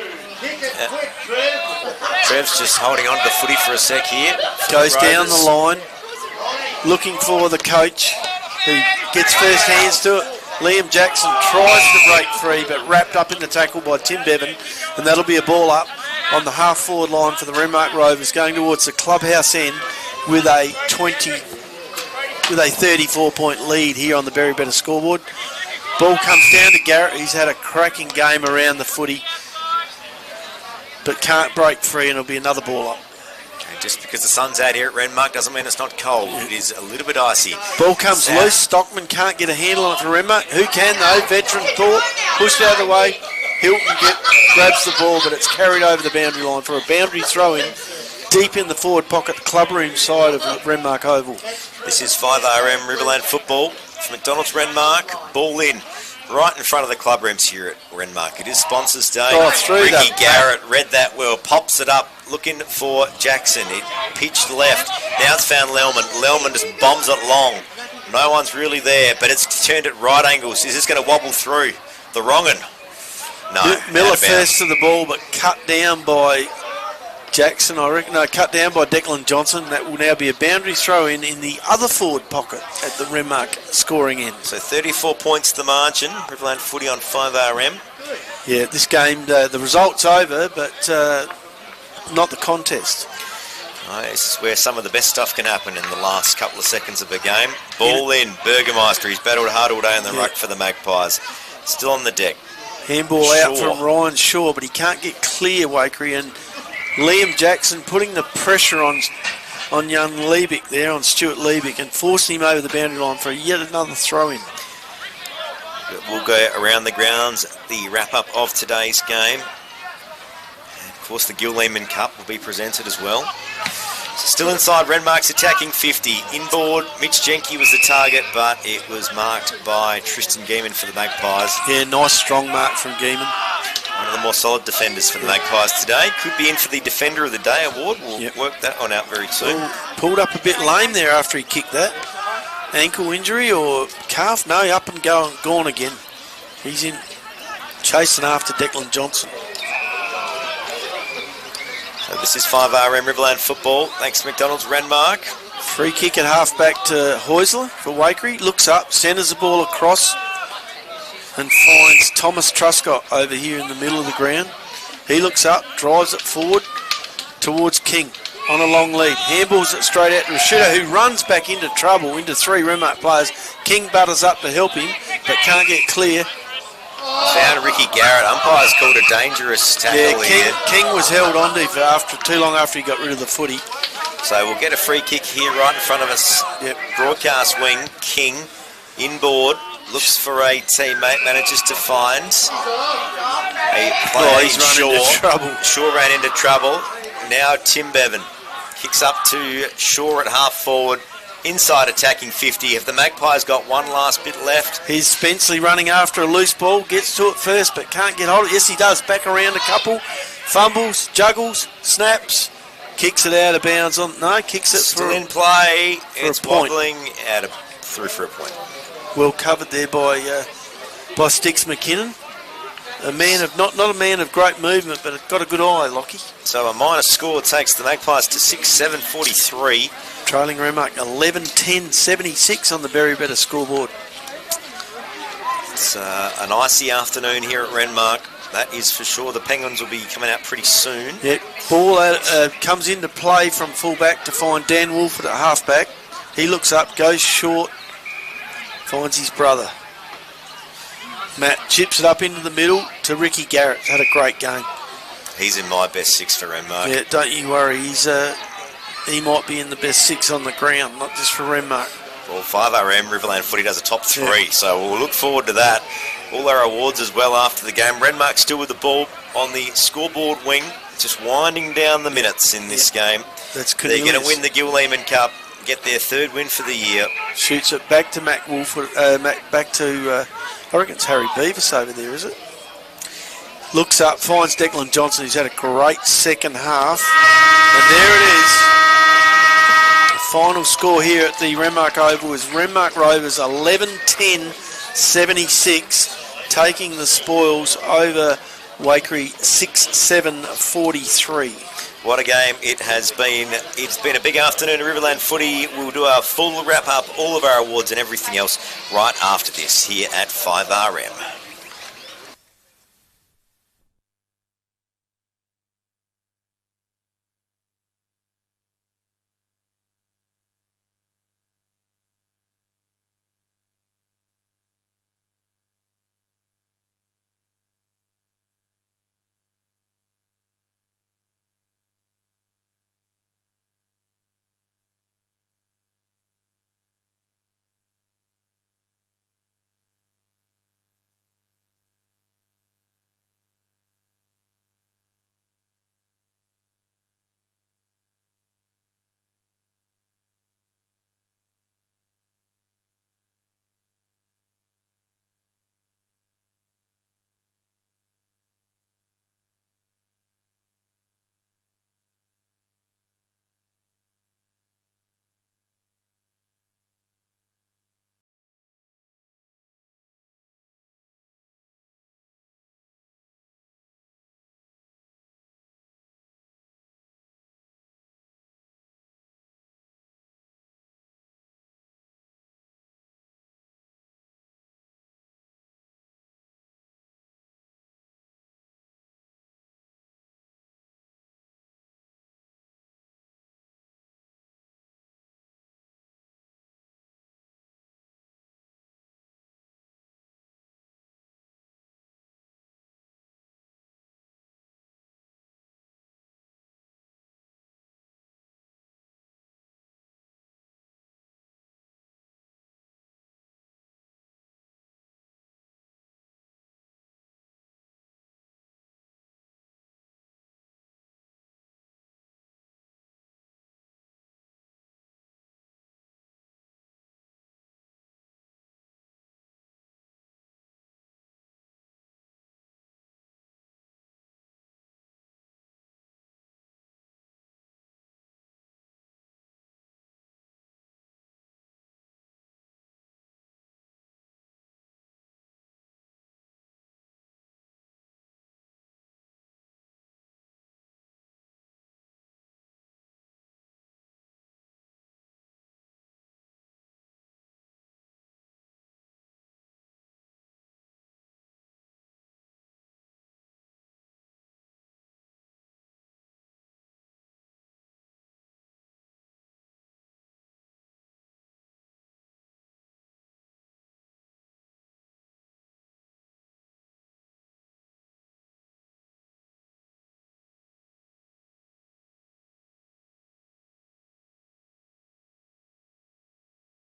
Trev's just holding on to the footy for a sec here. Goes down the line, looking for the coach, who gets first hands to it. Liam Jackson tries to break free, but wrapped up in the tackle by Tim Bevan, and that'll be a ball up on the half-forward line for the Renmark Rovers, going towards the clubhouse end with a 34-point lead here on the Berry Better scoreboard. Ball comes down to Garrett. He's had a cracking game around the footy, but can't break free, and it'll be another ball up. Just because the sun's out here at Renmark doesn't mean it's not cold. It is a little bit icy. Ball comes loose. Stockman can't get a handle on it for Renmark. Who can, though? Veteran Thorpe pushed out of the way. Hilton grabs the ball, but it's carried over the boundary line for a boundary throw-in deep in the forward pocket, club room side of Renmark Oval. This is 5RM Riverland football. It's McDonald's Renmark. Ball in. Right in front of the club rooms here at Renmark. It is Sponsors Day. Ricky Garrett read that well, pops it up, looking for Jackson. It pitched left. Now it's found Lellman. Lellman just bombs it long. No one's really there, but it's turned at right angles. Is this going to wobble through? The wrong'un. No. Miller first to the ball, but cut down by Jackson, I reckon. No, cut down by Declan Johnson. That will now be a boundary throw-in the other forward pocket at the Renmark scoring end. So 34 points the margin. Riverland footy on 5RM. Yeah, this game, the result's over, but not the contest. This is where some of the best stuff can happen in the last couple of seconds of a game. Ball in. Burgermeister. He's battled hard all day in the ruck for the Magpies. Still on the deck. Handball out from Ryan Shaw, but he can't get clear, Waikerie, and Liam Jackson putting the pressure on young Liebeck there, on Stuart Liebeck, and forcing him over the boundary line for yet another throw-in. We'll go around the grounds, the wrap-up of today's game. And of course, the Gil Lehman Cup will be presented as well. Still inside, Renmark's attacking 50. Inboard, Mitch Jenke was the target, but it was marked by Tristan Geeman for the Magpies. Yeah, nice strong mark from Geeman. One of the more solid defenders for the Magpies today. Could be in for the Defender of the Day award. We'll work that one out very soon. Pulled up a bit lame there after he kicked that. Ankle injury or calf? No, up and gone again. He's in chasing after Declan Johnson. So this is 5RM Riverland football. Thanks to McDonald's Renmark. Free kick at half-back to Heusler for Waikerie. Looks up, centres the ball across, and finds Thomas Truscott over here in the middle of the ground. He looks up, drives it forward towards King on a long lead. Handballs it straight out to Rashuda, who runs back into trouble, into three Renmark players. King butters up to help him, but can't get clear. Found Ricky Garrett. Umpires called a dangerous tackle here. King was held onto for too long after he got rid of the footy. So we'll get a free kick here right in front of us. Broadcast wing, King, inboard. Looks for a teammate, manages to find a play. He's run into trouble. Shaw ran into trouble. Now Tim Bevan kicks up to Shaw at half forward. Inside attacking 50. Have the Magpies got one last bit left? Here's Spenceley running after a loose ball. Gets to it first but can't get hold of it. Yes, he does. Back around a couple. Fumbles, juggles, snaps. Kicks it out of bounds. Kicks it still for in play. It's point. wobbling out of through for a point. Well covered there by Sticks McKinnon. A man of not a man of great movement, but got a good eye, Lockie. So a minor score takes the Magpies to 6-7-43. Trailing Renmark 11-10-76 on the Berry Better scoreboard. It's an icy afternoon here at Renmark. That is for sure. The Penguins will be coming out pretty soon. Yep. Ball comes into play from fullback to find Dan Wolford at halfback. He looks up, goes short, finds his brother. Matt chips it up into the middle to Ricky Garrett. Had a great game. He's in my best six for Renmark. Yeah, don't you worry. He might be in the best six on the ground, not just for Renmark. Well, 5RM Riverland footy does a top three, so we'll look forward to that. All our awards as well after the game. Renmark still with the ball on the scoreboard wing, just winding down the minutes in this game. That's They're going to win the Gil Lehman Cup, get their third win for the year. Shoots it back to Mac Wolford, back to, I reckon it's Harry Beavis over there, is it? Looks up, finds Declan Johnson, who's had a great second half. And there it is. The final score here at the Renmark Oval is Renmark Rovers 11-10-76, taking the spoils over Waikerie 6-7-43. What a game it has been. It's been a big afternoon of Riverland footy. We'll do our full wrap up, all of our awards and everything else right after this here at 5RM.